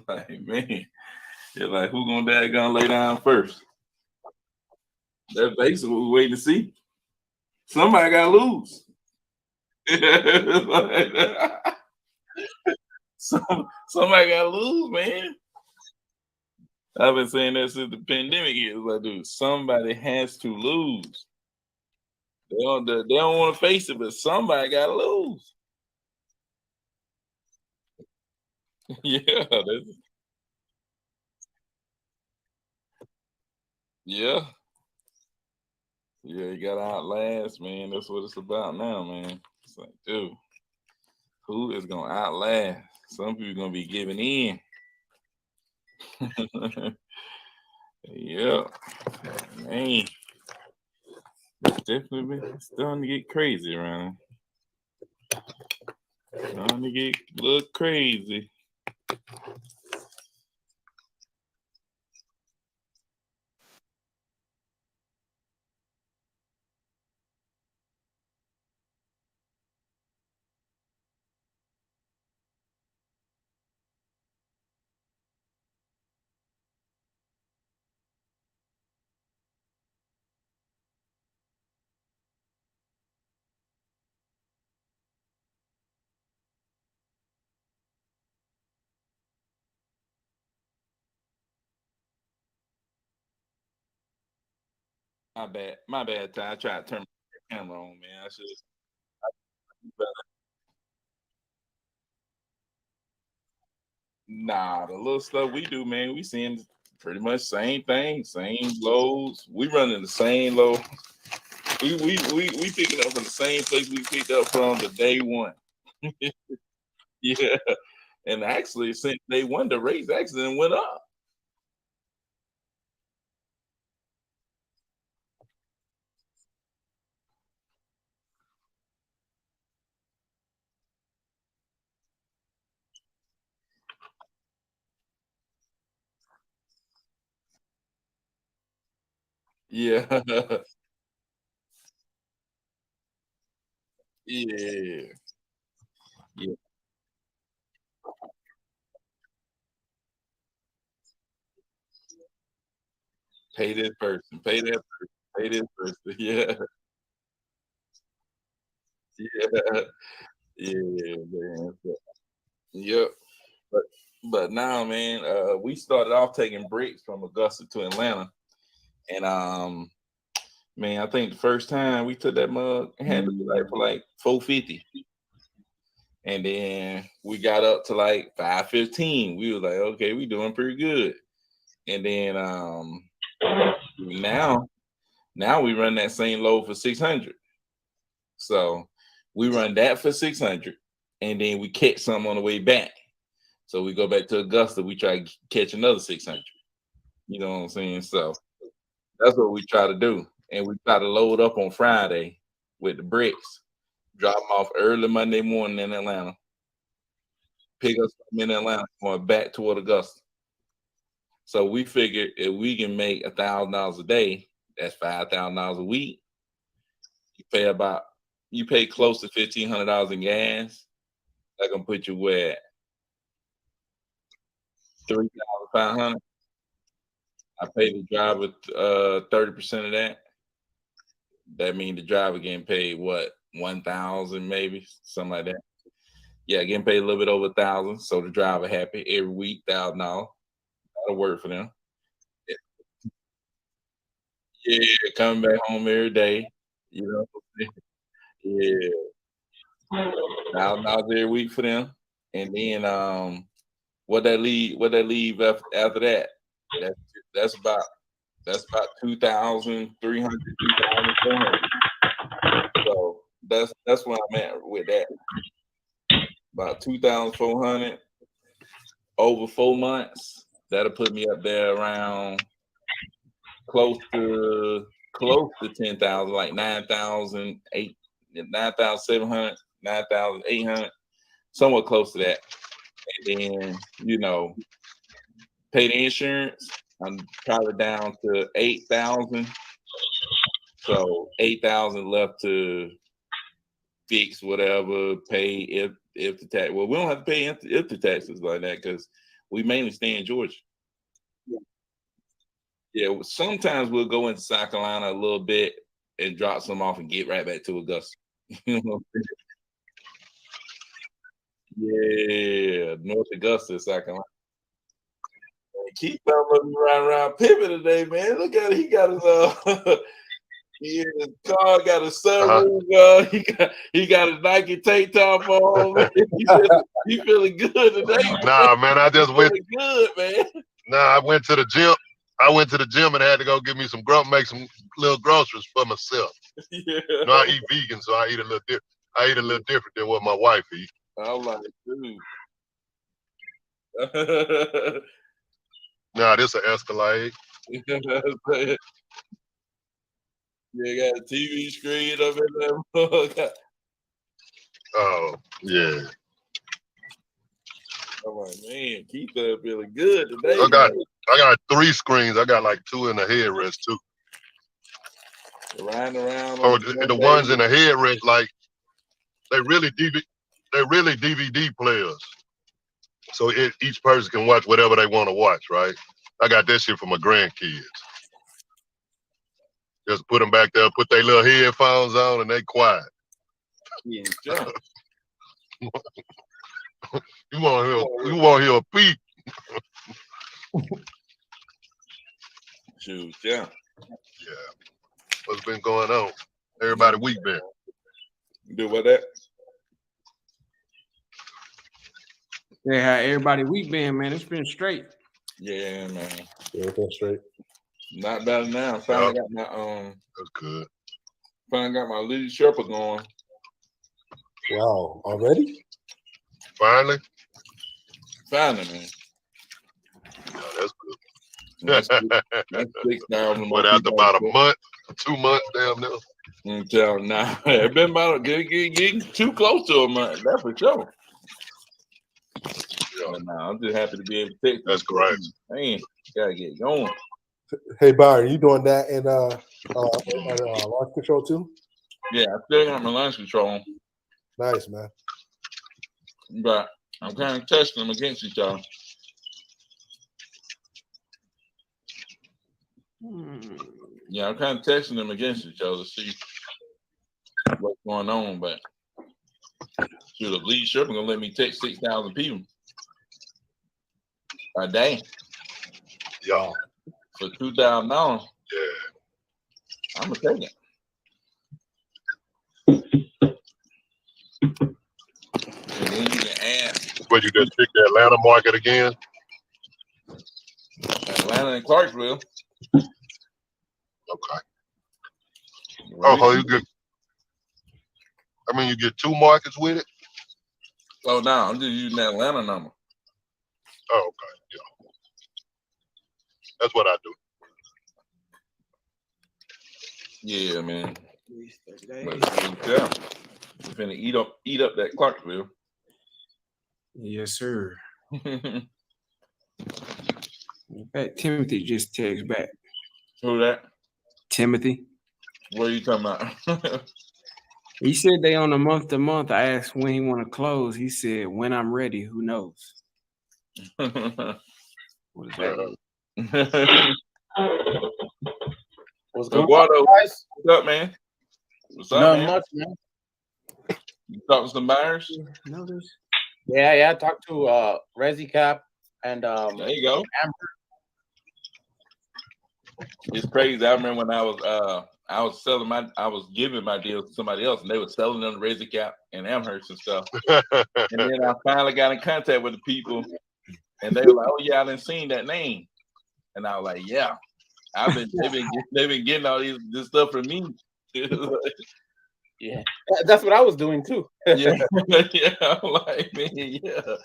Like, man, you're like, who gonna lay down first? That's basically what we're waiting to see. Somebody gotta lose. Somebody gotta lose, man. I've been saying that since the pandemic hit. Like, dude, somebody has to lose. They don't want to face it, but somebody gotta lose. Yeah, yeah, yeah. You gotta outlast, man. That's what it's about now, man. It's like, dude, who is gonna outlast? Some people gonna be giving in. Yeah, man. It's definitely starting to get crazy around. Starting to get a little crazy. My bad. Ty. I tried to turn my camera on, man. I should. Nah, the little stuff we do, man, we seeing pretty much same thing, same lows. We running the same low. We picking up from the same place we picked up from the day one. Yeah, and actually since day one, the rates actually went up. Yeah, yeah, yeah. Pay this person, pay that person, pay this person. Yeah, yeah, yeah, man. Yep. But now, man, we started off taking breaks from Augusta to Atlanta, and man, I think the first time we took that mug it had to be like for like 450, and then we got up to like 515. We was like, okay, we doing pretty good, and then now we run that same load for 600. So we run that for 600, and then we catch some on the way back. So we go back to Augusta, we try to catch another 600. You know what I'm saying? So that's what we try to do. And we try to load up on Friday with the bricks, drop them off early Monday morning in Atlanta, pick us up in Atlanta, going back toward Augusta. So we figured if we can make $1,000 a day, that's $5,000 a week. You pay about you pay close to $1,500 in gas. That gonna put you where 3,500. I pay the driver 30% of that. That means the driver getting paid what 1,000 maybe something like that. Yeah, getting paid a little bit over 1,000. So the driver happy every week, $1,000. That'll work for them. Yeah, coming back home every day. You know, yeah, $1,000 every week for them. And then what that leave after that? That's that's about that's about 2,300, 2,400. So that's where I'm at with that. About 2,400 over 4 months. That'll put me up there around close to 10,000, like 9,700, 9,800, somewhat close to that. And then pay the insurance. I'm probably down to 8,000. So 8,000 left to fix whatever, pay if the tax. Well, we don't have to pay if the taxes like that because We mainly stay in Georgia. Yeah, sometimes we'll go into South Carolina a little bit and drop some off and get right back to Augusta. You know? Yeah, North Augusta, South Carolina. Keith looking around Pippin today, man. Look at it. He got his his car, got a sunroof. He got his Nike tank top on. He feeling good today. Nah, man, I just went good, man. Nah, I went to the gym. I went to the gym and had to go get me make some little groceries for myself. Yeah. You know, I eat vegan, so I eat a little different. I eat a little different than what my wife eats. I'm like, dude. Nah, this an Escalade. Yeah, got a TV screen up in there. Oh, yeah. I'm like, man, Keith feeling good today. I got 3 screens. I got like 2 in the headrest too. Riding around. Oh, the ones in the headrest, like they really DVD players. So each person can watch whatever they want to watch, right? I got that shit for my grandkids. Just put them back there, put their little headphones on, and they quiet. Yeah, sure. You want to hear a peep? Shoot, yeah. Yeah. What's been going on? Everybody week been. Do what that? Yeah, how everybody week been, man. It's been straight. Yeah, man. Yeah, it's been straight. Not bad now. Finally got my That's good. Finally got my little Sherpa going. Wow, already? Finally, man. Yeah, that's good. That's 6,000. What, after about a month, 2 months, damn near. Nah, it's been about getting too close to a month. That's for sure. Yeah. Nah, I'm just happy to be able to take. That's great. Man, gotta get going. Hey, Byron, you doing that in launch control too? Yeah, I still got my launch control, Nice, man. but I'm kind of testing them against each other. Yeah, I'm kind of testing them against each other to see what's going on. But shoot, the lead Sherpa gonna let me text 6,000 people a day. Yeah. For $2,000. Yeah. I'm gonna take it. And then you can add. But you just pick the Atlanta market again? Atlanta and Clarksville. Okay. Oh, you get. I mean, you get 2 markets with it. Oh, no, I'm just using the Atlanta number. Oh, okay. Yeah. That's what I do. Yeah, man. Yeah, I'm finna eat up that Clarksville. Yes, sir. Timothy just texted back. Who that? Timothy. What are you talking about? He said they on a month to month. I asked when he want to close. He said when I'm ready. Who knows? What is that? What's going on, guys? What's up, man? What's up, Not man? much, man. You talking to some buyers? Yeah. I talked to Resi Cap and there you go. Amber. It's crazy. I remember when I was giving my deals to somebody else, and they were selling them Resi Cap and Amherst and stuff. And then I finally got in contact with the people, and they were like, "Oh yeah, I didn't seen that name," and I was like, "Yeah, they've been getting all this stuff from me." Yeah, that's what I was doing too. Yeah, I'm like, man, yeah.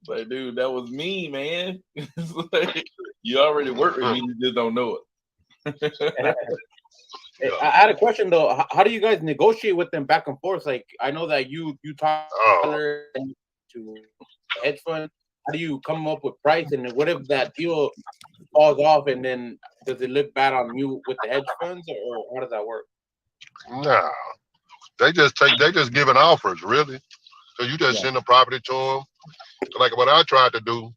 But dude, that was me, man. It's like, you already work with me, you just don't know it. Hey, I had a question though. How do you guys negotiate with them back and forth? Like, I know that you talk to hedge fund. How do you come up with price? And what if that deal falls off? And then does it look bad on you with the hedge funds, or how does that work? Nah, they just giving offers, really. So you just send the property to them. Like what I tried to do,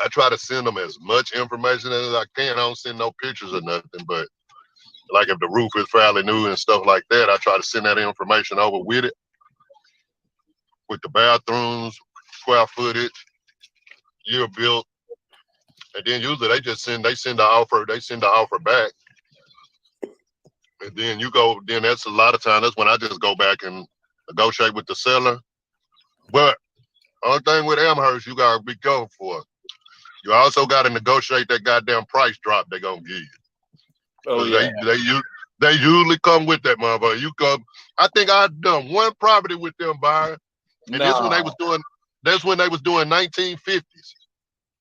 I try to send them as much information as I can. I don't send no pictures or nothing, but like if the roof is fairly new and stuff like that, I try to send that information over with it, with the bathrooms, square footage, year built, and then usually they send the offer back, and then then that's a lot of time. That's when I just go back and negotiate with the seller. But only thing with Amherst, you gotta be careful for. You also gotta negotiate that goddamn price drop they're gonna give you. Oh yeah. They usually come with that motherfucker. You come. I think I've done one property with them, Byron, and this when they was doing. That's when they was doing 1950s.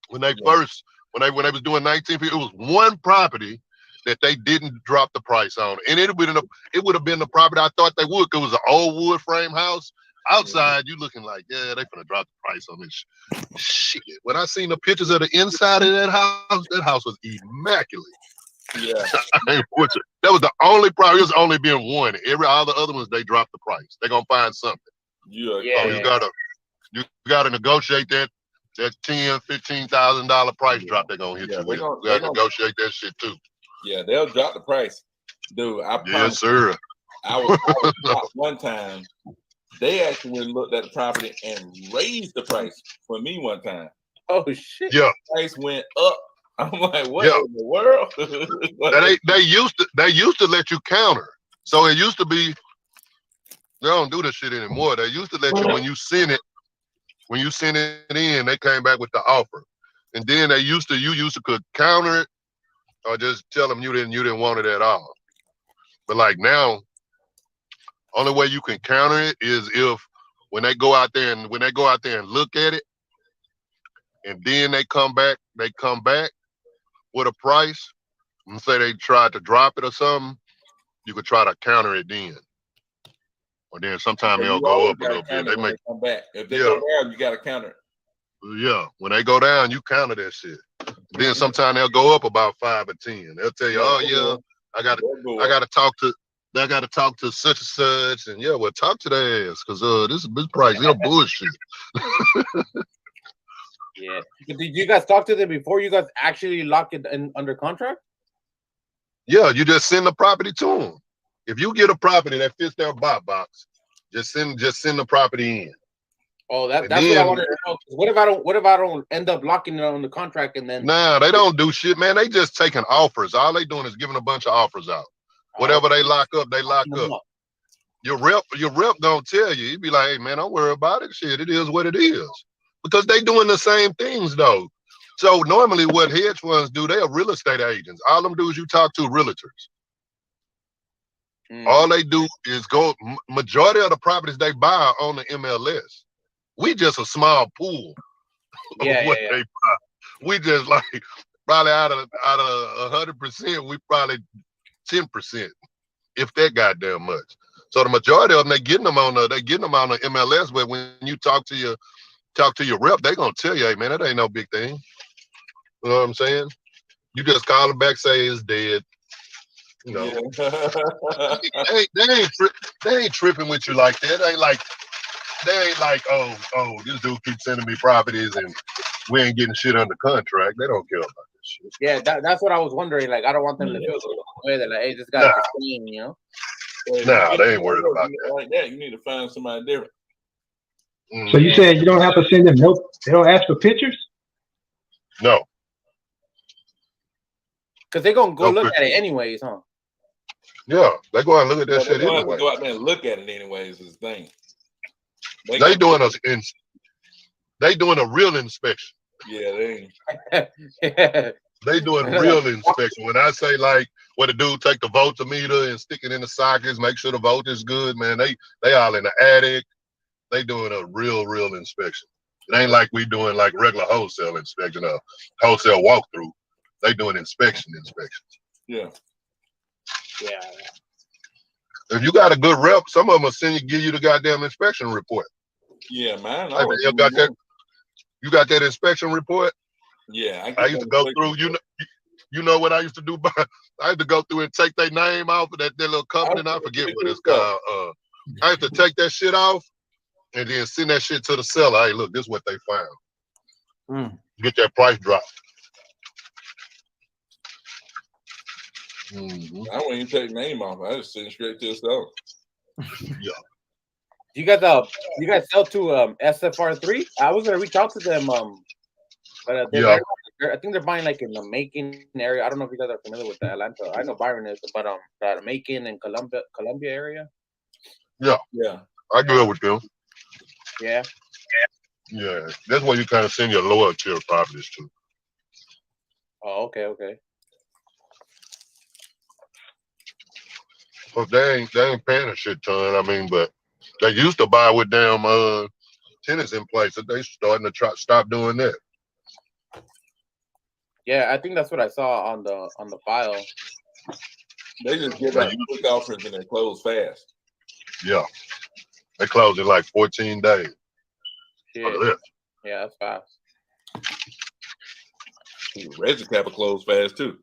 When they first, when they was doing 1950s, it was one property that they didn't drop the price on, and it would have been the property I thought they would. Cause it was an old wood frame house. Outside, you looking like, yeah, they finna drop the price on this shit. When I seen the pictures of the inside of that house was immaculate. Yeah. That was the only property. It was only being one. All the other ones, they dropped the price. They gonna find something. Yeah. You gotta negotiate that $10,000-$15,000 price drop they're gonna hit you with. You gotta negotiate that shit too. Yeah, they'll drop the price. Dude, I promise. Yes, sir. I was shocked one time. They actually looked at the property and raised the price for me one time. Oh shit! Yeah, the price went up. I'm like, what in the world? they used to let you counter. So it used to be. They don't do this shit anymore. They used to let you when you send it in, they came back with the offer, and then you used to could counter it or just tell them you didn't want it at all. But like now, only way you can counter it is if when they go out there and look at it, and then they come back with a price and say they tried to drop it or something, you could try to counter it then. Or then sometimes they'll go up a little bit. They may come back. If they go down, you gotta counter it. Yeah, when they go down, you counter that shit. Then sometimes they'll go up about 5 or 10. They'll tell you, "Oh yeah, I gotta talk to such and such," and yeah, well, talk to their ass because this price, bullshit. Yeah. Did you guys talk to them before you guys actually lock it in under contract? Yeah, you just send the property to them. If you get a property that fits their box, just send the property in. Oh, that's what I wanted to know. What if I don't end up locking it on the contract and then? Nah, they don't do shit, man. They just taking offers. All they doing is giving a bunch of offers out. Whatever they lock up, they lock up. Your rep gonna tell you. He'd be like, "Hey, man, don't worry about it. Shit, it is what it is." Because they doing the same things though. So normally, what hedge funds do, they are real estate agents. All them do is you talk to realtors. All they do is go. Majority of the properties they buy are on the MLS. We just a small pool of what they buy. We just like probably out of 100%, we probably 10%, if that goddamn much. So the majority of them, they getting them on the MLS. But when you talk to your rep, they gonna tell you, "Hey man, that ain't no big thing." You know what I'm saying? You just call them back, say it's dead. You know, they ain't tripping with you like that. They ain't like, oh, this dude keeps sending me properties and we ain't getting shit under contract. They don't care about this shit. Yeah, that's what I was wondering. Like, I don't want them to feel the way that, like, hey, this guy's insane, you know? Nah, they ain't worried about that. Like that, you need to find somebody different. So you said you don't have to send them notes? They don't ask for pictures? No. Because they're going to go look at it anyways, huh? Yeah, they go out and look at that shit anyway. Go out there and look at it anyways is the thing. They doing a real inspection. Yeah, they doing real inspection. When I say like what a dude take the voltmeter and stick it in the sockets, make sure the voltage is good, man. They all in the attic. They doing a real inspection. It ain't like we doing like regular wholesale inspection or wholesale walkthrough. They doing inspections. Yeah. Yeah. If you got a good rep, some of them will give you the goddamn inspection report. Yeah, man. You got that inspection report? Yeah. I used to go through, you know what I used to do? I used to go through and take their name off of that little company, and I forget what it's called. I used to take that shit off and then send that shit to the seller. Hey, look, this is what they found. Get that price drop. Mm-hmm. I wouldn't even take the name off. I just send it straight to the store. Yeah. Do you guys sell to SFR3? I was gonna reach out to them. But Yeah. I think they're buying like in the Macon area. I don't know if you guys are familiar with the Atlanta. I know Byron is, but the Macon and Columbia area. Yeah. I good with them. Yeah. Yeah. That's where you kind of send your lower tier properties to. Oh, okay. Well, they ain't paying a shit ton. I mean, but they used to buy with damn tenants in place. They starting to stop doing that. Yeah, I think that's what I saw on the file. They just give out quick offers and they close fast. Yeah. They close in like 14 days. Shit. Yeah, that's fast. Reggie Kappa closed fast too.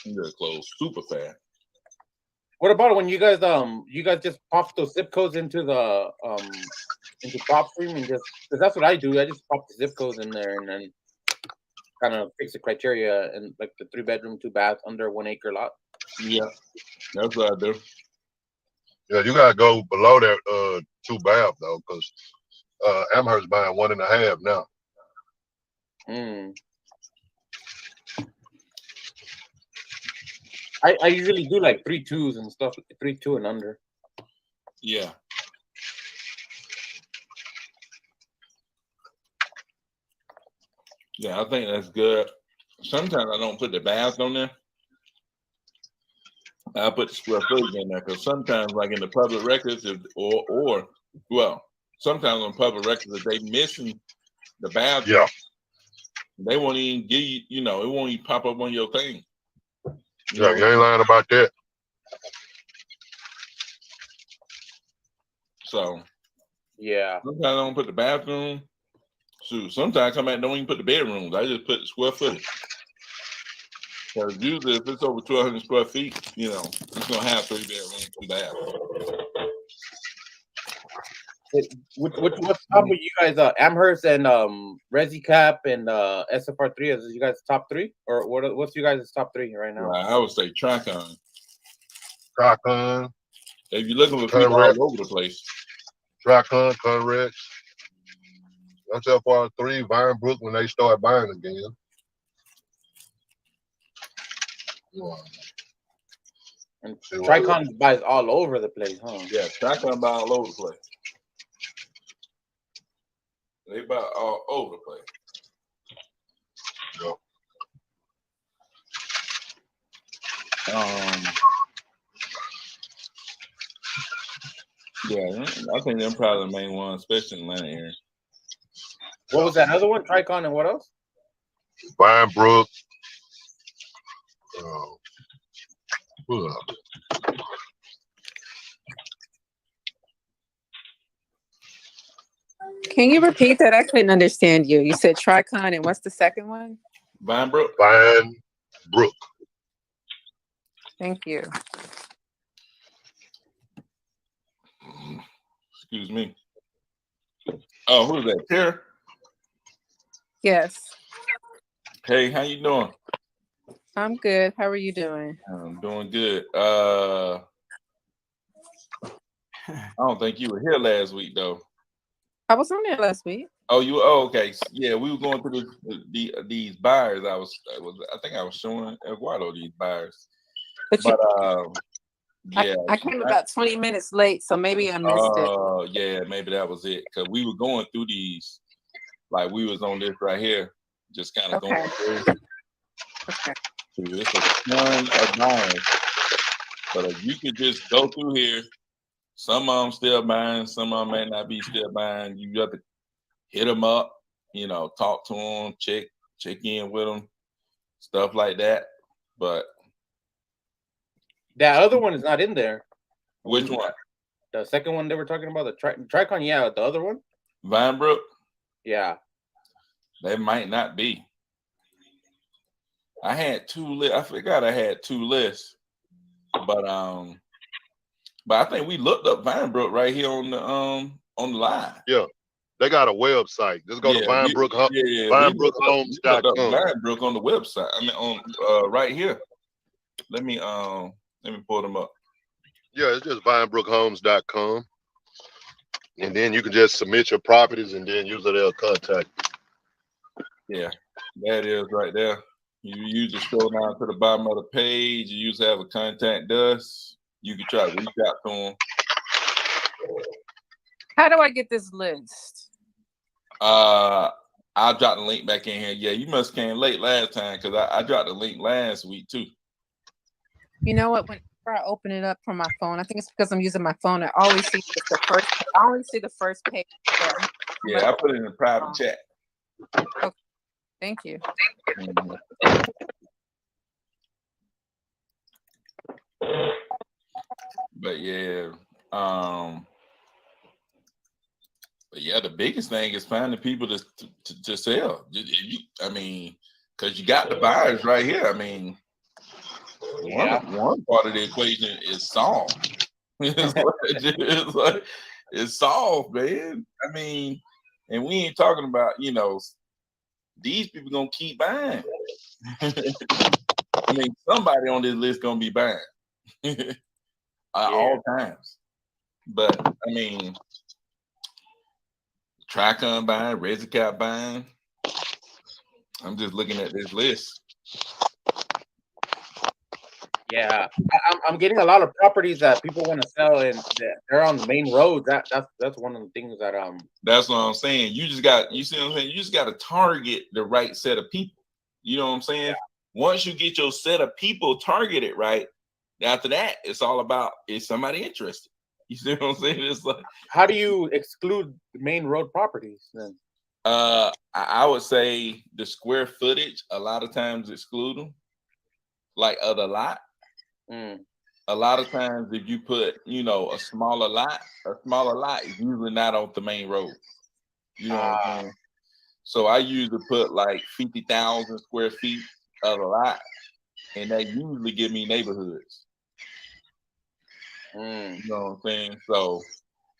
They're closed super fast. What about when you guys just pop those zip codes into the into PropStream and just because that's what I do. I just pop the zip codes in there and then kind of fix the criteria and like the 3-bedroom, 2-bath under 1 acre lot. Yeah, that's what I do. Yeah, you gotta go below that 2-bath though, because Amherst buying 1.5 now. I usually do like 3.2s and stuff, 3.2 and under. Yeah. Yeah, I think that's good. Sometimes I don't put the baths on there. I put the square footage in there because sometimes, like in the public records, sometimes on public records, if they missing the bathroom, they won't even give you. You know, it won't even pop up on your thing. You ain't lying about that. So yeah, sometimes I don't put the bathroom. Shoot, sometimes I come back and don't even put the bedrooms. I just put the square footage. Because usually if it's over 1,200 square feet, you know, it's gonna have 3 bedrooms, 2 baths. What's up with you guys? Amherst and Resi Cap and SFR3 is you guys top 3 or what's you guys' top 3 right now? I would say Tricon. Tricon. If you're looking for people all over the place. Tricon, Conrex. SFR3, Vinebrook when they start buying again. Yeah. And Tricon buys all over the place, huh? Yeah, Tricon buy all over the place. They buy all over the place. Yeah, I think they're probably the main one, especially in the Atlanta area. What was that other one? Tricon and what else? Vinebrook. Can you repeat that? I couldn't understand you. You said Tricon and what's the second one? Vinebrook. Vinebrook. Thank you. Excuse me. Oh, who's that? Tara? Yes. Hey, how you doing? I'm good. How are you doing? I'm doing good. I don't think you were here last week though. I was on there last week. Oh, you? Oh, okay. Yeah, we were going through these buyers. I think I was showing Eduardo these buyers. But yeah, I came about 20 minutes late, so maybe I missed it. Oh, yeah, maybe that was it. Because we were going through these, like we was on this right here, just kind of going through. Okay. It's a ton of buyers. But if you could just go through here, some of them still buying, some of them may not be still buying. You got to hit them up, you know, talk to them, check in with them, stuff like that. But that other one is not in there. Which one? The second one they were talking about, the Tricon. Yeah, the other one. Vinebrook. Yeah, they might not be. I had 2 lists. I forgot I had 2 lists, but I think we looked up Vinebrook right here on the live. Yeah, They got a website. Just go to Vinebrook Vinebrookhomes.com. Vinebrook on the website. I mean, on right here. Let me pull them up. Yeah, it's just Vinebrookhomes.com. And then you can just submit your properties, and then usually they'll contact you. Yeah, that is right there. You usually scroll down to the bottom of the page. You usually have a contact us. You can try to reach out to them. How do I get this list? I'll drop the link back in here. Yeah, you must came late last time because I dropped the link last week too. You know what? Whenever I open it up from my phone, I think it's because I'm using my phone. I always see the first. I only see the first page. Yeah, I put it in the private chat. Okay. Thank you. But yeah, the biggest thing is finding people to sell. I mean, because you got the buyers right here. I mean, one part of the equation is solved. It's solved, man. I mean, and we ain't talking about, these people gonna keep buying. I mean, somebody on this list gonna be buying at all times. But I mean, Tricon buying, ResiCap buying. I'm just looking at this list. Yeah, I'm getting a lot of properties that people want to sell, and they're on the main road. That's one of the things that That's what I'm saying. You see what I'm saying? You just got to target the right set of people. You know what I'm saying? Yeah. Once you get your set of people targeted right, after that, it's all about, is somebody interested? You see what I'm saying? It's like, how do you exclude the main road properties then? I would say the square footage a lot of times exclude them, like of the lot. A lot of times, if you put, a smaller lot is usually not off the main road. You know what I'm saying? So I usually put like 50,000 square feet of a lot, and that usually give me neighborhoods. You know what I'm saying? So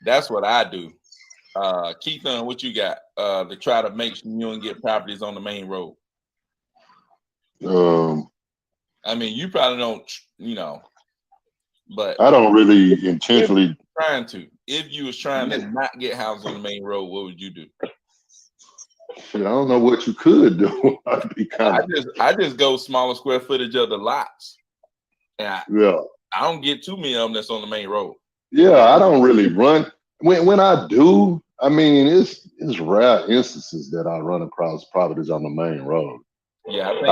that's what I do. Keith, what you got to try to make sure you don't get properties on the main road? I mean, you probably don't, but I don't really intentionally trying to. If you was trying to not get houses on the main road, what would you do? Shit, I don't know what you could do. I just go smaller square footage of the lots. And I don't get too many of them that's on the main road. Yeah, I don't really run. When I do, I mean, it's rare instances that I run across properties on the main road. Yeah, I think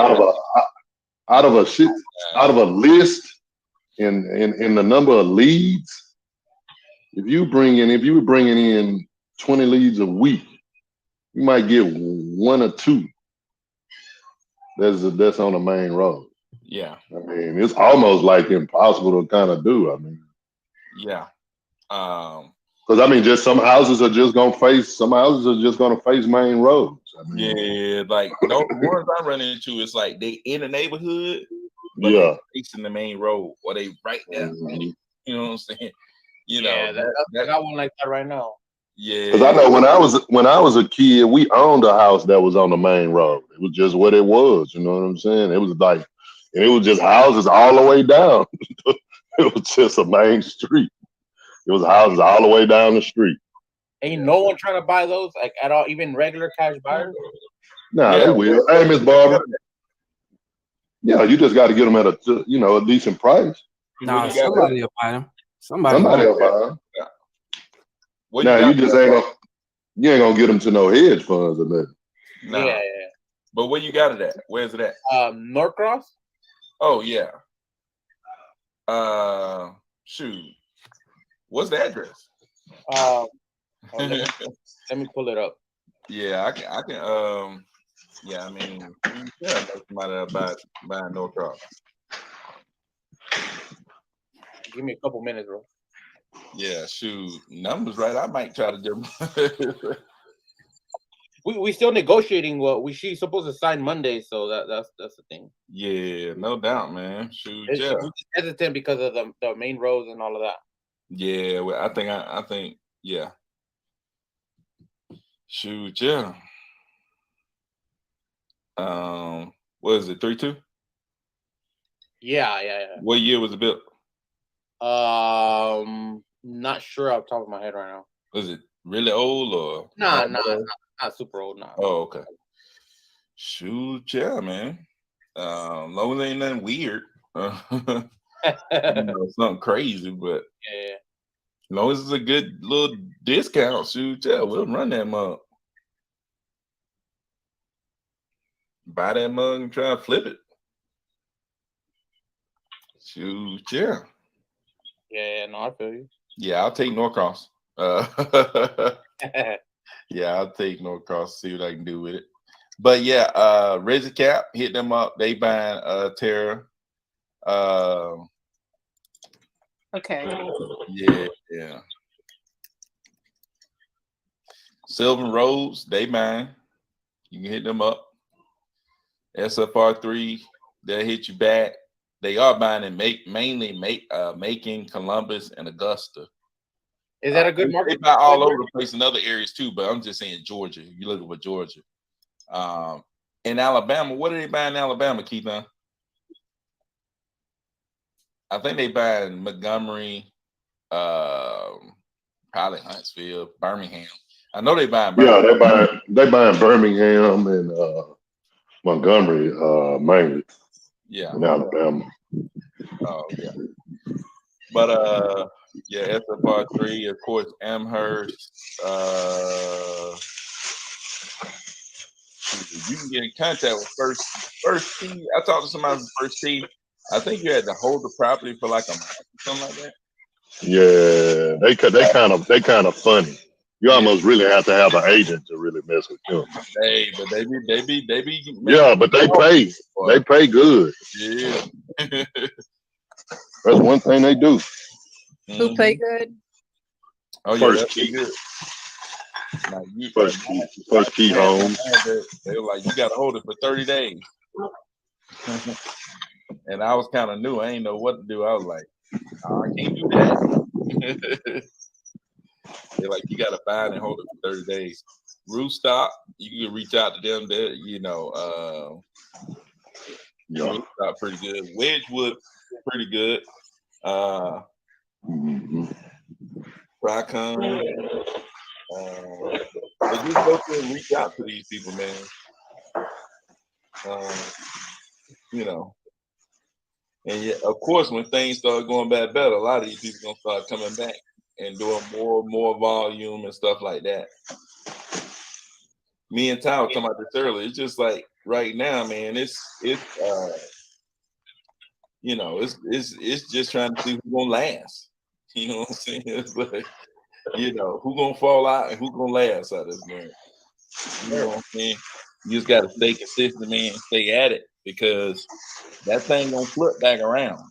out of a list in the number of leads, if you were bringing in 20 leads a week, you might get one or two that's on the main road. Yeah. I mean, it's almost like impossible to kind of do. I mean, yeah. Because I mean, just some houses are just gonna face main roads. I mean, yeah, like the ones I run into, it's like they in the neighborhood, but they facing the main road, or they right there. You know what I'm saying? I got one like that right now. Yeah, because I know when I was a kid, we owned a house that was on the main road. It was just what it was. You know what I'm saying? It was like, and it was just houses all the way down. It was just a main street. It was houses all the way down the street. Ain't no one trying to buy those, like at all, even regular cash buyers? Nah, they will. Hey, Miss Barbara. Yeah, you just got to get them at a decent price. Nah, somebody will buy them. Somebody will buy them. Now you ain't gonna get them to no hedge funds or nothing. Nah. Yeah. But where you got it at? Where's it at? Norcross. Oh yeah. Shoot. What's the address? Let me pull it up. Yeah, I can. Yeah, I mean, somebody that buy Norcross. Give me a couple minutes, bro. Yeah, shoot, numbers right. I might try to do. we still negotiating. Well, she's supposed to sign Monday, so that's the thing. Yeah, no doubt, man. Shoot, yeah. She's hesitant because of the main roads and all of that. Yeah, well, I think, yeah. Shoot, yeah. What is it? 3-2? Yeah. What year was it built? Not sure off the top of my head right now. Was it really old or? Not super old. Nah. Oh, okay. Shoot, yeah, man. Long as ain't nothing weird. Something crazy, but Yeah. as long as it's a good little discount, shoot, yeah, we'll run that mug. Buy that mug and try to flip it. Shoot, yeah. Yeah, no, I feel you. Yeah, I'll take Norcross. Yeah, I'll take Norcross, see what I can do with it. But yeah, Reggie Cap, hit them up. They buying Terra. Okay. Yeah. Sylvan Rose, they buying. You can hit them up. SFR3, they'll hit you back. They are buying in mainly Macon, Columbus, and Augusta. Is that a good market? They buy all over the place in other areas too, but I'm just saying Georgia. You're looking for Georgia. In Alabama, what do they buy in Alabama, Keith? I think they buy in Montgomery, probably Huntsville, Birmingham. I know they buy in Birmingham. Yeah, they buy in Birmingham and Montgomery mainly. Yeah. In Alabama. Oh yeah. But yeah, SFR3, of course, Amherst. You can get in contact with First Tee. I talked to somebody from First Tee. I think you had to hold the property for like a month or something like that. Yeah, they kind of funny. You almost really have to have an agent to really mess with them. They be. Yeah, but they pay. They pay good. Yeah. That's one thing they do. Who pay good? Oh yeah, First that's Tee. good. Now, First Tee Homes. They were like, you got to hold it for 30 days. And I was kind of new. I ain't know what to do. I was like, oh, I can't do that. They're like, you got to buy it and hold it for 30 days. Roofstock, you can reach out to them. There, Roofstock pretty good. Wedgewood, pretty good. Tricon. But just go through and reach out to these people, man. And yeah, of course, when things start going bad better, a lot of these people gonna start coming back and doing more volume and stuff like that. Me and Ty were talking about this earlier. It's just like right now, man. It's just trying to see who's gonna last. You know what I'm saying? It's like, who gonna fall out and who gonna last out of this, man. You know what I'm saying? You just gotta stay consistent, man, and stay at it, because that thing gonna flip back around.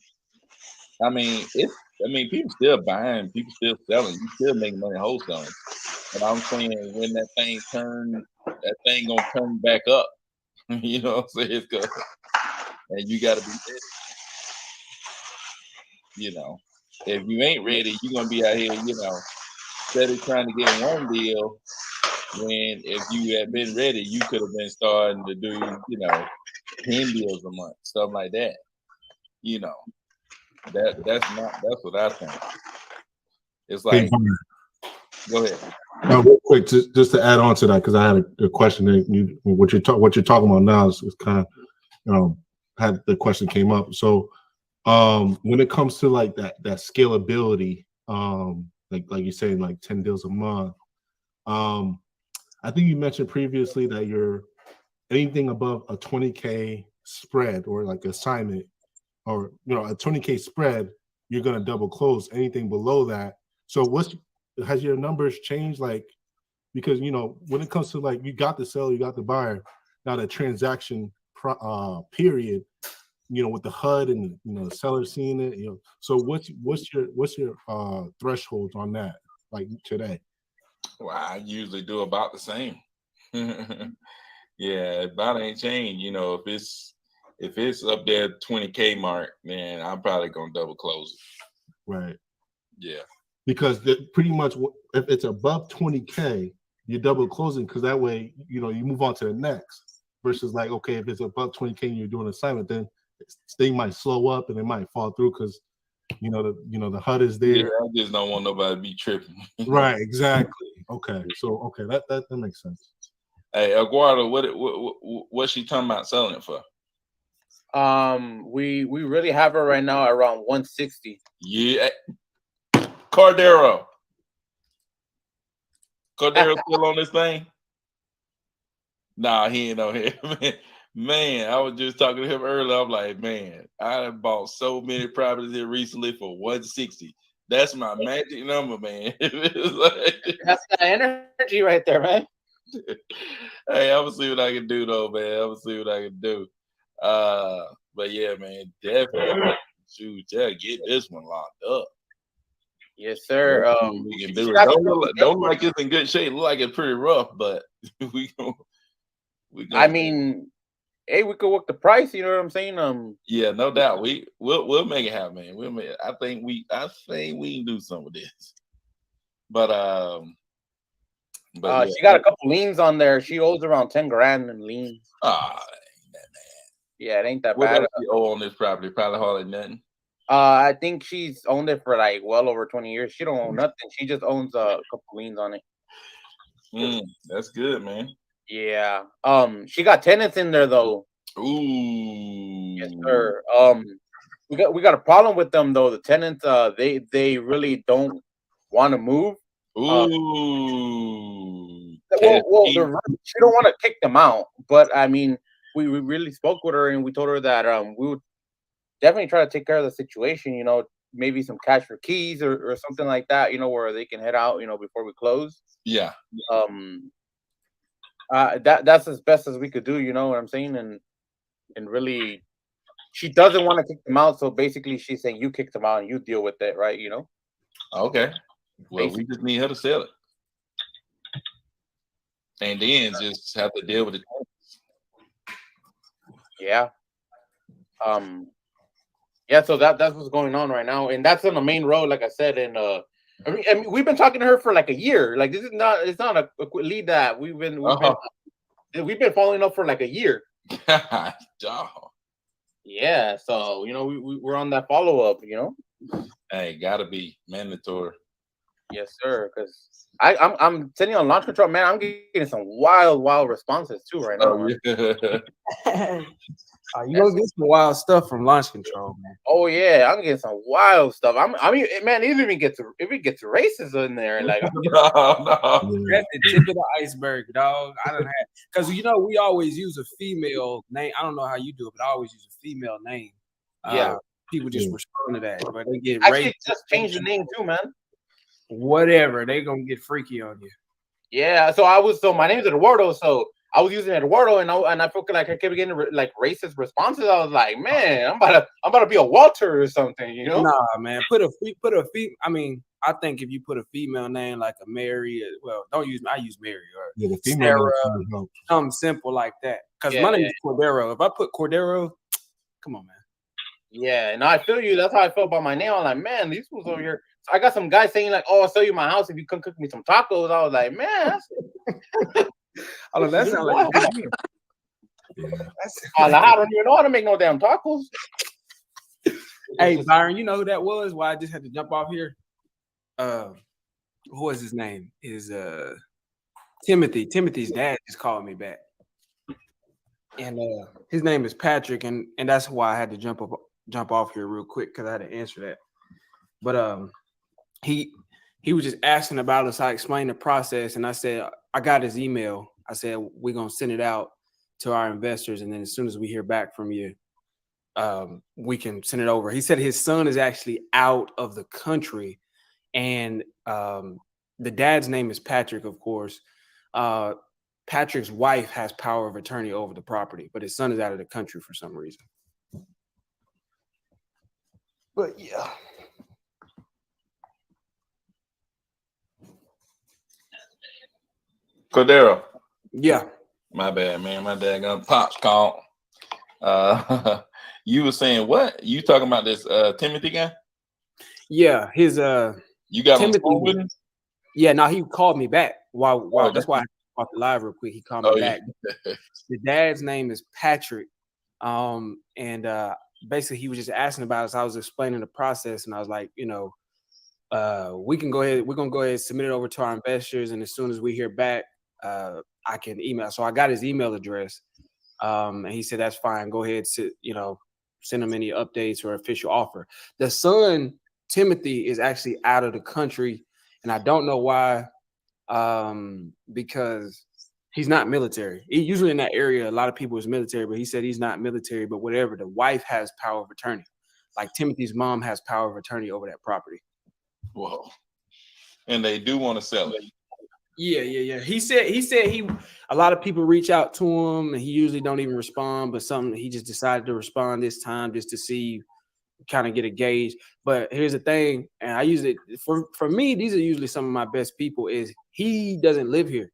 I mean, people still buying, people still selling, you still making money wholesaling. But I'm saying when that thing gonna turn back up. You know what I'm saying? And you gotta be ready. If you ain't ready, you're gonna be out here, steady trying to get one deal, when if you had been ready, you could have been starting to do, 10 deals a month, stuff like that. That's what I think. It's like, go ahead. Now, real quick, just to add on to that, because I had a question that what you're talking about now is kind of, had the question came up. So when it comes to like that scalability, like you're saying, like 10 deals a month, I think you mentioned previously that you're anything above a 20K spread or like assignment, or a 20K spread, you're gonna double close. Anything below that, so has your numbers changed? Like, because when it comes to like, you got the seller, you got the buyer, now the transaction period, with the HUD and the seller seeing it, so what's your threshold on that, like today? Well, I usually do about the same. Yeah, about ain't changed. If it's up there 20K mark, then I'm probably gonna double close it. Right. Yeah. Because pretty much if it's above 20K, you're double closing because that way, you know, you move on to the next. Versus like, okay, if it's above 20K and you're doing assignment, then this thing might slow up and it might fall through because the HUD is there. Yeah, I just don't want nobody to be tripping. Right, exactly. Okay, so that makes sense. Hey, Aguado, what she talking about selling it for? We really have her right now around 160. Yeah, Cordero still on this thing? Nah, he ain't on here. Man, I was just talking to him earlier. I'm like, man, I have bought so many properties here recently for 160. That's my magic number, man. That's that energy right there, man. Hey, I'm gonna see what I can do though, man. I'm gonna see what I can do. But yeah, man, definitely shoot, get this one locked up. Yes, sir. We can do it. Don't like it's in good shape. Look like it's pretty rough, but we I mean, hey, we could work the price. You know what I'm saying? Yeah, no doubt. We'll make it happen, man. We'll make it. I think we can do something with this. But yeah. She got a couple liens on there. She owes around 10 grand in liens. Ah, yeah, it ain't that what bad. What she owe on this property? Probably hardly nothing. I think she's owned it for like well over 20 years. She don't own nothing. She just owns a couple liens on it. That's good, man. Yeah. She got tenants in there though. Ooh. Yes, sir. We got a problem with them though. The tenants, they really don't want to move. Ooh. Well, she don't want to kick them out, but I mean, we really spoke with her and we told her that we would definitely try to take care of the situation. You know, maybe some cash for keys or something like that. You know, where they can head out. You know, before we close. Yeah. That's as best as we could do. You know what I'm saying? And really, she doesn't want to kick them out. So basically, she's saying you kick them out and you deal with it, right? You know. Okay. Well, we just need her to sell it, and then just have to deal with it. Yeah. Yeah. So that's what's going on right now, and that's on the main road, like I said. And I mean, we've been talking to her for like a year. Like it's not a lead that we've been following up for like a year. Yeah. So you know we're on that follow up. You know. Hey, gotta be mandatory. Yes, sir. Because I'm sitting on launch control, man. I'm getting some wild responses too right now. Oh, yeah. You gonna get some wild stuff from launch control, man. Oh yeah, I'm getting some wild stuff. I mean, man, it even gets races in there. Like, no. That's the tip of the iceberg, dog. I don't have because you know we always use a female name. I don't know how you do it, but I always use a female name. Yeah, people just respond to that, but they get actually just change the name too, man. Whatever, they gonna get freaky on you. Yeah, so my name is Eduardo, so I was using Eduardo, and I felt like I kept getting like racist responses. I was like, man, I'm about to be a Walter or something, you know? Nah, man, put a I mean, I think if you put a female name like a Mary, I use Mary or the female Sarah, something simple like that. Because my name is Cordero. If I put Cordero, come on, man. Yeah, and I feel you. That's how I felt about my name. I'm like, man, these fools over here. So I got some guys saying like, oh, I'll sell you my house if you come cook me some tacos. I was like, man, that sounds like I don't even know how to make no damn tacos. Hey, Byron, you know who that was? Why I just had to jump off here? Who was his name? Is Timothy. Timothy's dad just called me back. And his name is Patrick, and that's why I had to jump off here real quick because I had to answer that. But he was just asking about us. I explained the process, and I said I got his email. I said we're gonna send it out to our investors, and then as soon as we hear back from you, we can send it over. He said his son is actually out of the country, and the dad's name is Patrick, of course. Patrick's wife has power of attorney over the property, but his son is out of the country for some reason. But yeah. Cordero. Yeah. My bad, man. My dad got pops called. You were saying what? You talking about this Timothy guy? Yeah, his you got Timothy him with him? Yeah, no, he called me back Wow, that's why I off the live real quick. He called me back. The dad's name is Patrick. And basically he was just asking about us. I was explaining the process, and I was like, you know, we're gonna go ahead and submit it over to our investors, and as soon as we hear back, I can email. So I got his email address. And he said that's fine. Go ahead, send him any updates or official offer. The son, Timothy, is actually out of the country, and I don't know why. Because he's not military. Usually in that area, a lot of people is military, but he said he's not military. But whatever, the wife has power of attorney. Like Timothy's mom has power of attorney over that property. Whoa. And they do want to sell it. Yeah. He said a lot of people reach out to him, and he usually don't even respond. But he just decided to respond this time just to see, kind of get a gauge. But here's the thing, and I use it for me, these are usually some of my best people, is he doesn't live here.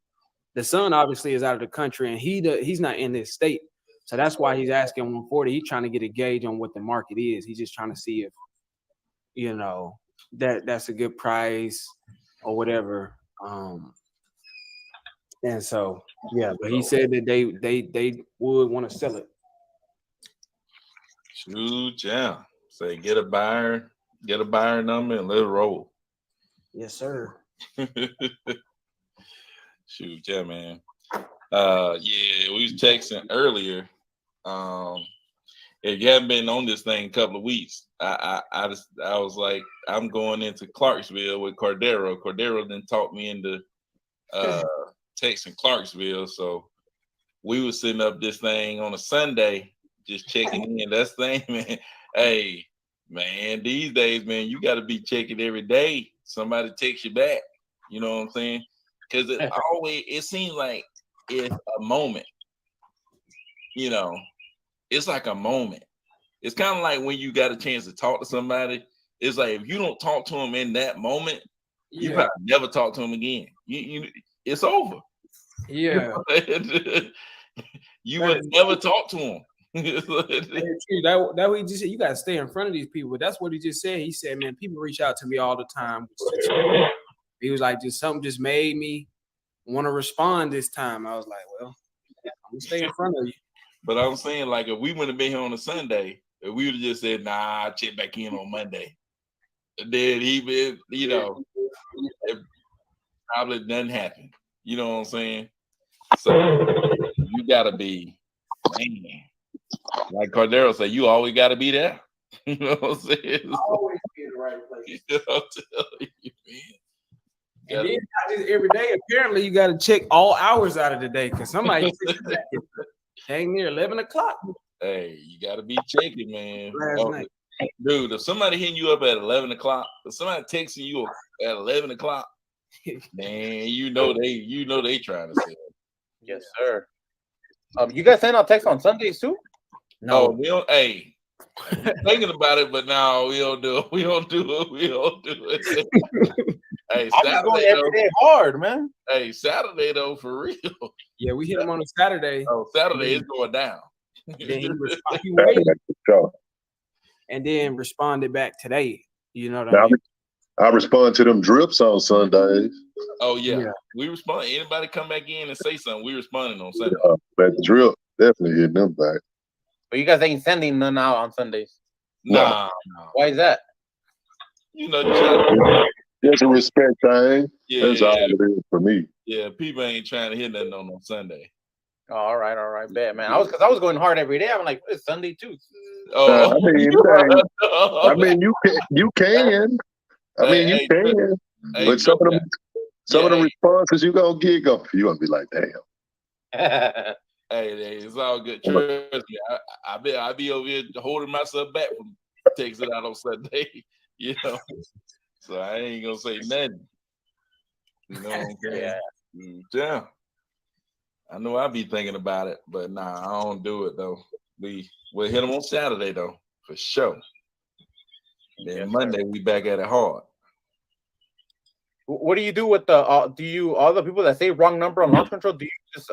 The son obviously is out of the country, and he's not in this state. So that's why he's asking 140. He's trying to get a gauge on what the market is. He's just trying to see if, you know, that's a good price or whatever. And so, yeah, but he said that they would want to sell it. Shoot, yeah. Say get a buyer number and let it roll. Yes, sir. Shoot, yeah, man. Yeah, we was texting earlier. If you haven't been on this thing a couple of weeks, I was like, I'm going into Clarksville with Cordero. Cordero then talked me into texting Clarksville. So we were sitting up this thing on a Sunday, just checking in. That's the thing, man. Hey, man, these days, man, you got to be checking every day. Somebody takes you back. You know what I'm saying? Because it seems like it's a moment. You know, it's like a moment. It's kind of like when you got a chance to talk to somebody. It's like if you don't talk to them in that moment, you probably never talk to them again. It's over. Yeah. You would never talk to them. That what he just said. You gotta stay in front of these people. That's what he just said. He said, man, people reach out to me all the time. He was like, something just made me want to respond this time. I was like, well, I'm gonna stay in front of you. But I'm saying, like, if we would have been here on a Sunday, if we would have just said, nah, I'll check back in on Monday. And then even, you know, it probably doesn't happen. You know what I'm saying? So you gotta be, man. Like Cordero said, you always got to be there. You know what I'm saying? Always be in the right place. You know what I'm telling you, man. And then not just every day. Apparently, you got to check all hours out of the day because somebody dang near 11 o'clock. Hey, you got to be checking, man. Dude, if somebody hitting you up at 11 o'clock, if somebody texting you at 11 o'clock, man, you know they trying to sell. Yes, sir. You guys send out text on Sundays too? No, we don't. Hey, thinking about it, but no, we don't do it. We don't do it. Hey, I'm going every day hard, man. Hey, Saturday though, for real. Yeah, we hit him on a Saturday. Oh, Saturday is going down. Then he waited, and then responded back today. You know what I mean? I respond to them drips on Sundays. Oh yeah. We respond. Anybody come back in and say something, we responding on Sunday. But the drip definitely hitting them back. But you guys ain't sending none out on Sundays. Nah. Why is that? You know, there's a respect thing. Yeah, that's all it is for me. Yeah, people ain't trying to hit nothing on Sunday. Oh, all right, bad man. I was going hard every day. I'm like, it's Sunday too. Oh, I mean, you can. You can. But some of the responses you gonna get, you gonna be like, damn. Hey, it's all good. Trust me, I be over here holding myself back from texting out on Sunday, you know. So I ain't gonna say nothing. You know what I'm saying? Yeah. I know I be thinking about it, but nah, I don't do it though. We'll hit them on Saturday though, for sure. Then Monday we back at it hard. What do you do with all the people that say wrong number on launch control? Do you just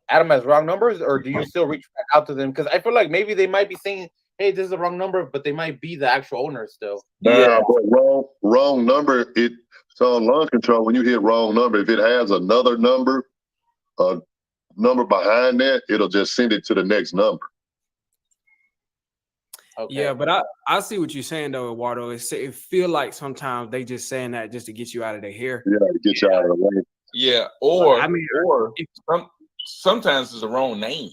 add them as wrong numbers, or do you still reach back out to them? Because I feel like maybe they might be saying, "Hey, this is the wrong number," but they might be the actual owner still. Yeah, but wrong number. So on launch control, when you hit wrong number, if it has another number behind that, it'll just send it to the next number. Okay. Yeah, but I see what you're saying though, Eduardo. It feel like sometimes they just saying that just to get you out of their hair. Yeah, to get you out of the way. Yeah, or I mean, sometimes it's the wrong name.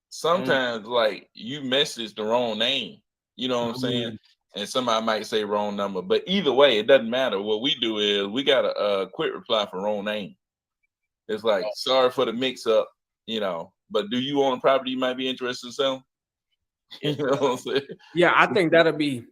Sometimes like you message the wrong name. You know what I'm saying? And somebody might say wrong number, but either way, it doesn't matter. What we do is we got a quick reply for wrong name. It's like, sorry for the mix up, you know, but do you own a property you might be interested in selling? You know what I'm saying? Yeah, I think that'll be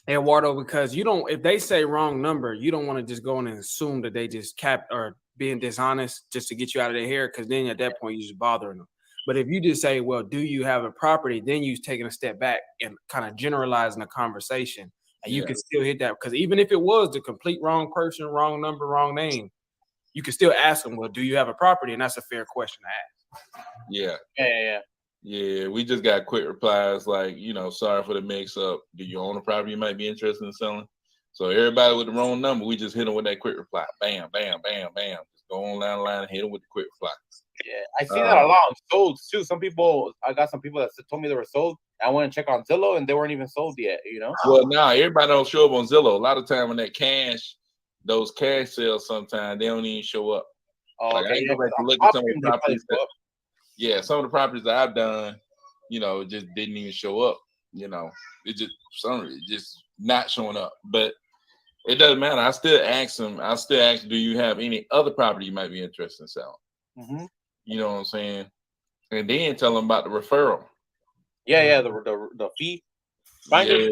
Eduardo, because you don't, if they say wrong number, you don't want to just go in and assume that they just capped or being dishonest just to get you out of their hair, because then at that point you're just bothering them. But if you just say, well, do you have a property? Then you're taking a step back and kind of generalizing the conversation. And you can still hit that, because even if it was the complete wrong person, wrong number, wrong name, you can still ask them, well, do you have a property? And that's a fair question to ask. Yeah, we just got quick replies like, you know, sorry for the mix up. Do you own a property you might be interested in selling? So everybody with the wrong number, we just hit them with that quick reply. Bam, bam, bam, bam. Just go on down the line and hit them with the quick reply. Yeah, I see that a lot on sold too. I got some people that told me they were sold. I went and checked on Zillow and they weren't even sold yet, you know? Well, now everybody don't show up on Zillow. A lot of time when that those cash sales, sometimes they don't even show up. Oh, like, okay. I go back to look at some of the properties some of the properties that I've done, you know, just didn't even show up. You know, it just not showing up. But it doesn't matter. I still ask them. Do you have any other property you might be interested in selling? Mm-hmm. You know what I'm saying? And then tell them about the referral. Yeah, the fee. Yeah.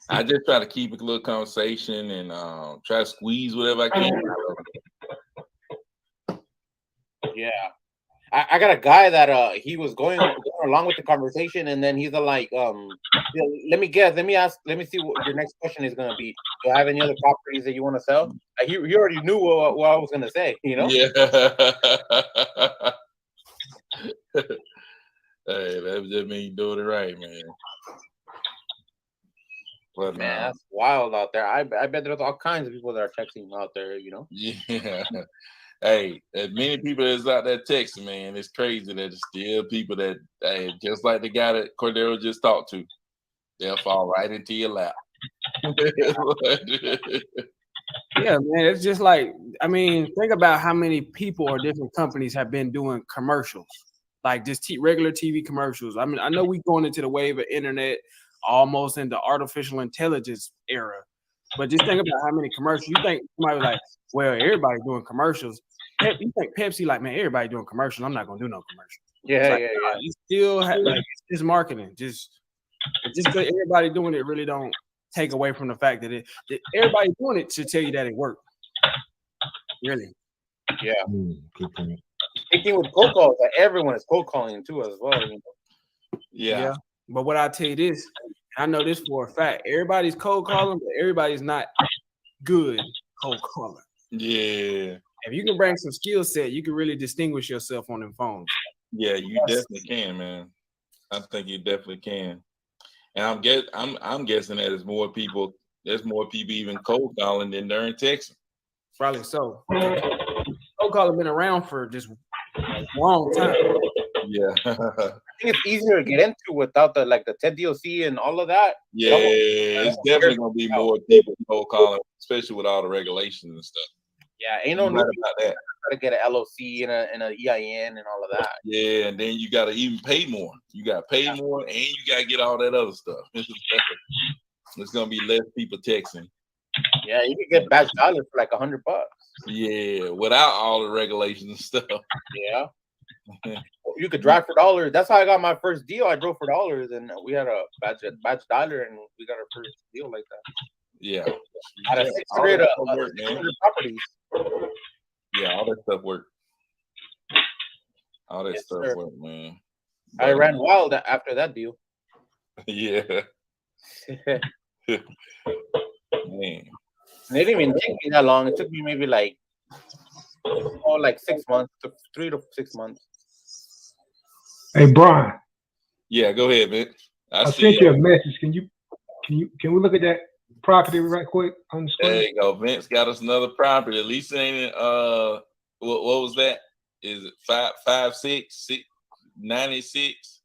I just try to keep a little conversation and try to squeeze whatever I can. Yeah. I got a guy that he was going along with the conversation, and then he's like, let me see what your next question is gonna be. Do I have any other properties that you want to sell? He already knew what I was gonna say, you know? Yeah. Hey, that just means doing it right, man. But man, that's wild out there. I bet there's all kinds of people that are texting out there, you know? Yeah. Hey, as many people as out there texting, man, it's crazy that there's still people that, hey, just like the guy that Cordero just talked to, they'll fall right into your lap. Yeah, man, it's just like, I mean, think about how many people or different companies have been doing commercials, like just regular TV commercials. I mean, I know we're going into the wave of internet, almost in the artificial intelligence era, but just think about how many commercials. You think somebody like, well, everybody's doing commercials. You think Pepsi like, man, everybody doing commercials. I'm not gonna do no commercials. Yeah. You still have, like, it's marketing. Just because everybody doing it really don't take away from the fact that everybody doing it to tell you that it worked. Really. Yeah. Good point. Speaking with cold calls, like everyone is cold calling too as well. You know? Yeah. But what I tell you this, I know this for a fact. Everybody's cold calling, but everybody's not good cold calling. Yeah. If you can bring some skill set, you can really distinguish yourself on them phones. Yeah, you definitely can, man. I think you definitely can. And I'm guessing that there's more people even cold calling than during texting. Probably so. Cold calling been around for just a long time. Yeah. I think it's easier to get into without the TED DOC and all of that. Yeah, it's definitely gonna be more people cold calling, especially with all the regulations and stuff. Yeah, ain't no need about that. To get an LOC and an EIN and all of that. Yeah, and then you gotta even pay more. You gotta pay more, and you gotta get all that other stuff. It's gonna be less people texting. Yeah, you can get batch dollars for like $100. Yeah, without all the regulations and stuff. Yeah. You could drive for $. That's how I got my first deal. I drove for $, and we had a batch dollar, and we got our first deal like that. Yeah. Out of 600 properties. Yeah, all that stuff worked. All that Yes, stuff sir. worked, man. I ran wild after that deal. Yeah. Man. And it didn't even take me that long. It took me maybe like 6 months, 3 to 6 months. Hey, Brian. Yeah, go ahead, man. I sent you a message. Can we look at that property right quick on the There screen? you go. Vince got us another property. At least it ain't what was that? Is it 96?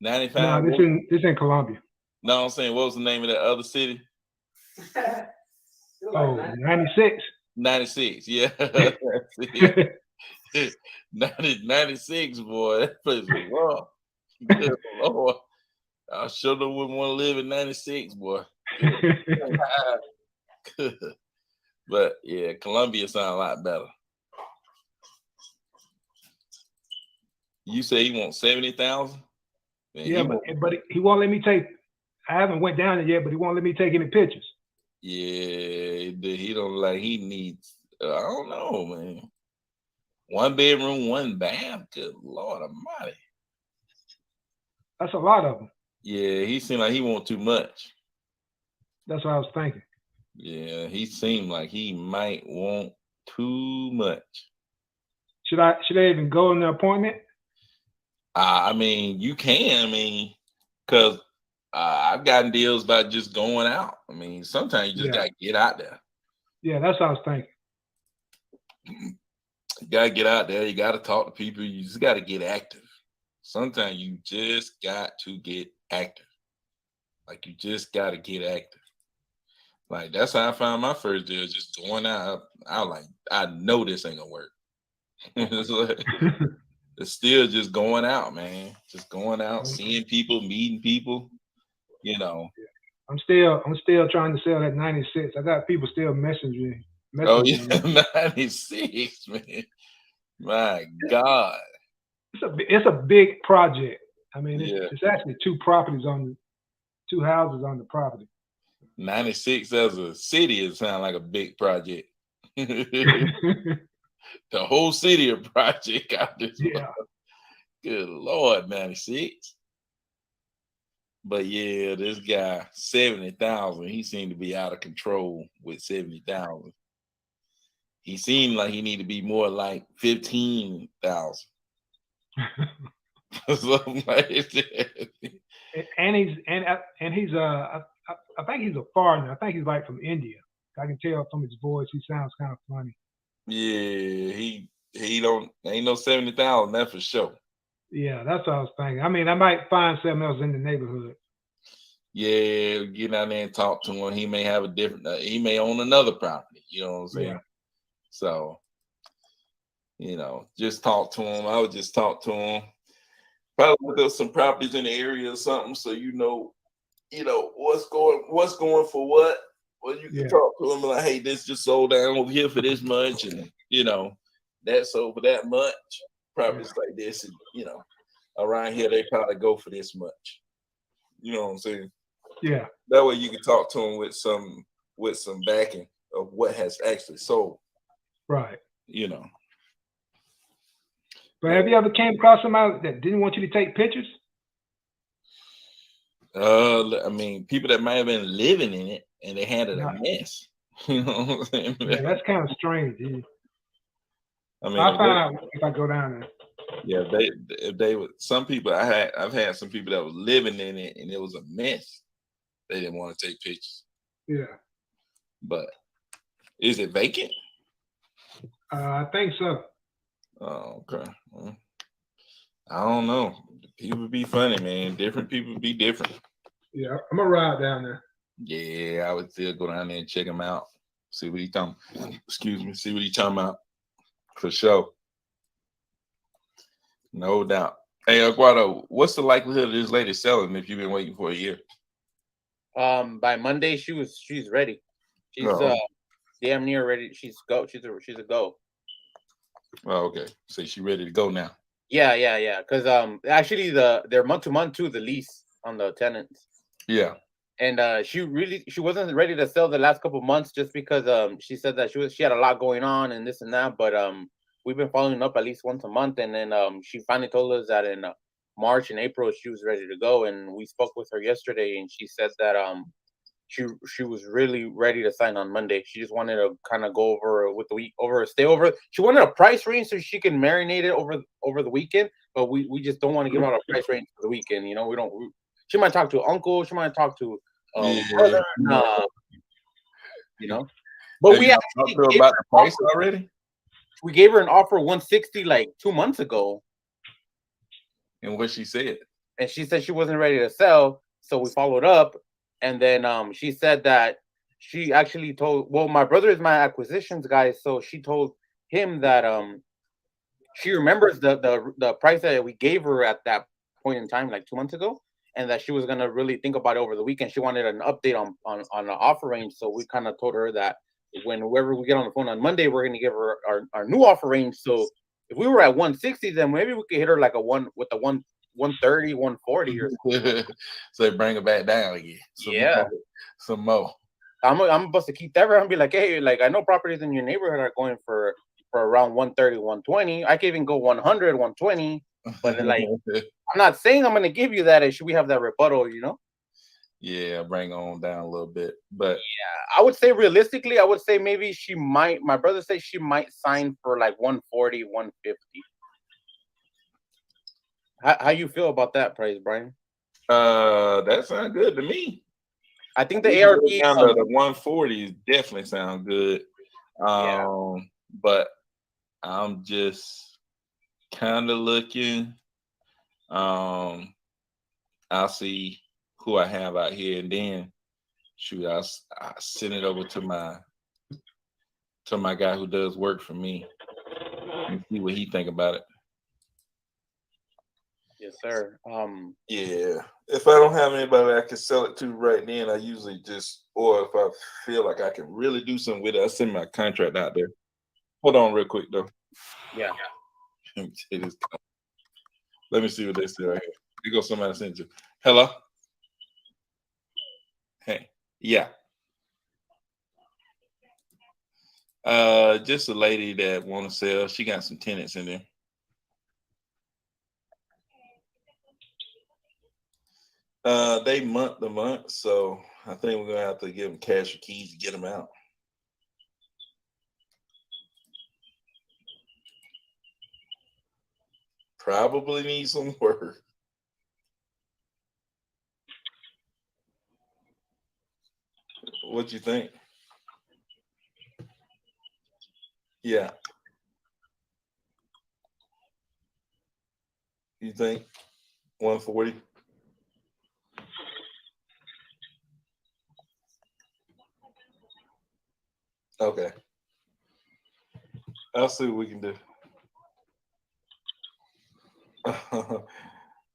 95? No, this in Columbia. No, I'm saying what was the name of that other city? Oh, 96. 96, yeah. 96, boy. That place was wrong. Good Lord. I sure wouldn't want to live in 96, boy. But yeah, Columbia sound a lot better. You say he wants 70,000? Yeah, but he won't let me take. I haven't went down there yet, but he won't let me take any pictures. Yeah, he don't like. He needs. I don't know, man. 1 bedroom, 1 bath. Good Lord Almighty. That's a lot of them. Yeah, he seemed like he want too much. That's what I was thinking. Yeah, he seemed like he might want too much. Should I even go in the appointment? I mean, you can. I mean, because I've gotten deals about just going out. I mean, sometimes you just gotta get out there. Yeah, that's what I was thinking. You gotta get out there. You gotta talk to people. You just gotta get active. Sometimes you just got to get active. Like you just gotta get active. Like that's how I found my first deal. Just going out. I was like, I know this ain't gonna work. It's like, it's still just going out, man. Just going out, seeing people, meeting people. You know. I'm still trying to sell that 96. I got people still messaging. Oh yeah, 96, man. My God. It's a big project. I mean, Yeah. it's actually 2 houses on the property. 96 as a city, it sounds like a big project. The whole city of project out this. Yeah. Good Lord, 96. But yeah, this guy, 70,000. He seemed to be out of control with 70,000. He seemed like he need to be more like 15,000. Something like that. And he's I think he's a foreigner. I think he's like from India. I can tell from his voice. He sounds kind of funny. Yeah, he ain't no 70,000, that's for sure. Yeah, that's what I was thinking. I mean, I might find something else in the neighborhood. Yeah, get out there and talk to him. He may have a different. He may own another property. You know what I'm saying? Yeah. So, just talk to him. I would just talk to him. Probably look up some properties in the area or something, so you know what's going for what. Well, you can talk to him like, hey, this just sold down over here for this much, and that sold for that much. Properties like this, and around here they probably go for this much. You know what I'm saying? Yeah. That way you can talk to him with some backing of what has actually sold. Right. But have you ever came across somebody that didn't want you to take pictures? I mean, people that might have been living in it and they had it a mess. You know what I'm saying? Yeah, that's kind of strange. Yeah. I mean, I'll find out if I go down there. Yeah, they would. Some people I've had some people that was living in it and it was a mess. They didn't want to take pictures. Yeah. But is it vacant? I think so. Oh, okay. Well, I don't know. People be funny, man. Different people be different. Yeah, I'm gonna ride down there. Yeah, I would still go down there and check him out. See what he talking. Excuse me. See what he talking about. For sure. No doubt. Hey, Aguado, what's the likelihood of this lady selling if you've been waiting for a year? By Monday she's ready. She's damn near ready. She's a go. Oh, okay. So she ready to go now. Yeah. Because actually they're month to month too, the lease on the tenants. Yeah. And she wasn't ready to sell the last couple of months just because she said that she had a lot going on and this and that. But we've been following up at least once a month, and then she finally told us that in March and April she was ready to go. And we spoke with her yesterday, and she said that she was really ready to sign on Monday. She just wanted to kind of go over with the week, stay over. She wanted a price range so she can marinate it over the weekend, but we just don't want to give out a price range for the weekend. We don't. She might talk to uncle. She might talk to brother. you know. But Have we you actually talked to her gave about her the price offer. already? We gave her an offer 160 like 2 months ago, And what she said? and she said she wasn't ready to sell. So we followed up, and then she said that she actually told. Well, my brother is my acquisitions guy, so she told him that she remembers the price that we gave her at that point in time, like 2 months ago, and that she was gonna really think about it over the weekend. She wanted an update on the offer range, so we kind of told her that whenever we get on the phone on Monday, we're gonna give her our new offer range. So if we were at 160, then maybe we could hit her like a 130, 140 or something. So bring her back down again. Yeah. Some more. I'm supposed to keep that around and be like, hey, like I know properties in your neighborhood are going for around 130, 120. I can even go 100, 120. But like, I'm not saying I'm gonna give you that. Should we have that rebuttal? You know? Yeah, bring on down a little bit. But Yeah, I would say realistically, I would say maybe she might. My brother says she might sign for like 140, 150. How you feel about that price, Brian? that sounds good to me. I think the ARP down to the 140 definitely sound good. But I'm just kind of looking. I'll see who I have out here, and then shoot, I'll send it over to my guy who does work for me and see what he think about it. Yes, sir. Yeah. If I don't have anybody I can sell it to right then, I usually just, or if I feel like I can really do something with it, I send my contract out there. Hold on real quick though. Yeah. Let me see what they say right here. Here goes somebody sent you. Hello? Hey. Yeah. Just a lady that want to sell. She got some tenants in there. They month to month, so I think we're gonna have to give them cash or keys to get them out. Probably need some work. What you think? Yeah. You think 140? Okay. I'll see what we can do.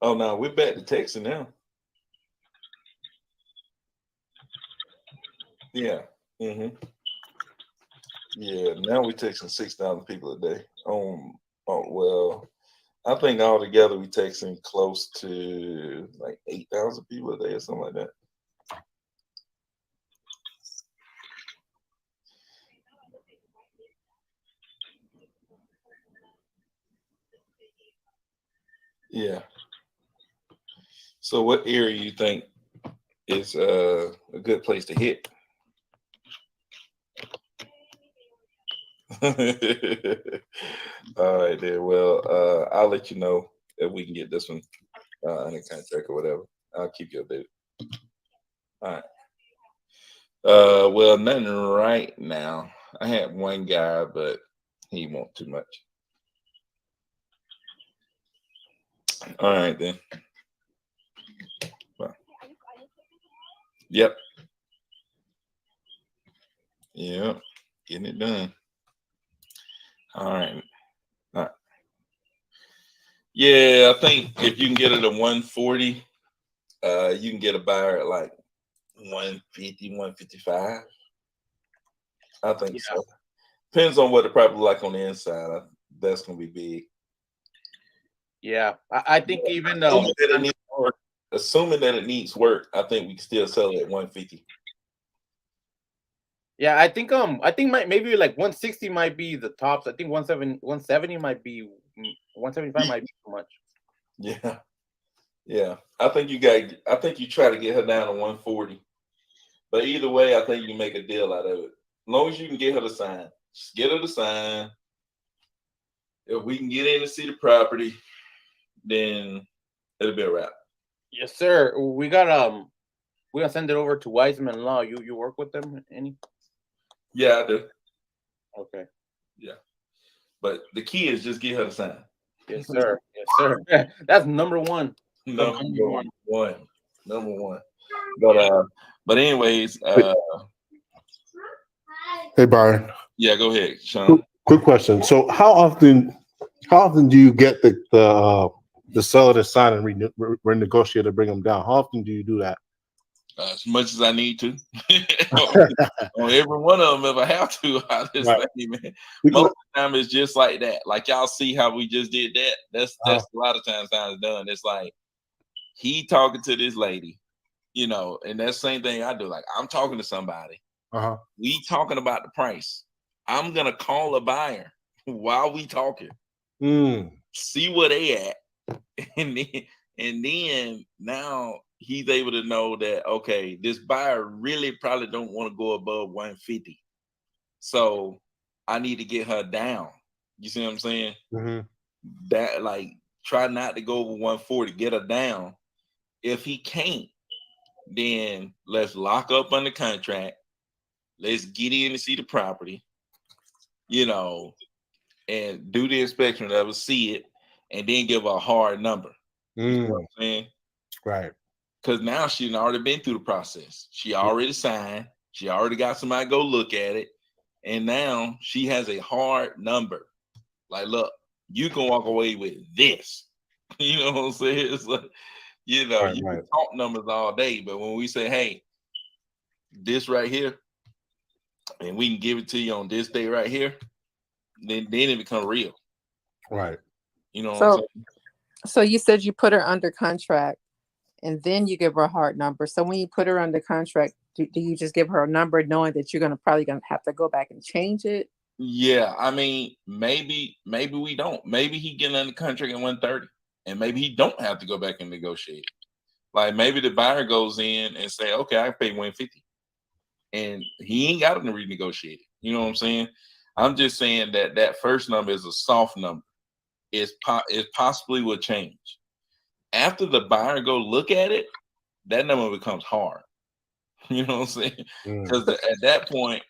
Oh no, we're back to texting now. Yeah. Mm-hmm. Yeah, now we're texting 6,000 people a day. Oh well, I think altogether we texting close to like 8,000 people a day or something like that. Yeah. So what area you think is a good place to hit? All right, then. Well, I'll let you know if we can get this one under contract or whatever. I'll keep you updated. All right. Well, nothing right now. I had one guy, but he want too much. All right, then. Well, yep. Yep. Getting it done. All right. All right. Yeah, I think if you can get it at 140, you can get a buyer at like 150, 155. I think so. Depends on what the property like on the inside. That's gonna be big. Yeah, I think even assuming that it needs work, I think we can still sell it at 150. Yeah, I think maybe like 160 might be the tops. I think 170 might be 175 might be too much. Yeah. Yeah. I think you try to get her down to 140. But either way, I think you can make a deal out of it. As long as you can get her to sign. Just get her to sign. If we can get in to see the property, then it'll be a wrap. Yes, sir. We're gonna send it over to Wiseman Law. You work with them any? Yeah, I do. Okay. But the key is just get her to sign. Yes, sir. Yes, sir. That's number one. Number one. Number one. But anyways, Hey, Byron. yeah, go ahead, Sean. Quick question. So, how often do you get the seller to sign and renegotiate or bring them down? How often do you do that? As much as I need to. On every one of them, if I have to, I just Right. say, man. Most of the time, it's just like that. Like y'all see how we just did that. That's a lot of times how it's done. It's like he talking to this lady, you know, and that's the same thing I do. Like I'm talking to somebody. We talking about the price. I'm gonna call a buyer while we talking. See where they at, and then now he's able to know that okay, this buyer really probably don't want to go above 150. So I need to get her down. You see what I'm saying? That like try not to go over 140, get her down. If he can't, then let's lock up under contract. Let's get in to see the property, you know, and do the inspection of it, see it, and then give a hard number. You know what I'm saying? Right. Because now she's already been through the process. She already signed. She already got somebody go look at it. And now she has a hard number. Like, look, you can walk away with this. You know what I'm saying? It's like, you know, you can talk numbers all day, but when we say, hey, this right here, and we can give it to you on this day right here, then it becomes real. Right. You know what I'm saying? So you said you put her under contract and then you give her a hard number. So when you put her under contract, do you just give her a number knowing that you're probably gonna have to go back and change it? Yeah, I mean, maybe we don't. Maybe he get under contract at 130, and maybe he don't have to go back and negotiate. Like maybe the buyer goes in and say, okay, I pay 150, and he ain't got to renegotiate it. You know what I'm saying? I'm just saying that first number is a soft number. It possibly will change after the buyer go look at it. That number becomes hard. You know what I'm saying? Because at that point,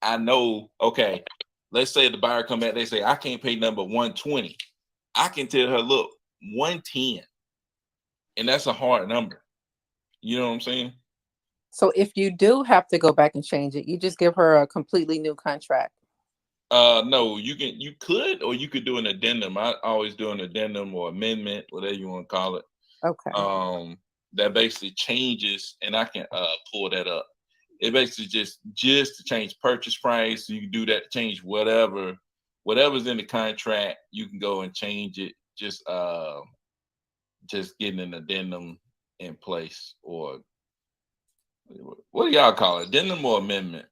I know, okay, let's say the buyer come back, they say, I can't pay number 120. I can tell her, look, 110. And that's a hard number. You know what I'm saying? So if you do have to go back and change it, you just give her a completely new contract. No, you could do an addendum. I always do an addendum or amendment, whatever you want to call it. Okay. That basically changes, and I can pull that up. It basically just to change purchase price. You can do that to change whatever's in the contract. You can go and change it. Just getting an addendum in place, or what do y'all call it? Addendum or amendment?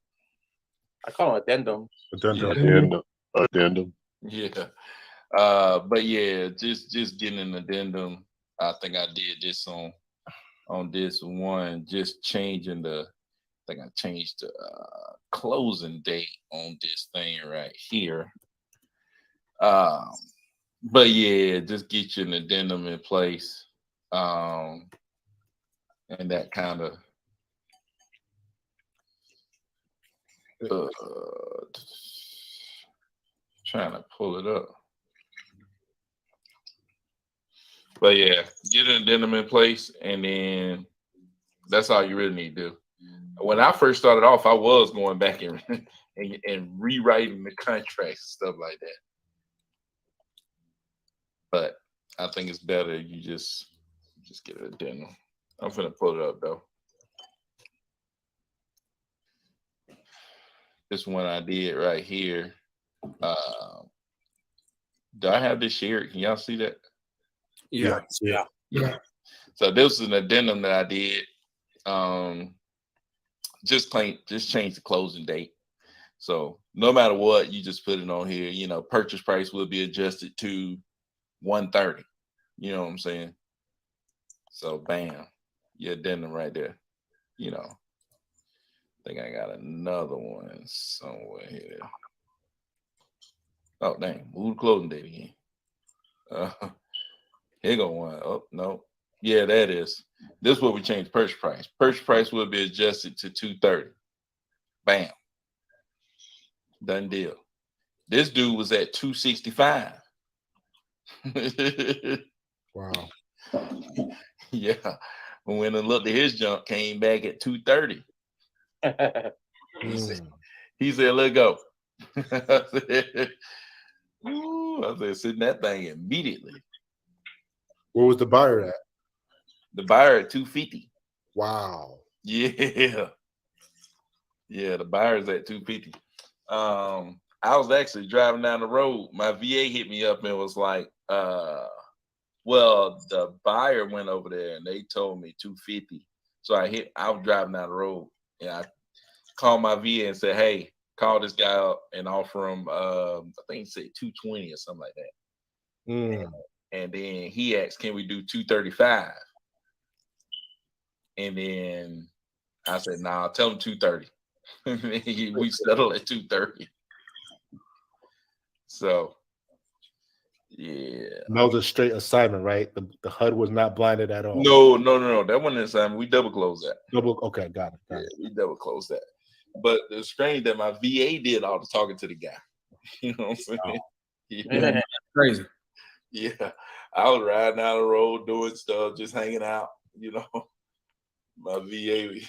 I call it addendum. Addendum. Yeah. But yeah, just getting an addendum. I think I did this on this one, just changing I think I changed the closing date on this thing right here. But yeah, just get you an addendum in place. And that kind of trying to pull it up. But yeah, get an addendum in place, and then that's all you really need to do. When I first started off, I was going back and rewriting the contracts and stuff like that. But I think it's better you just get an addendum. I'm finna pull it up though. This one I did right here. Do I have this shared? Can y'all see that? Yeah. So this is an addendum that I did. Just change the closing date. So no matter what, you just put it on here. You know, purchase price will be adjusted to 130. You know what I'm saying? So bam, your addendum right there. You know, I think I got another one somewhere here. Oh dang, move the closing date again. Here go one. Oh no. Yeah, that is. This is what we changed purchase price. Purchase price will be adjusted to 230. Bam. Done deal. This dude was at 265. Wow. Yeah. When I looked at his junk, came back at 230. He said, let go. I said, send that thing immediately. Where was the buyer at? The buyer at 250. Wow. Yeah. Yeah, the buyer's at 250. I was actually driving down the road. My VA hit me up and was like, well, the buyer went over there and they told me 250. So I was driving down the road and I called my VA and said, hey, call this guy up and offer him I think he said 220 or something like that. And then he asked, can we do 235? And then I said, nah, tell him 230. We settled at 230. So yeah. And that was a straight assignment, right? The HUD was not blinded at all. No. That wasn't an assignment. We double closed that. Okay, got it. Yeah, we double closed that. But it's strange that my VA did all the talking to the guy. You know what I'm saying? Oh. Yeah. Crazy. Yeah. I was riding down the road doing stuff, just hanging out, you know. My VA,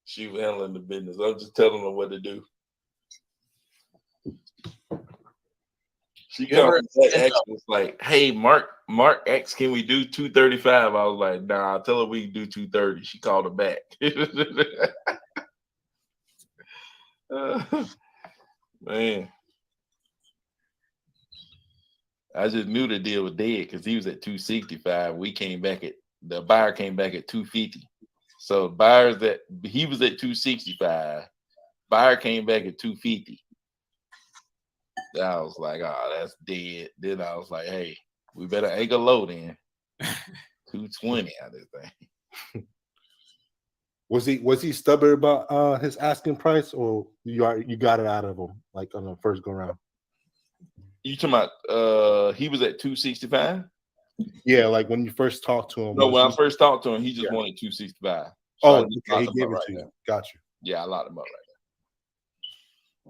she was handling the business. I'm just telling her what to do. She called me back, was like, hey, Mark X, can we do 235? I was like, nah, tell her we can do 230. She called her back. Man. I just knew the deal was dead because he was at 265. The buyer came back at 250. So he was at 265. Buyer came back at 250. I was like, oh, that's dead. Then I was like, hey, we better anchor low then. 220 out of this thing. Was he stubborn about his asking price, or you got it out of him like on the first go round? You talking about he was at 265? Yeah, like when you first talked to him. No, when I first talked to him, he just wanted 265. So okay, he gave it to you. Got you. Yeah, I locked him up right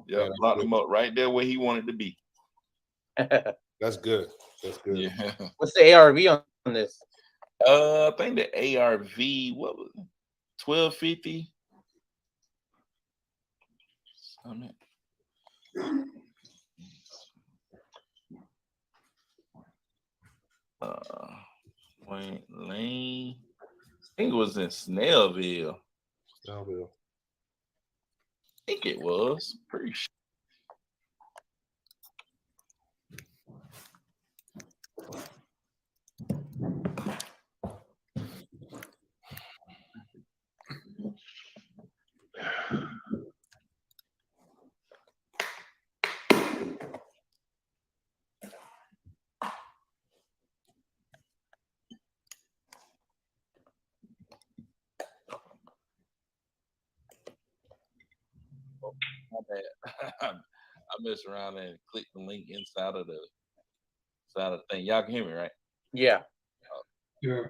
there. Yeah, locked him up right there where he wanted to be. That's good. That's good. Yeah. What's the ARV on this? I think the ARV, what was it? 1250. Wayne Lane. I think it was in Snellville. I think it was. Pretty sure. My bad. I messed around and clicked the link inside of the thing. Y'all can hear me, right? Yeah. Yeah.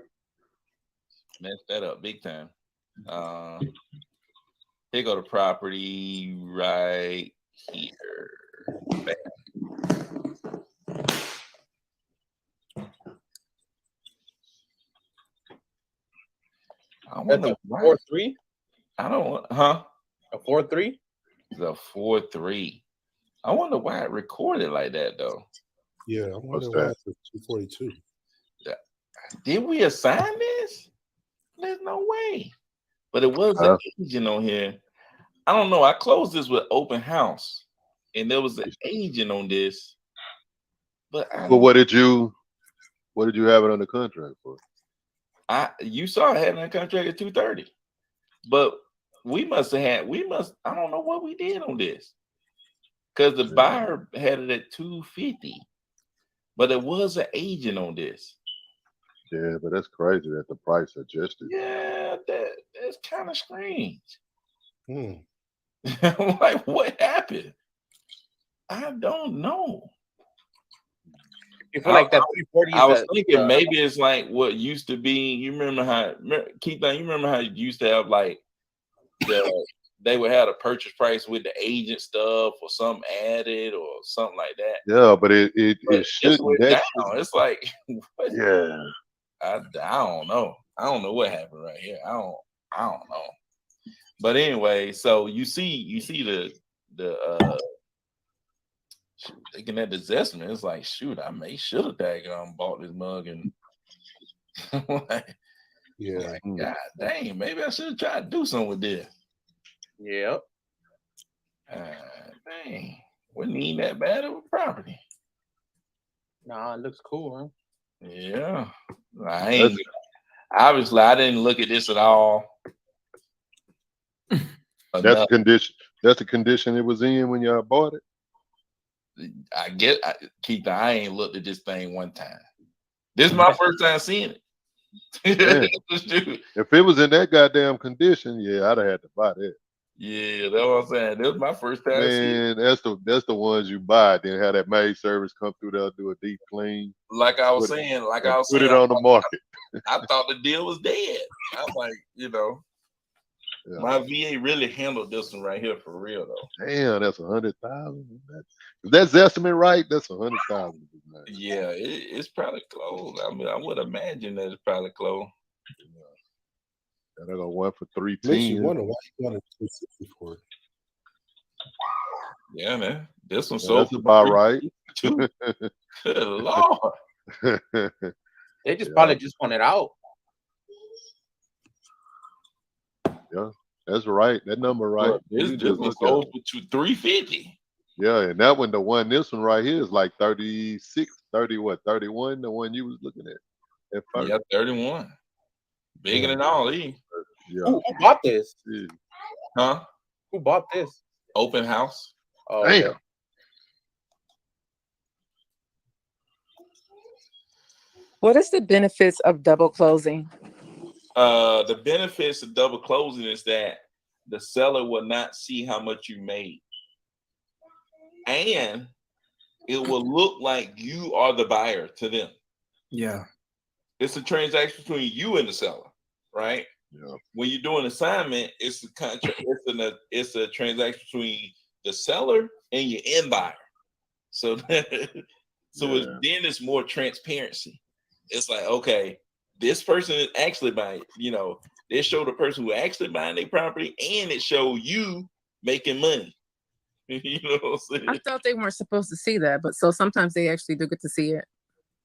Messed that up big time. Here go the property right here. Bam. I wonder why. 4-3? I don't want, huh? A 4-3? The 4-3. I wonder why it recorded like that though. Yeah, I wonder why it's 242. Yeah. Did we assign this? There's no way. But it was an agent on here. I don't know. I closed this with open house, and there was an agent on this. But what did you have it under contract for? You saw I had it under contract at 230. But I don't know what we did on this. Because the buyer had it at 250. But it was an agent on this. Yeah, but that's crazy that the price adjusted. Yeah, that's kind of strange. I'm like, what happened? I don't know. You feel like that 340? I was thinking maybe it's like what used to be. You remember how Keith? You remember how you used to have like they would have a purchase price with the agent stuff or something added or something like that. Yeah, but it But it shouldn't. went That down. It's like, what? yeah. I don't know. I don't know what happened right here. I don't know. But anyway, so you see the thinking at the Zestman, it's like, shoot, I should have bought this mug and like, Yeah. God dang, maybe I should have tried to do something with this. Yep. Dang, wouldn't need that bad of a property. Nah, it looks cool, huh? Yeah, obviously I didn't look at this at all. That's the condition. That's the condition it was in when y'all bought it. Keith, I ain't looked at this thing one time. This is my first time seeing it. If it was in that goddamn condition, yeah, I'd have had to buy that. Yeah, that's what I'm saying. This is my first time seeing it. Man, that's the ones you buy. Then have that maid service come through there, do a deep clean. Like I was saying, put it on the market. I thought the deal was dead. I'm like, Yeah. my VA really handled this one right here for real though. Damn, that's 100,000. If that's estimate right, that's 100,000. Yeah, it's probably close. I mean, I would imagine that it's probably close. And I got one for Makes you 310. wonder why you wanted 260 for it. Yeah, man. This one Yeah, sold that's for about right. too. Good Lord. They just Yeah. probably just want it out. Yeah, that's right. That number right. Look, You this just one look at sold it. for $350. Yeah, and that one, this one right here is like 36, 30, what, 31, the one you was looking at first. Yeah, 31. Bigger Yeah. than all these. Yeah. Who bought this? Yeah. Huh? Who bought this? Open house. Oh, Damn. What is the benefits of double closing? The benefits of double closing is that the seller will not see how much you made. And it will look like you are the buyer to them. Yeah. It's a transaction between you and the seller, right? Yeah. When you're doing assignment, it's a contract. It's a transaction between the seller and your end buyer. So, then it's more transparency. It's like, okay, this person is actually buying. They show the person who actually buying their property, and it show you making money. You know what I'm saying? I thought they weren't supposed to see that, but so sometimes they actually do get to see it.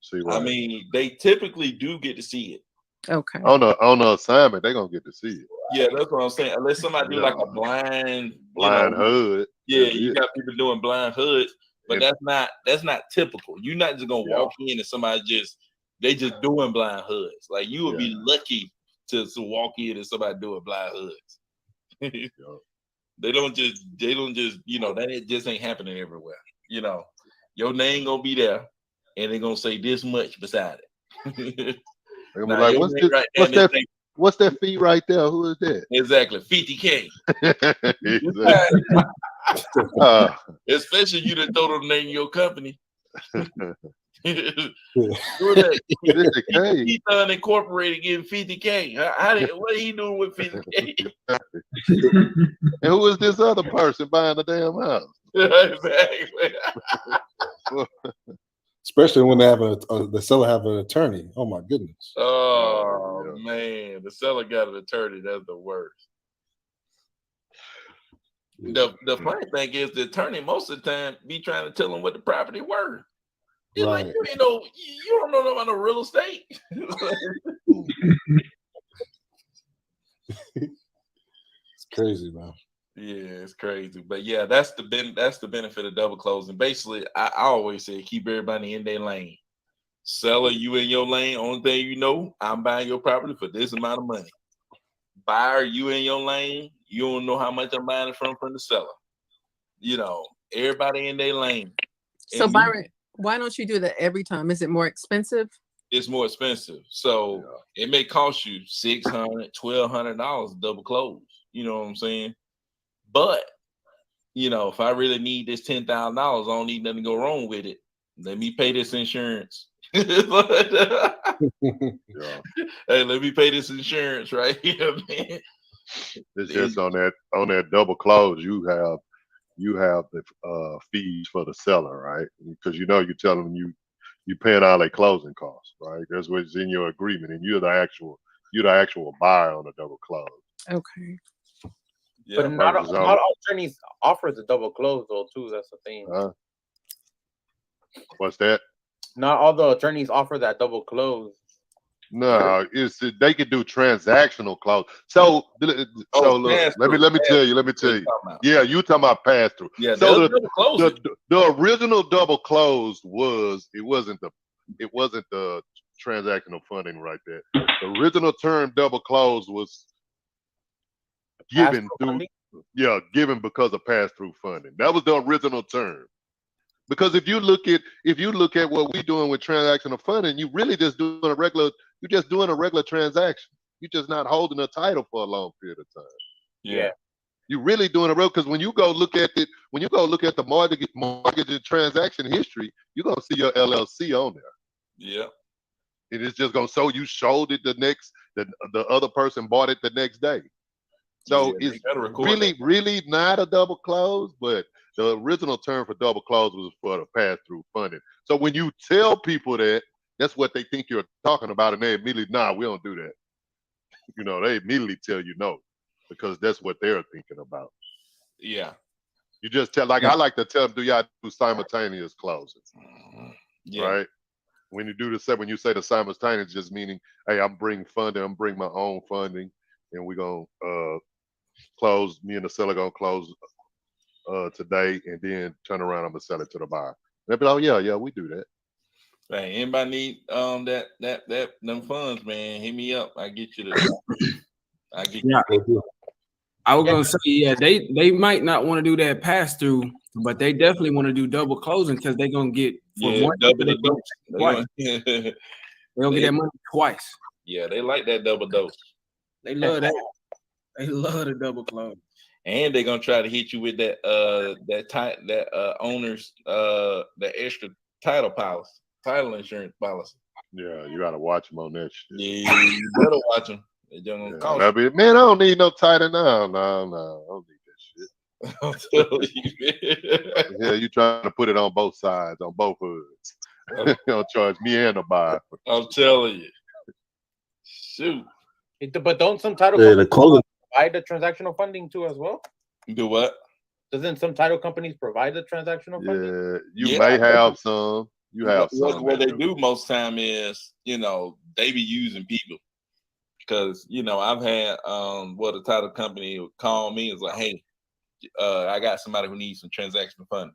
See what I mean, they typically do get to see it. Okay. on the assignment, they're gonna get to see it. Yeah, that's what I'm saying. Unless somebody do like a blind HUD. Yeah, That's you it. got people doing blind hoods, but If- that's not typical. You're not just gonna walk in and somebody they just doing blind hoods. Like you would be lucky to walk in and somebody doing blind hoods. They don't just that just ain't happening everywhere. Your name gonna be there, and they're gonna say this much beside it. They're gonna be like, what's that fee right there? Who is that? Exactly, 50K. Especially you that throw the name of your company. He done incorporated getting 50K. What are he doing with 50K? And who is this other person buying the damn house? Exactly. Especially when they have the seller have an attorney. Oh my goodness. Oh man, the seller got an attorney. That's the worst. The funny thing is the attorney most of the time be trying to tell them what the property worth. It's like you don't know about no real estate. It's crazy, man. Yeah, it's crazy. But yeah, that's the benefit of double closing. Basically, I always say keep everybody in their lane. Seller, you in your lane. Only thing you know, I'm buying your property for this amount of money. Buyer, you in your lane. You don't know how much I'm buying it from the seller. Everybody in their lane. So And Byron, why don't you do that every time? Is it more expensive? it's more expensive. So it may cost you $600, $1,200 double close. You know what I'm saying? But if I really need this $10,000, I don't need nothing to go wrong with it. Let me pay this insurance. Hey, let me pay this insurance right here, man. It's just on that double close. You have the fees for the seller, right? Because you tell them you paying all their closing costs, right? That's what's in your agreement, and you're the actual buyer on a double close. Okay. Yeah, But not all attorneys offer the double close though too. That's the thing. What's that? Not all the attorneys offer that double close. No, they could do transactional close. So look, let me tell you. Yeah, you talking about pass through. Yeah, so the original double close it wasn't the transactional funding right there. The original term double close was given given because of pass through funding. That was the original term. Because if you look at what we're doing with transactional funding, you really just doing a regular transaction. You're just not holding a title for a long period of time. Yeah. You're really doing a real, because when you go look at the mortgage transaction history, you're gonna see your LLC on there. Yeah. And it's just gonna show you sold it the other person bought it the next day. So it's really not a double close, but the original term for double close was for the pass-through funding. So when you tell people that, that's what they think you're talking about, and they immediately, we don't do that. They immediately tell you no, because that's what they're thinking about. Yeah. You just tell, I like to tell them, do y'all do simultaneous closing? Yeah. Right? When you say the simultaneous, just meaning, hey, I'm bringing funding, I'm bringing my own funding, and we're going to close, me and the seller going to close today, and then turn around, I'm gonna sell it to the buyer. They'll be like, oh, yeah, we do that. Right. Anybody need them funds, man? Hit me up. I get you the. I was gonna say, they might not want to do that pass through, but they definitely want to do double closing because they're gonna get double the dose. They're gonna get that money twice. Yeah, they like that double dose. They love that. They love the double close. And they're gonna try to hit you with that owner's the extra title insurance policy. Yeah, you gotta watch them on that shit. Yeah, you better watch them. They're gonna cost you. Man, I don't need no title. No, I don't need that shit. Yeah, you trying to put it on both sides, on both hoods. You don't charge me and the buyer. I'm telling you. Shoot. But don't some title companies provide the transactional funding too as well? Do what? Doesn't some title companies provide the transactional funding? Yeah, you may have some. You have some. What they do most time is, they be using people. Because, I've had the title company would call me and was like, hey, I got somebody who needs some transactional funding.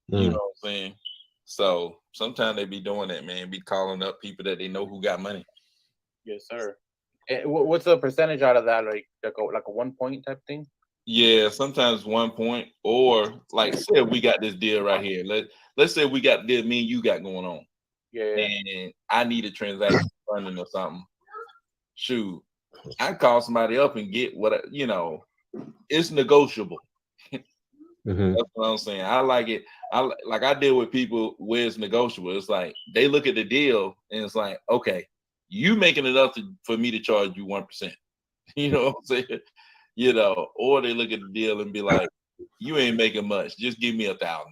You know what I'm saying? So sometimes they be doing that, man. Be calling up people that they know who got money. Yes, sir. And what's the percentage out of that? Like a 1 point type thing? Yeah, sometimes 1 point, or like say we got this deal right here. Let's say we got this, me and you got going on. Yeah. And I need a transaction funding or something. Shoot, I call somebody up and get what it's negotiable. That's what I'm saying. I like it. I deal with people where it's negotiable. It's like they look at the deal and it's like, okay, you making enough for me to charge you 1%. You know what I'm saying? Or they look at the deal and be like, you ain't making much. Just give me $1,000.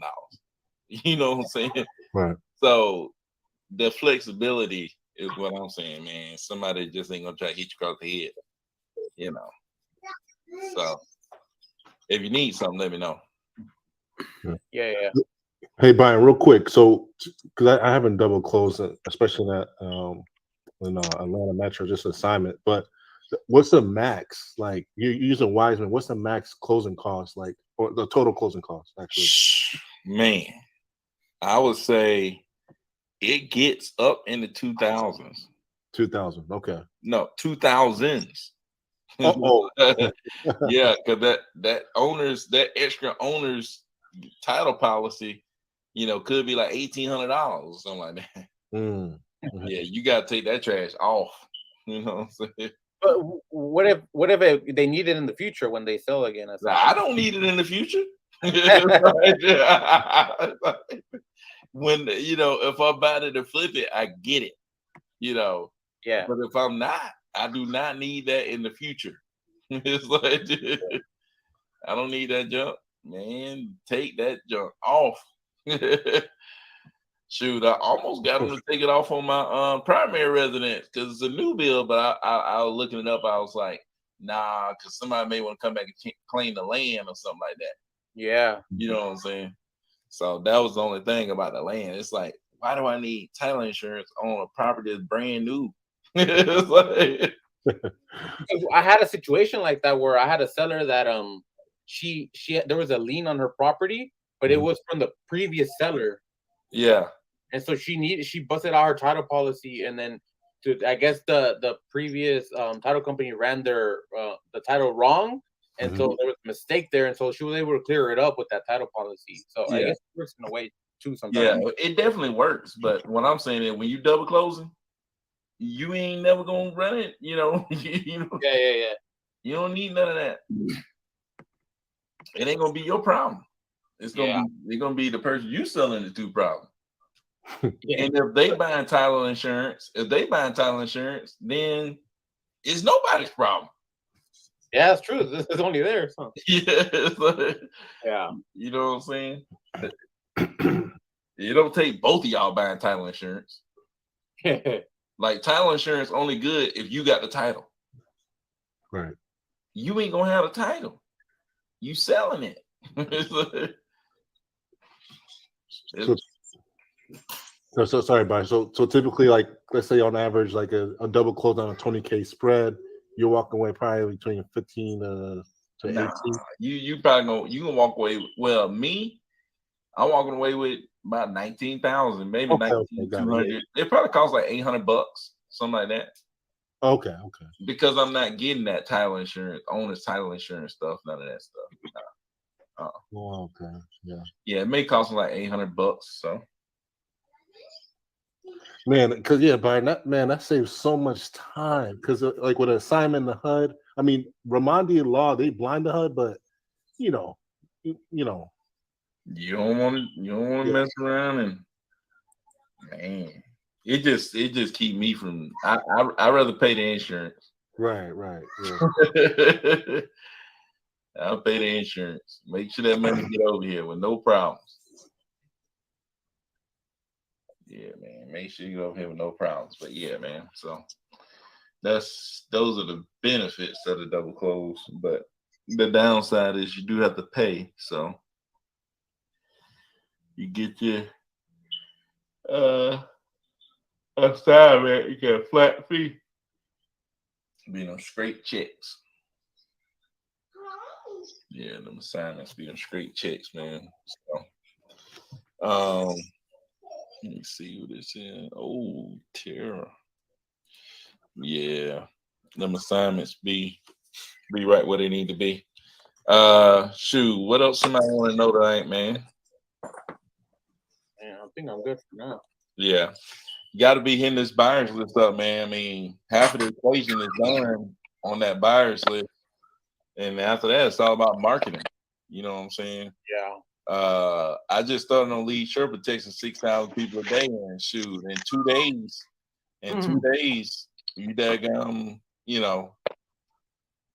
You know what I'm saying? Right. So the flexibility is what I'm saying, man. Somebody just ain't gonna try to hit you across the head. So if you need something, let me know. Yeah. Hey, Brian, real quick. So, because I haven't double closed, especially that in Atlanta Metro, just assignment. But what's the max? Like you're using Wiseman. What's the max closing cost? Like, or the total closing cost? Actually, man, I would say it gets up in the 2000s. 2000. Okay. No, 2000s. Oh. Yeah, because that extra owner's title policy, could be like $1,800 or something like that. Mm-hmm. Yeah, you got to take that trash off. You know what I'm saying? But what if they need it in the future when they sell again? I don't need it in the future. When if I'm about it to flip it, I get it. Yeah. But if I'm not, I do not need that in the future. It's like I don't need that junk, man. Take that junk off. Shoot, I almost got him to take it off on my primary residence because it's a new bill, but I was looking it up. I was like, nah, because somebody may want to come back and claim the land or something like that. Yeah. You know what I'm saying? So that was the only thing about the land. It's like, why do I need title insurance on a property that's brand new? It's like, I had a situation like that where I had a seller that she there was a lien on her property, but it was from the previous seller. yeah. And so she busted out her title policy, and then I guess the previous title company ran their the title wrong, and so there was a mistake there, and so she was able to clear it up with that title policy. So I guess it works in a way too sometimes. Yeah, it definitely works. But what I'm saying is when you double closing, you ain't never gonna run it, you know. Yeah. You don't need none of that. It ain't gonna be your problem. It's gonna be the person you selling it to problem. And if they buying title insurance, then it's nobody's problem. Yeah, that's true. This is only there. So. Yeah, you know what I'm saying? It don't take both of y'all buying title insurance. Like title insurance only good if you got the title. Right. You ain't gonna have a title. You selling it. So sorry, Brian. So typically, like let's say on average, like a double close on a 20K spread, you're walking away probably between 15 to 18. You probably gonna walk away. Well, me, I'm walking away with about 19,000, maybe 19,200. It probably costs like $800, something like that. Okay. Because I'm not getting that title insurance, owner's title insurance stuff, none of that stuff. Oh, okay. Yeah. Yeah, it may cost me like $800. So. Man, because Brian, that saves so much time. Because like with an assignment in the HUD, I mean, Ramondi and Law, they blind the HUD, but you don't want to mess around, and man, it just keep me from. I rather pay the insurance. Right. Yeah. I'll pay the insurance. Make sure that money get over here with no problems. Yeah, man. Make sure you get over here with no problems. But yeah, man. So those are the benefits of the double close. But the downside is you do have to pay. So you get your assignment, you get a flat fee. Be them straight checks. Yeah, them assignments be them straight checks, man. So let me see what this is. Oh, Terra. Yeah. Them assignments be right where they need to be. Shoot, what else somebody want to know tonight, man? Man, I think I'm good for now. Yeah. You got to be hitting this buyers list up, man. I mean, half of the equation is done on that buyers list. And after that, it's all about marketing. You know what I'm saying? Yeah. I just started on Lead Sherpa texting 6,000 people a day, and shoot, in 2 days, you daggum,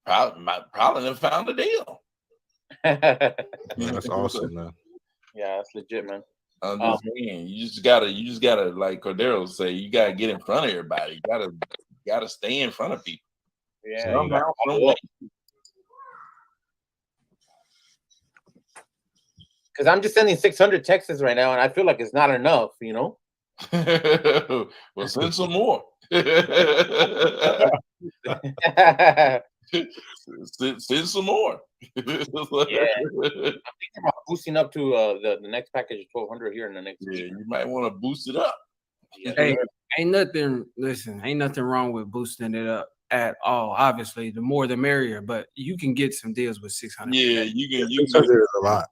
probably never found a deal. That's awesome, man. Yeah, that's legit, man. I'm just saying, you just gotta, like Cordero say, you gotta get in front of everybody. You gotta stay in front of people. Yeah. Because I'm just sending 600 texts right now, and I feel like it's not enough, Well, send some more. Send some more. Yeah. I'm thinking about boosting up to the next package of 1,200 here in the next week. You might want to boost it up. Hey, ain't nothing wrong with boosting it up at all. Obviously, the more the merrier, but you can get some deals with 600. Yeah, you can there's a lot.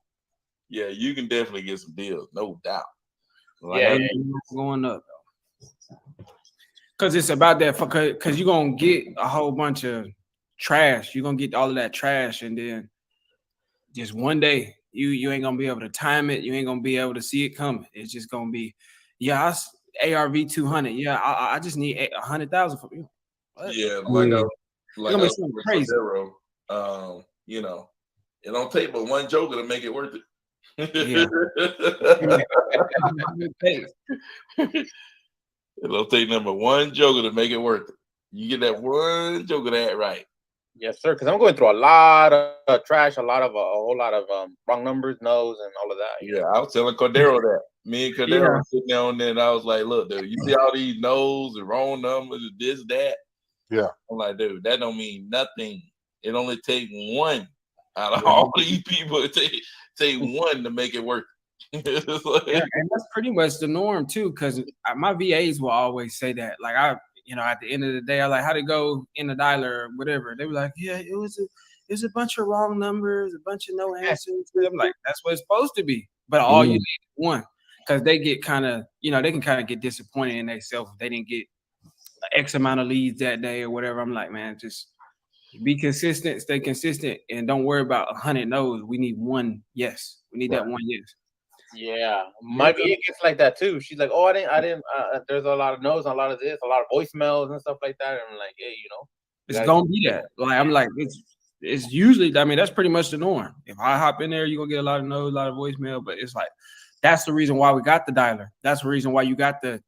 Yeah, you can definitely get some deals, no doubt. Going up because it's about that. Because you're gonna get a whole bunch of trash. You're gonna get all of that trash, and then just one day you ain't gonna be able to time it. You ain't gonna be able to see it coming. It's just gonna be, ARV 200. Yeah, I just need 100,000 from you. What? Yeah, like crazy. You know, it don't take but one joker to make it worth it. Yeah. It'll take number one joker to make it worth it. You get that one joker that right. Yes, sir. Because I'm going through a lot of trash, a whole lot of wrong numbers, no's, and all of that. Yeah, I was telling Cordero that. Me and Cordero was sitting down there, and I was like, "Look, dude, you see all these no's and wrong numbers, and this, that." Yeah. I'm like, dude, that don't mean nothing. It only take one out of all these people. It take one to make it work. And that's pretty much the norm too, because my VAs will always say that. Like at the end of the day, I like, how'd it go in the dialer or whatever. They were like, yeah, it was a bunch of wrong numbers, a bunch of no answers. I'm like, that's what it's supposed to be. But all you need is one, because they get kind of, they can kind of get disappointed in themselves if they didn't get X amount of leads that day or whatever. I'm like, man, just be consistent, stay consistent, and don't worry about 100 no's. We need one yes. We need that one yes. Yeah, my VA gets like that too. She's like, "Oh, I didn't. There's a lot of no's, a lot of this, a lot of voicemails and stuff like that." And I'm like, "Hey, it's gonna be that." Like I'm like, it's usually. I mean, that's pretty much the norm. If I hop in there, you're gonna get a lot of no's, a lot of voicemail. But it's like that's the reason why we got the dialer. That's the reason why you got the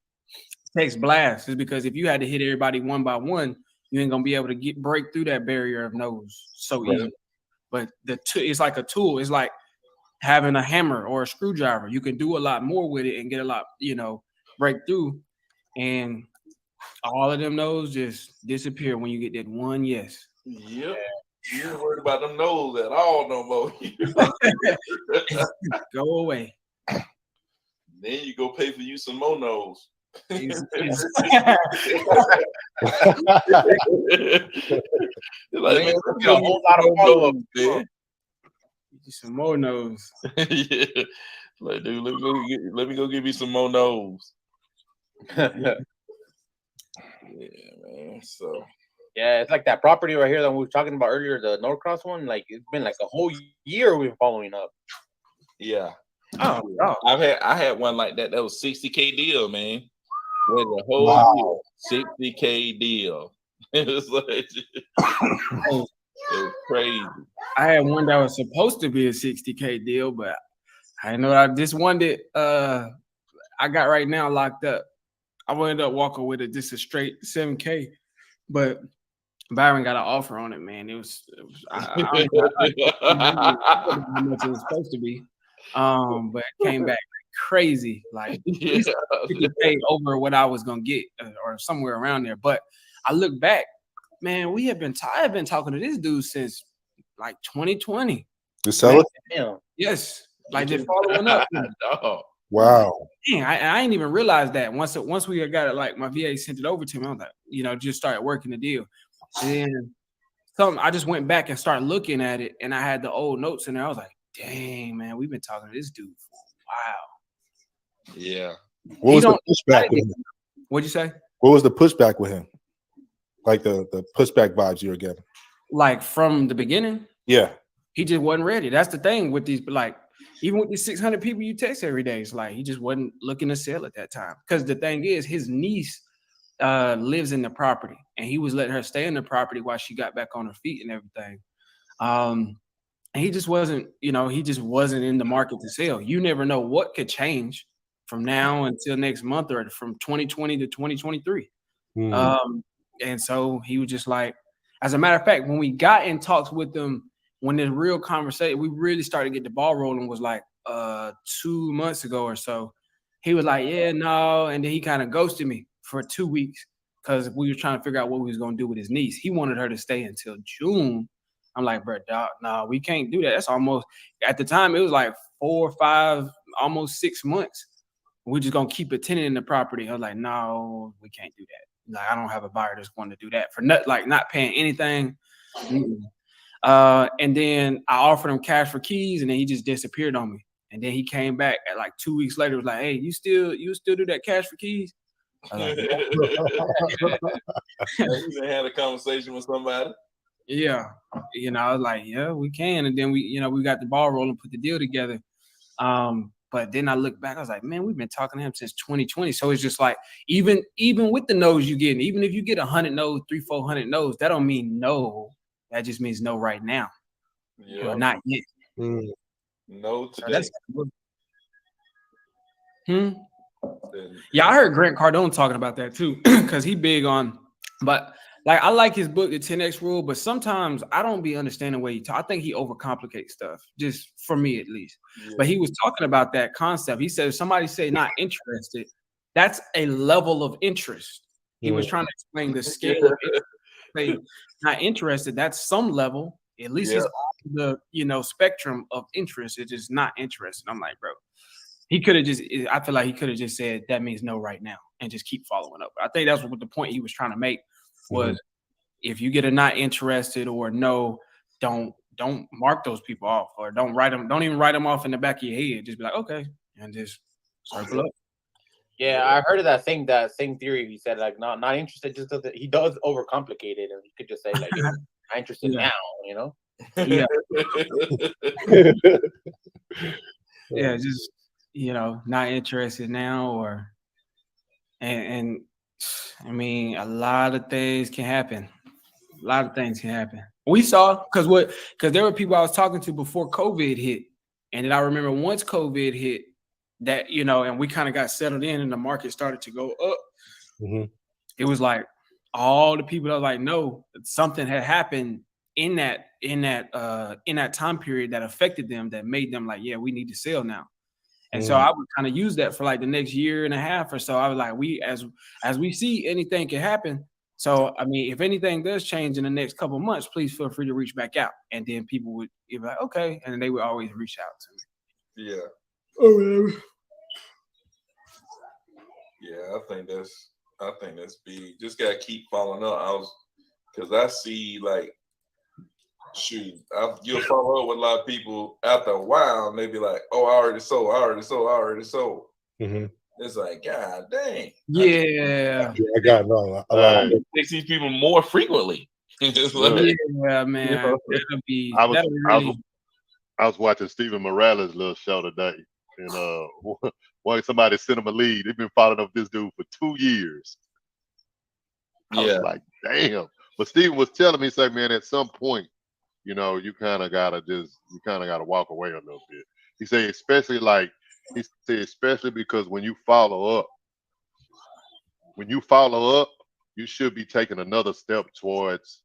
text blast. Is because if you had to hit everybody one by one, you ain't gonna be able to break through that barrier of no's so easily. But it's like a tool. It's like having a hammer or a screwdriver. You can do a lot more with it and get a lot, break through. And all of them no's just disappear when you get that one yes. Yep. You ain't worried about them no's at all no more. Go away. Then you go pay for you some more no's. Like, man, a whole lot of follow-up, man. Some more no's. Yeah. Like, dude, let me go give you some more no's. Yeah, man. So yeah, it's like that property right here that we were talking about earlier, the Norcross one. Like it's been like a whole year we've been following up. Yeah. Oh. I had one like that. That was $60K deal, man. With the whole year, $60K deal. It was like it was crazy. I had one that was supposed to be a $60K deal, but I know this one that I got right now locked up. I will end up walking with it just a straight $7K, but Byron got an offer on it, man. It was I don't know how much it was supposed to be, but it came back crazy, like $50K over what I was gonna get, or somewhere around there. But I look back, man, I have been talking to this dude since like 2020. The seller? Yes, like just following up. Wow. Dang, I didn't even realize that. Once we got it, like my VA sent it over to me, I was like, just started working the deal. And I just went back and started looking at it, and I had the old notes in there. I was like, dang, man, we've been talking to this dude for a while. Yeah. What was the pushback with him? What'd you say? What was the pushback with him? Like the pushback vibes you were getting? Like from the beginning? Yeah. He just wasn't ready. That's the thing with these, like, even with these 600 people you text every day, it's like he just wasn't looking to sell at that time. Because the thing is, his niece lives in the property, and he was letting her stay in the property while she got back on her feet and everything. And he just wasn't, in the market to sell. You never know what could change from now until next month, or from 2020 to 2023. And so he was just like, as a matter of fact, when we got in talks with them, when the real conversation, we really started to get the ball rolling, was like 2 months ago or so. He was like, yeah, no. And then he kind of ghosted me for 2 weeks because we were trying to figure out what we was going to do with his niece. He wanted her to stay until June. I'm like, bro, dog, no, we can't do that. That's almost, at the time, it was like 4 or 5, almost 6 months. We're just going to keep a tenant in the property. I was like, no, we can't do that. Like, I don't have a buyer that's going to do that for not paying anything. And then I offered him cash for keys, and then he just disappeared on me. And then he came back at like 2 weeks later, was like, hey, you still do that cash for keys? You had a conversation with somebody. Yeah. I was like, yeah, we can. And then we got the ball rolling, put the deal together. But then I look back, I was like, man, we've been talking to him since 2020. So it's just like, even with the no's you get, even if you get 100 no's, 300-400 no's, that don't mean no. That just means no right now. Yeah. Not yet. No So today. that's Yeah, I heard Grant Cardone talking about that too, because he big on. But like, I like his book, The 10X Rule. But sometimes I don't be understanding what he talk. I think he overcomplicates stuff, just for me at least. Yeah. But he was talking about that concept. He said if somebody say not interested, that's a level of interest. He was trying to explain the scale of interest. Say not interested, that's some level. At least it's on the spectrum of interest. It's just not interested. I'm like, bro. He could have just. I feel like he could have just said that means no right now and just keep following up. But I think that's what the point he was trying to make was if you get a not interested or no, don't mark those people off or don't write them. Don't even write them off in the back of your head. Just be like, okay, and just circle up. Yeah, I heard of that same theory. He said like not interested. Just does he does overcomplicate it, and he could just say like not interested now. Yeah. Yeah, just not interested now, or and I mean, a lot of things can happen. A lot of things can happen. We saw because there were people I was talking to before COVID hit, and then I remember once COVID hit that and we kind of got settled in, and the market started to go up. It was like all the people that were like, no, something had happened in that time period that affected them, that made them like, yeah, we need to sell now. And so I would kind of use that for like the next year and a half or so. I was like, as we see, anything can happen. So, I mean, if anything does change in the next couple of months, please feel free to reach back out. And then people would be like, okay. And then they would always reach out to me. Yeah. Oh, yeah. I think that's big. Just gotta keep following up. Because I see like, shoot, you'll follow up with a lot of people after a while, and they be like, "Oh, I already sold. It's like, God dang. Yeah. I got no. It takes these people more frequently. Yeah, man. I was watching Steven Morales' little show today, and somebody sent him a lead. They've been following up this dude for 2 years. I was like, damn. But Steven was telling me, say, man, at some point, you kind of gotta walk away a little bit. He said, especially because when you follow up, you should be taking another step towards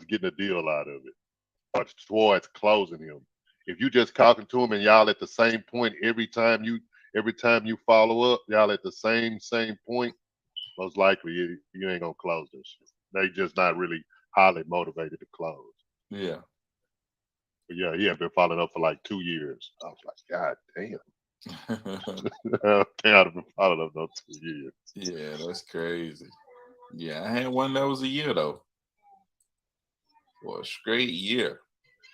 getting a deal out of it, or towards closing him. If you just talking to him and y'all at the same point every time you follow up, y'all at the same point, most likely you ain't gonna close this shit. They just not really highly motivated to close. Yeah. But yeah, he had been following up for like 2 years. I was like, God damn. I've been following up those 2 years. Yeah, that's crazy. Yeah, I had one that was a year though. For a straight year.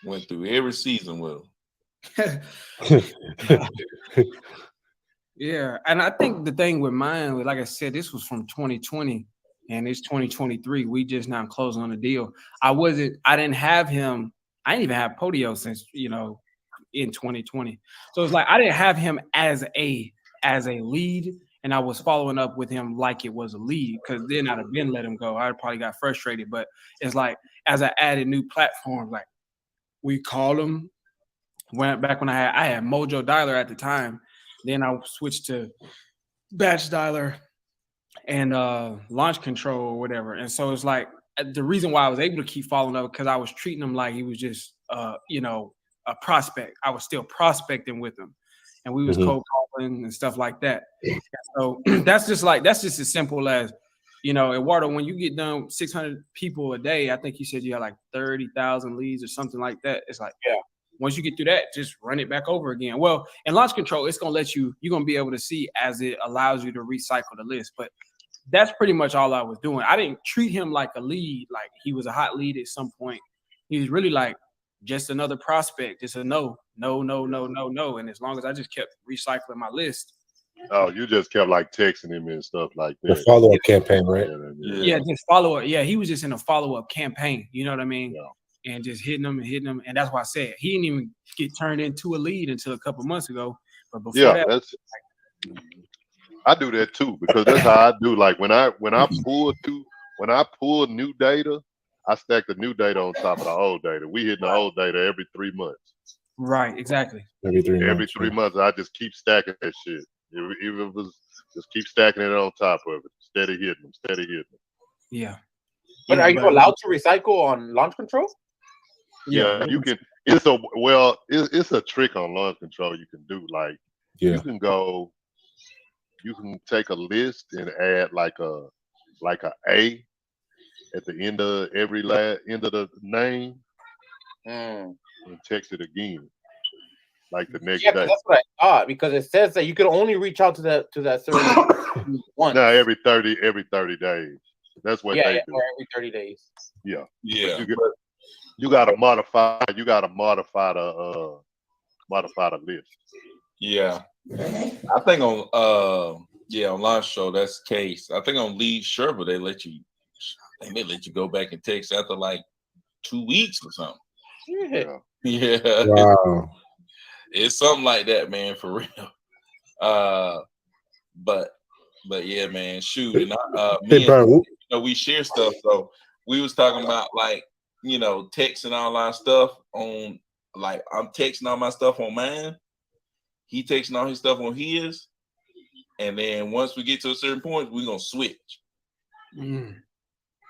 Went through every season with him. Yeah, and I think the thing with mine, like I said, this was from 2020 and it's 2023. We just now closing on the deal. I didn't have him. I didn't even have Podio since, in 2020. So it's like I didn't have him as a lead, and I was following up with him like it was a lead, because then I'd have been let him go. I probably got frustrated. But it's like as I added new platforms, like we called him back when I had Mojo Dialer at the time. Then I switched to Batch Dialer and Launch Control or whatever. And so it's like the reason why I was able to keep following up, because I was treating him like he was just a prospect. I was still prospecting with him, and we was cold calling and stuff like that. So that's just as simple as, Eduardo, when you get done 600 people a day, I think you said you had like 30,000 leads or something like that. It's like, yeah. Once you get through that, just run it back over again. Well, in Launch Control, it's going to let you're going to be able to see as it allows you to recycle the list. But that's pretty much all I was doing. I didn't treat him like a lead, like he was a hot lead at some point. He was really like just another prospect, just a no. And as long as I just kept recycling my list. Oh, you just kept like texting him and stuff like that. The follow-up campaign, right? Yeah, just follow up. Yeah, he was just in a follow-up campaign. You know what I mean? Yeah. And just hitting them. And that's why I said he didn't even get turned into a lead until a couple months ago. But before I do that too, because that's how I do. Like when I pull new data, I stack the new data on top of the old data. We hitting the old data every 3 months. Right, exactly. Every 3 months. Every 3 months, I just keep stacking that shit. Even if it was just keep stacking it on top of it. Steady hitting them, steady hitting them. Yeah. But are you allowed to recycle on launch control? Yeah, you can. It's a trick on launch control you can do. Like you can go, you can take a list and add like a A at the end of every end of the name and text it again. Like the next day. That's what I thought, because it says that you can only reach out to that server once. No, every 30 days. That's what they do. Or every 30 days. Yeah. Yeah. You gotta modify the list. Yeah. I think on on Launch Show that's the case. I think on Lead Sherpa they let you go back and text after like 2 weeks or something. Yeah. Wow. It's something like that, man, for real. But yeah, man, shoot. And we share stuff. So we was talking about like, texting all our stuff on, like I'm texting all my stuff on mine. He texting all his stuff on his. And then once we get to a certain point, we're gonna switch. Now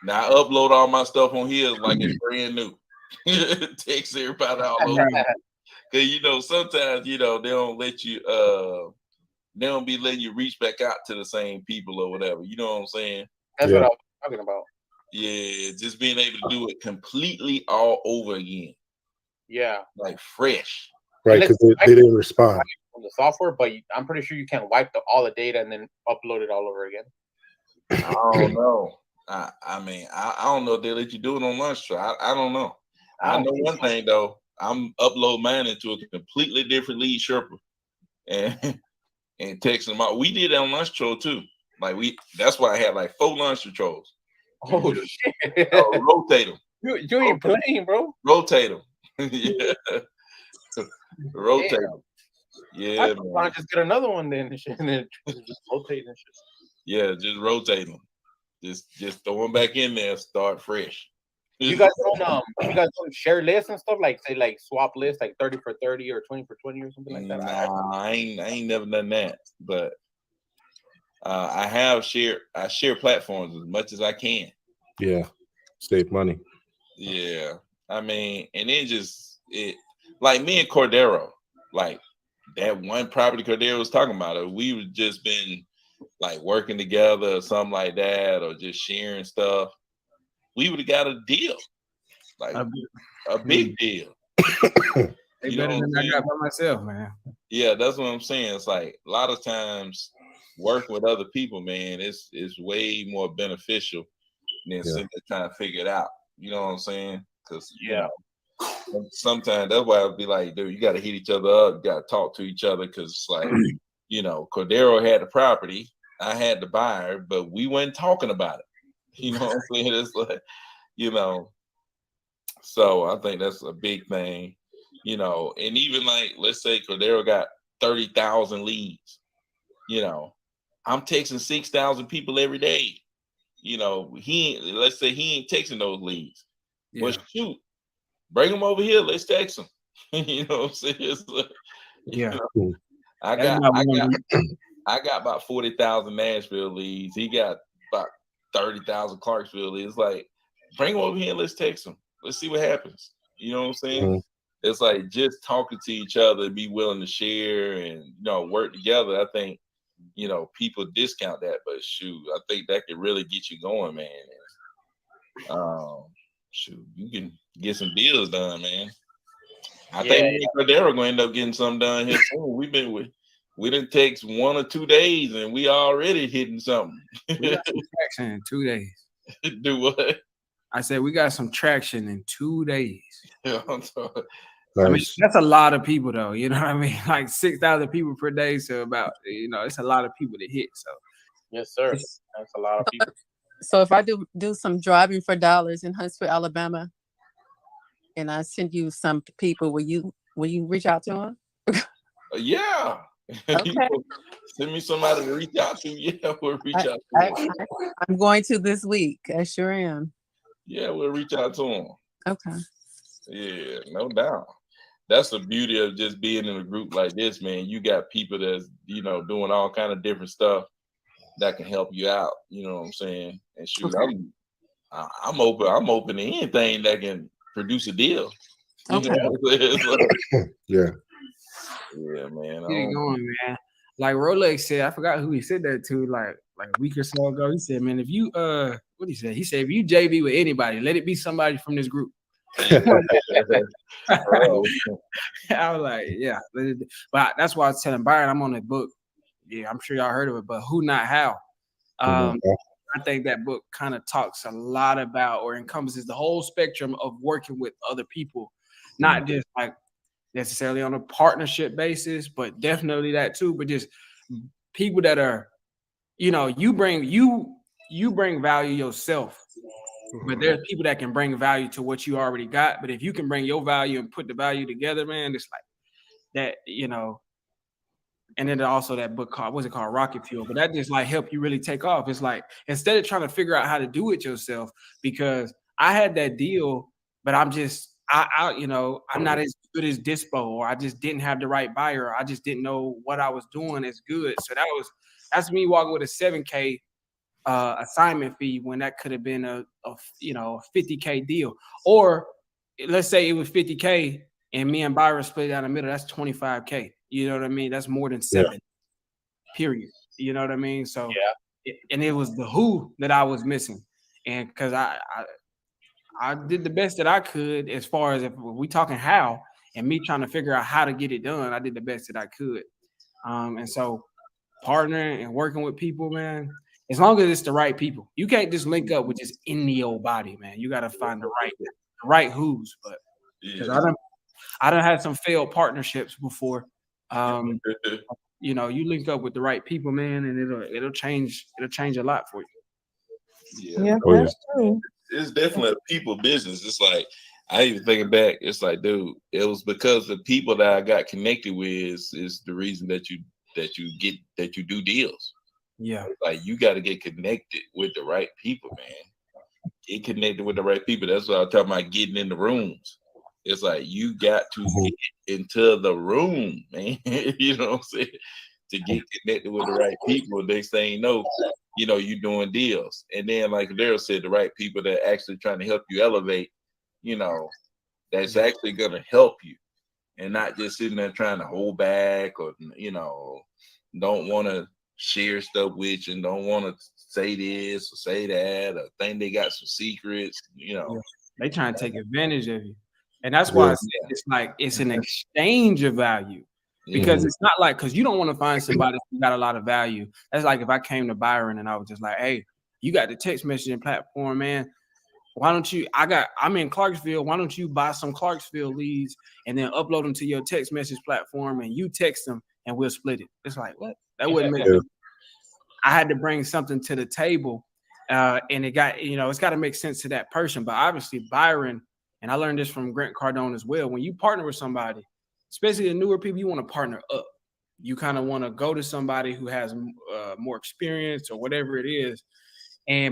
I upload all my stuff on his like it's brand new. Text everybody all over. Cause sometimes they don't let you they don't be letting you reach back out to the same people or whatever. You know what I'm saying? That's what I was talking about. Yeah, just being able to do it completely all over again. Yeah. Like fresh. Right, because they didn't respond. From the software, but I'm pretty sure you can wipe all the data and then upload it all over again. I don't know. I mean, I don't know if they let you do it on Launch Show. I don't know. I know one thing though. I'm upload mine into a completely different Lead Sherpa and text them out. We did that on Launch Show too. Like that's why I had like 4 launch controls. Oh shit! Rotate them. You ain't playing, bro. Rotate them. Yeah. Rotate them. Yeah, man. Just get another one then, and then just rotate and shit. Yeah, just rotate them. Just throw them back in there. Start fresh. You guys don't share lists and stuff, like say like swap lists, like 30 for 30 or 20 for 20 or something like that? Nah, I ain't never done that, but I share platforms as much as I can. Yeah, save money. Yeah, I mean, and then like me and Cordero, like that one property Cordero was talking about, we would just been like working together or something like that, or just sharing stuff, we would have got a deal, like a big deal. They better than I got by myself, man. Yeah, that's what I'm saying. It's like a lot of times working with other people, man, it's way more beneficial than sitting there trying to figure it out. You know what I'm saying? Because sometimes that's why I'd be like, dude, you got to hit each other up, you got to talk to each other, because it's like, Cordero had the property, I had the buyer, but we weren't talking about it. You know what I'm saying? It's like, so I think that's a big thing, and even like, let's say Cordero got 30,000 leads, I'm texting 6,000 people every day. Let's say he ain't texting those leads. Yeah. Well, shoot, bring them over here. Let's text them. You know what I'm saying? It's like, I got about 40,000 Nashville leads. He got about 30,000 Clarksville leads. It's like, bring them over here and let's text them. Let's see what happens. You know what I'm saying? Mm-hmm. It's like just talking to each other, be willing to share and work together. I think people discount that, but shoot, I think that could really get you going, man. Shoot, you can get some deals done, man. I think Cordero gonna end up getting something done here soon. We didn't take 1 or 2 days and we already hitting something. We got some traction in 2 days. Do what? I said we got some traction in 2 days. Yeah, I mean, that's a lot of people, though. You know what I mean? Like 6,000 people per day. So about, it's a lot of people to hit. So, yes, sir. That's a lot of people. So if I do some driving for dollars in Huntsville, Alabama, and I send you some people, will you reach out to them? Yeah. Okay. Send me somebody to reach out to. Yeah, we'll reach out to. I'm going to this week. I sure am. Yeah, we'll reach out to them. Okay. Yeah, no doubt. That's the beauty of just being in a group like this, man. You got people that's doing all kind of different stuff that can help you out. You know what I'm saying? And shoot, Okay. I'm open. I'm open to anything that can produce a deal. You Okay. know what I'm saying? Yeah. Yeah, man. Get it going, man. Like Rolex said, I forgot who he said that to, like a week or so ago. He said, man, if you what he said? He said, if you JV with anybody, let it be somebody from this group. I was like, yeah. But that's why I was telling Byron, I'm on the book. Yeah, I'm sure y'all heard of it, but Who Not How. I think that book kind of talks a lot about or encompasses the whole spectrum of working with other people, not just like necessarily on a partnership basis, but definitely that too, but just people that are, you bring value yourself, but there's people that can bring value to what you already got. But if you can bring your value and put the value together, man, it's like that, and then also that book called, what's it called? Rocket Fuel. But that just like help you really take off. It's like, instead of trying to figure out how to do it yourself, because I had that deal, but I'm just, I'm not as good as Dispo, or I just didn't have the right buyer, or I just didn't know what I was doing as good. So that's me walking with a 7K assignment fee when that could have been a 50K deal. Or let's say it was 50K and me and Byron split down the middle, that's 25K. You know what I mean? That's more than 7, period. You know what I mean? So and it was the who that I was missing. And because I did the best that I could, as far as if we talking how, and me trying to figure out how to get it done, I did the best that I could. And so partnering and working with people, man, as long as it's the right people, you can't just link up with just any old body, man. You got to find the right who's. But because I done had some failed partnerships before. You link up with the right people, man, and it'll change a lot for you. Yeah, that's true. It's definitely a people business. It's like, I even thinking back, it's like, dude, it was because the people that I got connected with is the reason that you do deals. Yeah, like you got to get connected with the right people, man. Get connected with the right people. That's what I'm talking about, getting in the rooms. It's like you got to get into the room, man. You know what I'm saying? To get connected with the right people. Next thing you know, you're doing deals. And then, like Daryl said, the right people that actually trying to help you elevate, that's actually going to help you, and not just sitting there trying to hold back, or, don't want to share stuff with you and don't want to say this or say that, or think they got some secrets, They trying to take advantage of you. And that's why it's like it's an exchange of value. Because it's not like, because you don't want to find somebody who got a lot of value. That's like if I came to Byron and I was just like, hey, you got the text messaging platform, man. Why don't you, I'm in Clarksville. Why don't you buy some Clarksville leads and then upload them to your text message platform, and you text them and we'll split it. It's like, what? That wouldn't make sense. I had to bring something to the table, and it got, it's got to make sense to that person. But obviously Byron, and I learned this from Grant Cardone as well, when you partner with somebody, especially the newer people, you want to partner up. You kind of want to go to somebody who has more experience or whatever it is,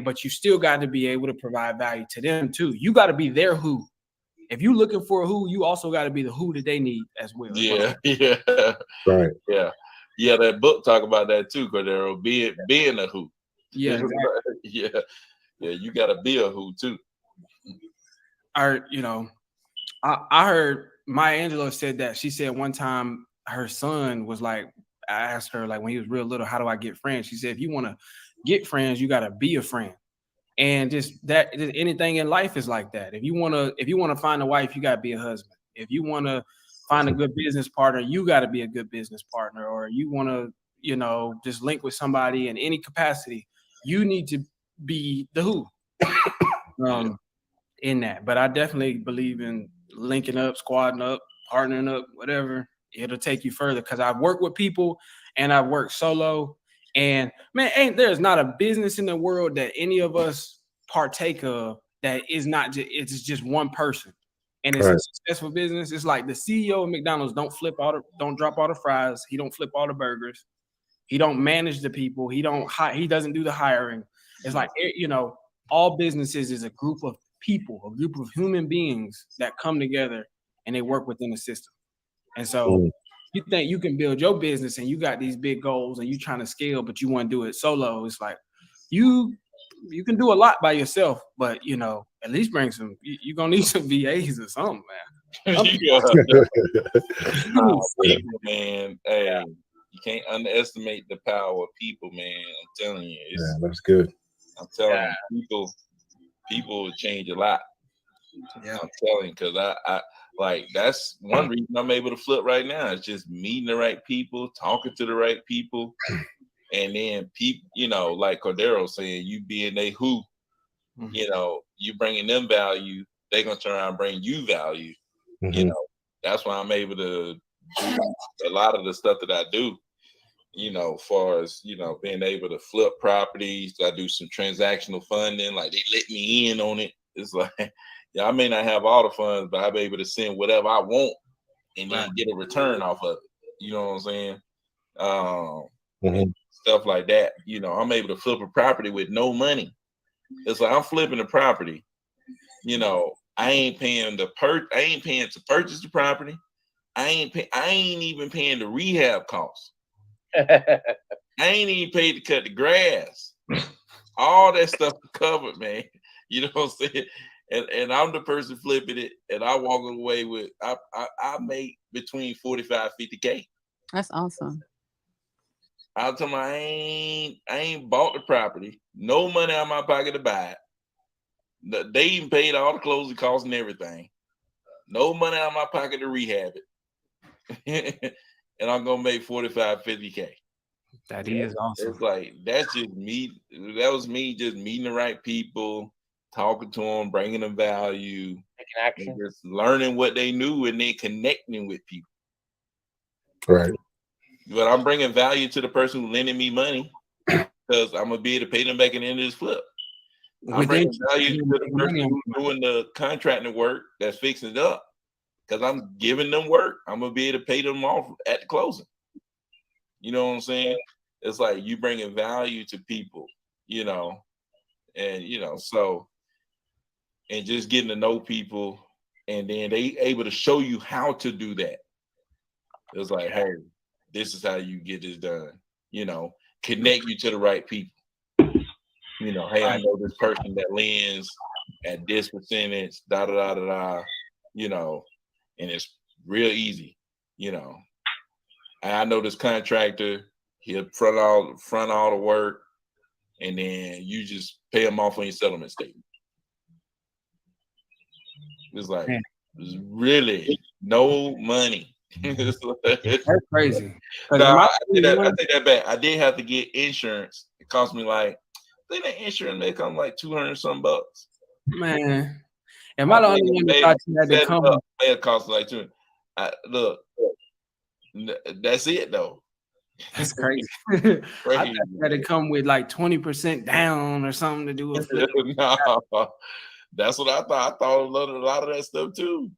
but you still got to be able to provide value to them too. You got to be their who. If you're looking for a who, you also got to be the who that they need as well. Yeah. Right. Yeah, that book talk about that too, Cordero, being a who. Yeah, exactly. Yeah, you got to be a who too. I heard Maya Angelou said that. She said one time her son was like, I asked her, like, when he was real little, how do I get friends? She said, if you want to get friends, you got to be a friend. And just anything in life is like that. If you want to find a wife, you got to be a husband. If you want to find a good business partner, you got to be a good business partner. Or you want to, just link with somebody in any capacity, you need to be the who in that. But I definitely believe in linking up, squadding up, partnering up, whatever. It'll take you further, because I've worked with people and I've worked solo. And man, there's not a business in the world that any of us partake of that is not just, it's just one person. And it's a successful business. It's like the CEO of McDonald's don't drop all the fries. He don't flip all the burgers. He don't manage the people. He doesn't do the hiring. It's like, all businesses is a group of people, a group of human beings that come together and they work within the system. And so you think you can build your business and you got these big goals and you trying to scale, but you want to do it solo. It's like you can do a lot by yourself, but at least bring some. You're gonna need some VAs or something, man. People, man. Hey, you can't underestimate the power of people, man. I'm telling you. Yeah, that's good. I'm telling you, people will change a lot. Yeah, I'm telling you, because I like that's one reason I'm able to flip right now. It's just meeting the right people, talking to the right people, and then people, like Cordero saying, you being a who, you bringing them value, they're gonna turn around and bring you value. That's why I'm able to do a lot of the stuff that I do. As far as being able to flip properties, I do some transactional funding. Like they let me in on it. It's like, I may not have all the funds, but I'll be able to send whatever I want and then get a return off of it. You know what I'm saying? Stuff like that. I'm able to flip a property with no money. It's like I'm flipping a property. I ain't paying to purchase the property. I ain't even paying the rehab costs. I ain't even paid to cut the grass. All that stuff covered, man. You know what I'm saying? And I'm the person flipping it, and I walk away with I make between 45, 50K. That's awesome. I'll tell them I ain't bought the property, no money out of my pocket to buy it. They even paid all the closing costs and everything. No money out of my pocket to rehab it. And I'm gonna make 45, 50K. That is awesome. It's like that's just me. That was me just meeting the right people, talking to them, bringing them value, taking action, just learning what they knew, and then connecting with people. Right. But I'm bringing value to the person who's lending me money because I'm gonna be able to pay them back at the end of this flip. I'm bringing value to the person who's doing the contracting work that's fixing it up because I'm giving them work. I'm gonna be able to pay them off at the closing. You know what I'm saying? It's like you bringing value to people, and so, and just getting to know people, and then they able to show you how to do that. It's like, hey, this is how you get this done. Connect you to the right people. Hey, I know this person that lends at this percentage, da da da da da. And it's real easy. I know this contractor, he'll front all the work, and then you just pay him off on your settlement statement. It's like there's really no money. That's crazy. No, I take that back. I did have to get insurance. It cost me like, I think that insurance may come like $200 bucks. Man, am I the only one that thought you had to come? It cost like $200. Look, that's it though. That's crazy. I thought you had to come with like 20% down or something to do with it. No, that's what I thought. I thought a lot of that stuff too.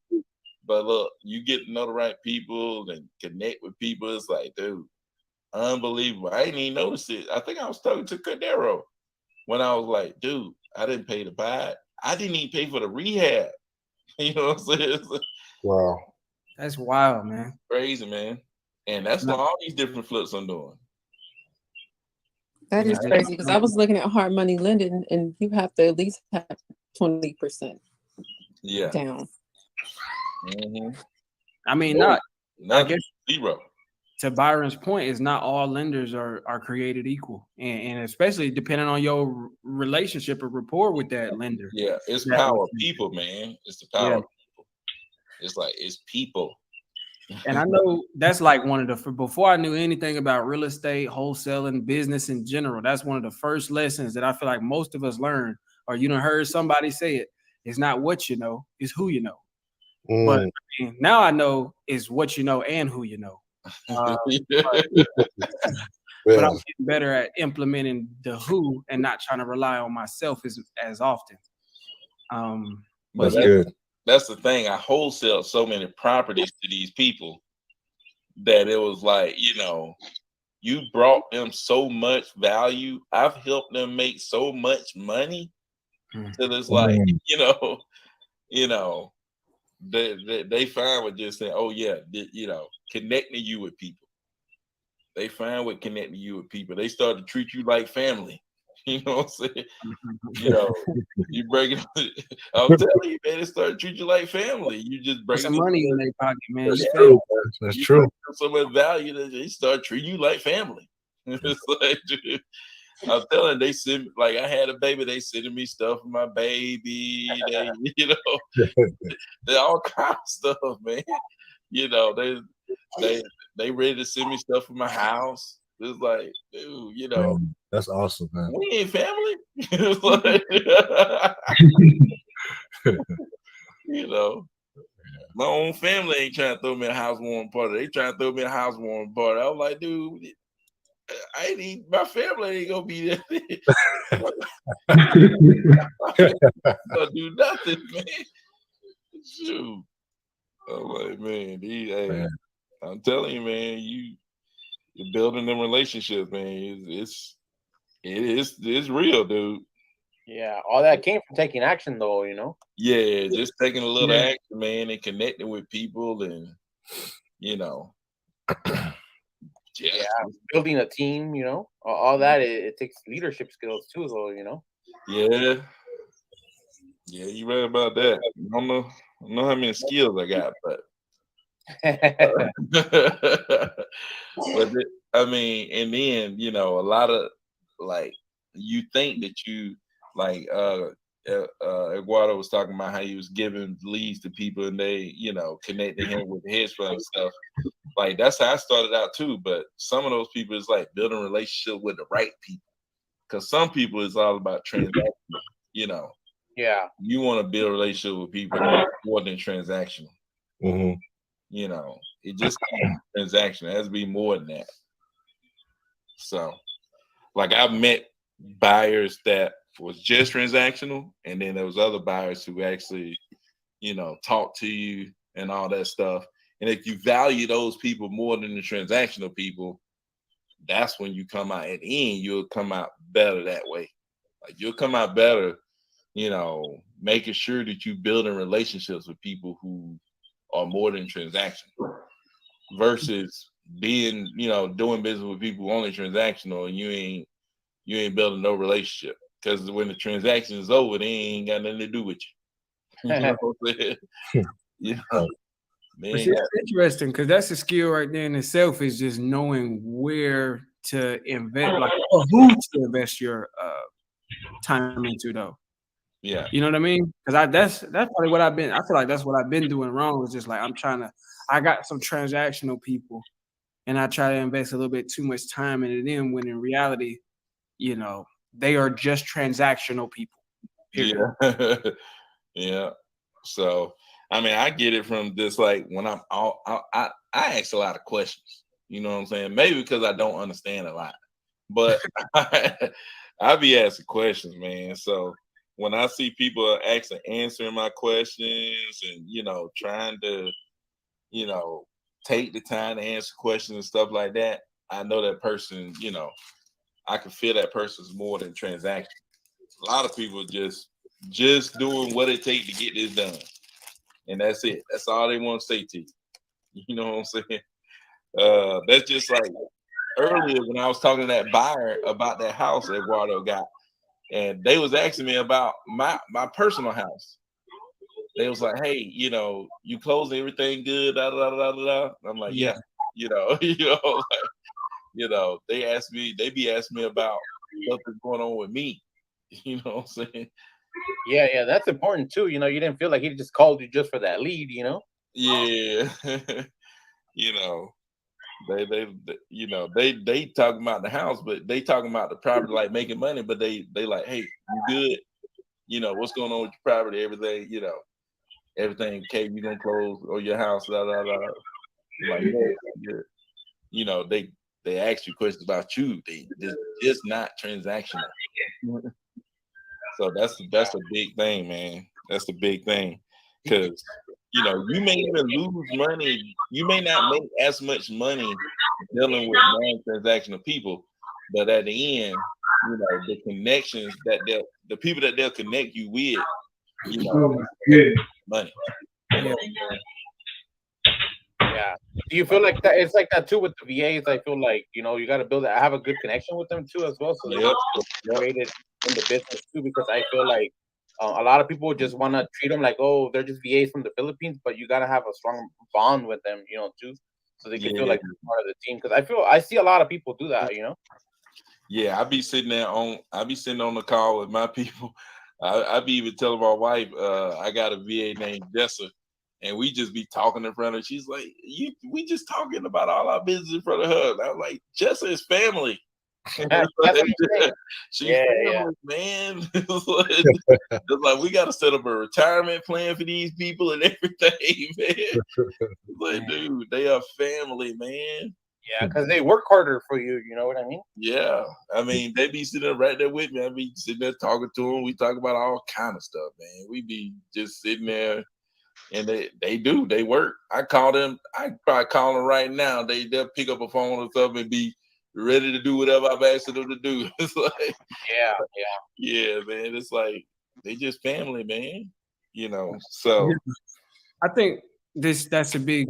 But look, you get to know the right people and connect with people. It's like, dude, unbelievable. I didn't even notice it. I think I was talking to Cordero when I was like, dude, I didn't pay to buy it. I didn't even pay for the rehab. You know what I'm saying? Wow. That's wild, man. Crazy, man. And that's what all these different flips I'm doing. That is crazy because I was looking at hard money lending, and you have to at least have 20% down. Mm-hmm. I mean, I guess zero. To Byron's point, is not all lenders are created equal, and especially depending on your relationship or rapport with that lender. Yeah, it's power of people, man. It's the power of people. It's like it's people. And I know that's like one of the before I knew anything about real estate, wholesaling, business in general. That's one of the first lessons that I feel like most of us learn, or you done heard somebody say it. It's not what you know, it's who you know. But I mean, now I know is what you know and who you know. But I'm getting better at implementing the who and not trying to rely on myself as often. But that's good. That's the thing. I wholesale so many properties to these people that it was like, you brought them so much value. I've helped them make so much money So it's like, they fine with just saying, oh yeah, connecting you with people. They fine with connecting you with people. They start to treat you like family. You know what I'm saying? You break it. I'm telling you, man, they start to treat you like family. You just Put break some money in their pocket, man. That's You true. That's you true. bring so much value that they start treating you like family. It's like, dude, I'm telling they send like I had a baby, they sending me stuff for my baby. They all kind of stuff, man. They ready to send me stuff for my house. It's like, dude, Man, that's awesome, man. we ain't family. It's like, my own family ain't trying to throw me a housewarming party. They trying to throw me a housewarming party. I was like, dude, my family ain't gonna be there. Gonna do nothing, man. Shoot. I'm like, man, I'm telling you, man, you're building them relationships, man. It's real, dude. Yeah, all that came from taking action, though. Yeah, just taking a little action, man, and connecting with people, and building a team. All that it takes leadership skills too, though. Yeah, you right about that. I don't know how many skills I got, but and then a lot of you think that you Eduardo was talking about how he was giving leads to people and they connecting him with hedge fund stuff. Like that's how I started out too, but some of those people is like building a relationship with the right people, because some people is all about transactional. Yeah, you want to build a relationship with people that are more than transactional. Mm-hmm. It just can't be transactional. It has to be more than that. So, like I've met buyers that was just transactional, and then there was other buyers who actually, talk to you and all that stuff. And if you value those people more than the transactional people, that's when you come out at the end. You'll come out better that way. Like you'll come out better, making sure that you building relationships with people who are more than transactional, versus being, doing business with people who only transactional and you ain't building no relationship. Because when the transaction is over, they ain't got nothing to do with you. You know what I'm saying? It's interesting because that's a skill right there in itself, is just knowing where to invest, or who to invest your time into, though. Yeah, you know what I mean? Because that's probably what I feel like that's what I've been doing wrong. Is just like I got some transactional people, and I try to invest a little bit too much time into them, when in reality, they are just transactional people. Period. Yeah. Yeah. So, I get it from just like when I ask a lot of questions, you know what I'm saying? Maybe because I don't understand a lot, but I be asking questions, man. So when I see people actually answering my questions and, trying to, take the time to answer questions and stuff like that, I know that person, I can feel that person's more than transaction. A lot of people just doing what it takes to get this done. And that's it. That's all they want to say to you. You know what I'm saying? That's just like earlier when I was talking to that buyer about that house that Eduardo got, and they was asking me about my personal house. They was like, hey, you closed everything good, da da da da da. I'm like, yeah. They be asking me about stuff that's going on with me. You know what I'm saying? Yeah, that's important too. You didn't feel like he just called you just for that lead, Yeah. They talking about the house, but they talking about the property, like making money, but they like, hey, you good? What's going on with your property, everything, everything okay, you gonna close on your house, da da da. Like, yeah. They ask you questions about you. They just not transactional. So that's a big thing, man. That's the big thing, because you may even lose money. You may not make as much money dealing with non-transactional people, but at the end, you know, the connections that the people that they'll connect you with, you know, money. Yeah. Do you feel like that? It's like that too with the VAs. I feel like, you know, you got to build I have a good connection with them too as well. So they're integrated in the business too, because I feel like a lot of people just want to treat them like, oh, they're just VAs from the Philippines, but you got to have a strong bond with them, you know, too, so they can feel like they're part of the team. Because I see a lot of people do that, you know. Yeah, I be sitting on the call with my people. I be even telling my wife, I got a VA named Jessa, and we just be talking in front of her. She's like, we just talking about all our business in front of her. And I'm like, Jessa is family. She's family, man. It's like we got to set up a retirement plan for these people and everything, man. Like, dude, they are family, man. Yeah, because they work harder for you. You know what I mean? Yeah, I mean, they be sitting there right there with me. I be sitting there talking to them. We talk about all kind of stuff, man. We be just sitting there, and they work. I call them. I probably call them right now. They'll pick up a phone or something and be ready to do whatever I've asked them to do. It's like, yeah, man. It's like they just family, man. You know. So I think that's a big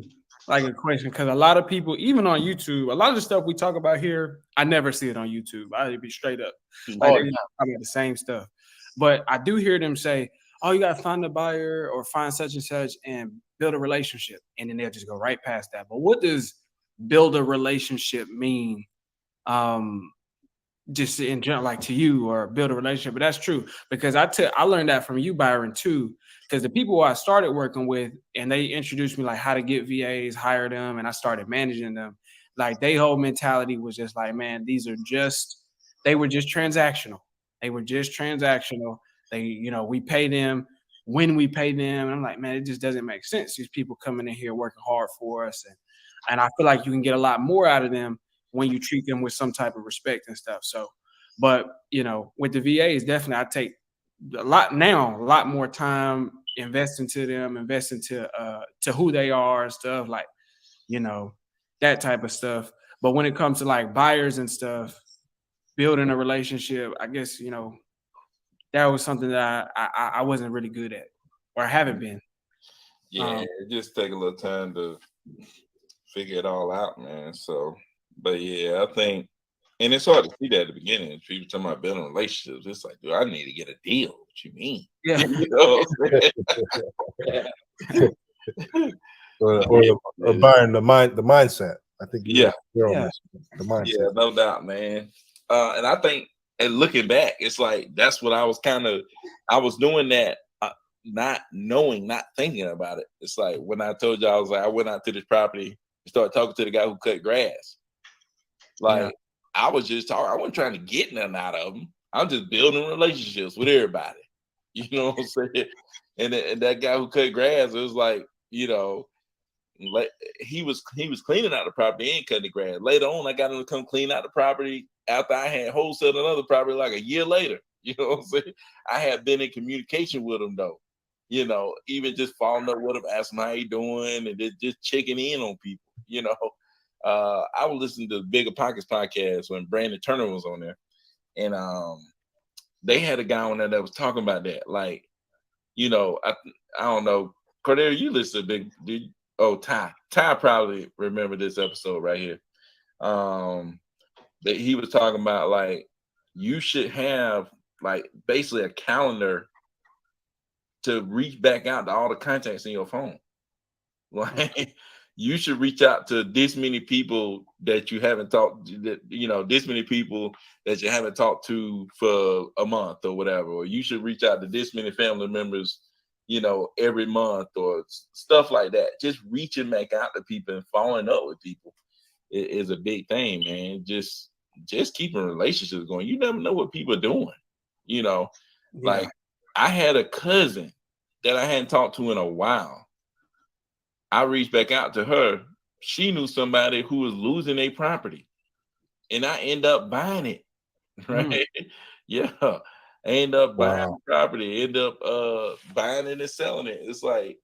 a question, because a lot of people, even on YouTube, a lot of the stuff we talk about here, I never see it on YouTube. I'd be straight up. Like, they're talking about the same stuff. But I do hear them say, oh, you got to find a buyer or find such and such and build a relationship. And then they'll just go right past that. But what does build a relationship mean? Just in general, like to you, or build a relationship. But that's true, because I learned that from you, Byron, too. Because the people I started working with, and they introduced me like how to get VAs, hire them, and I started managing them. Like, their whole mentality was just like, man, they were just transactional. They were just transactional. They, you know, we pay them when we pay them. And I'm like, man, it just doesn't make sense. These people coming in here working hard for us. And I feel like you can get a lot more out of them when you treat them with some type of respect and stuff. So, but, you know, with the VAs, definitely I take a lot more time, invest into them, invest into to who they are and stuff, like, you know, that type of stuff. But when it comes to like buyers and stuff, building a relationship, I guess, you know, that was something that I wasn't really good at, or I haven't been. Yeah, it just take a little time to figure it all out, man. So, but yeah, I think, and it's hard to see that at the beginning. People talking about building relationships. It's like, dude, I need to get a deal. What you mean? Yeah. You know or Byron, the mindset. I think the mindset. Yeah, no doubt, man. And I think, and looking back, it's like that's what I was doing that, not knowing, not thinking about it. It's like when I told you, I was like, I went out to this property and started talking to the guy who cut grass. Like, I was just talking. I wasn't trying to get nothing out of them. I'm just building relationships with everybody. You know what I'm saying? And that guy who cut grass, it was like, you know, like he was cleaning out the property and cutting the grass. Later on, I got him to come clean out the property after I had wholesaled another property like a year later. You know what I'm saying? I had been in communication with him though. You know, even just following up with him, asking how he doing, and just checking in on people. You know. I was listening to the Bigger Pockets podcast when Brandon Turner was on there, and they had a guy on there that was talking about that. Like, you know, I don't know, Cordell, you listen to Big dude. Oh, Ty probably remember this episode right here. That he was talking about, like, you should have like basically a calendar to reach back out to all the contacts in your phone. Like, you should reach out to this many people that you haven't talked to, this many people that you haven't talked to for a month or whatever. Or you should reach out to this many family members, you know, every month or stuff like that. Just reaching back out to people and following up with people is a big thing, man. Just keeping relationships going. You never know what people are doing, you know. Like, I had a cousin that I hadn't talked to in a while. I reached back out to her. She knew somebody who was losing a property, and I end up buying it. Right? Yeah, I end up buying the property. End up buying it and selling it. It's like,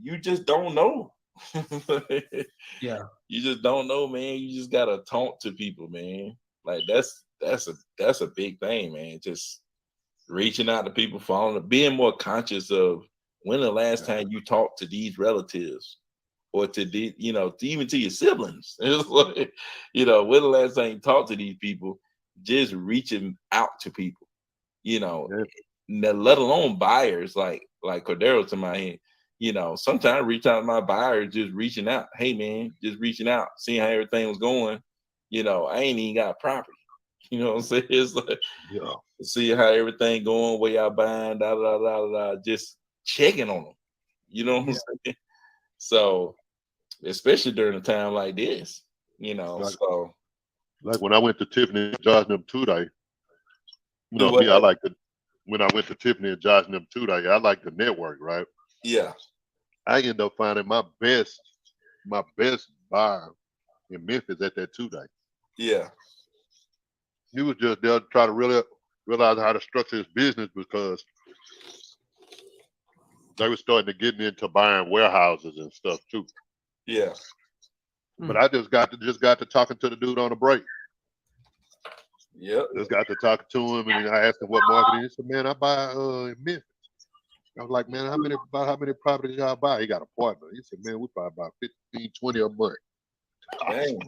you just don't know. You just don't know, man. You just gotta talk to people, man. Like, that's that's a big thing, man. Just reaching out to people, being more conscious of when the last time you talked to these relatives or to the, even to your siblings. It's like, when the last time you talked to these people, just reaching out to people, let alone buyers like Cordero to my head. Sometimes I reach out to my buyers, just reaching out. Hey man, just reaching out, seeing how everything was going. I ain't even got property. You know what I'm saying? It's like, see how everything going, where y'all buying, just checking on them. You know what I'm saying? So, especially during a time like this, so. Like when I went to Tiffany and Josh and them today, me, I like when I went to Tiffany and Josh and them today, I like the network, right? Yeah. I ended up finding my best buyer in Memphis at that 2 day. Yeah. He was just there to try to really realize how to structure his business because they were starting to get into buying warehouses and stuff too. Yeah. But I just got to talking to the dude on the break. Yep. Just got to talking to him and I asked him what market he said, man, I buy in Memphis. I was like, man, how many properties y'all buy? He got an apartment. He said, man, we buy about 15, 20 a month. Dang.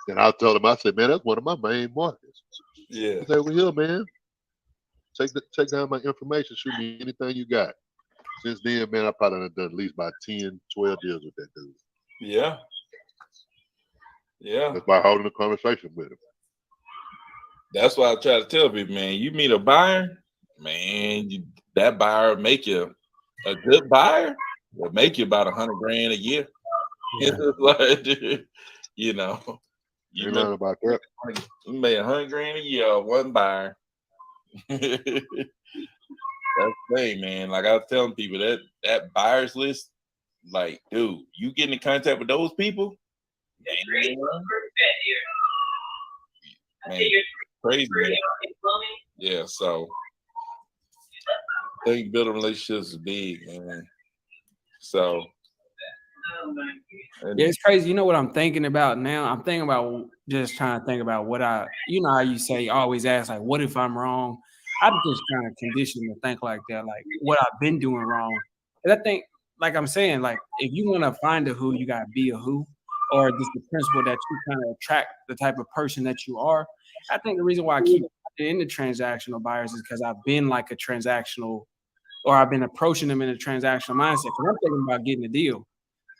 And I told him, I said, man, that's one of my main markets. Yeah. He said, well, here, man, take down my information, shoot me anything you got. Since then, man, I probably done at least about 10, 12 deals with that dude. Yeah. Yeah. Just by holding a conversation with him. That's why I try to tell people, man, you meet a buyer, man, that buyer make you a good buyer, will make you about $100,000 a year. Yeah. Like, you learn about that. You made $100,000 a year of one buyer. That's the thing, man. Like I was telling people that buyers list, like, dude, you get in contact with those people, man, crazy, man. Yeah, so I think building relationships is big, man. So yeah, it's crazy. You know what I'm thinking about now? I'm thinking about just trying to think about what how you say, always ask, like, what if I'm wrong? I'm just kind of conditioned to think like that, like what I've been doing wrong. And I think, like I'm saying, like if you want to find a who, you got to be a who, or just the principle that you kind of attract the type of person that you are. I think the reason why I keep into transactional buyers is because I've been like a transactional, or I've been approaching them in a transactional mindset. Because I'm thinking about getting a deal.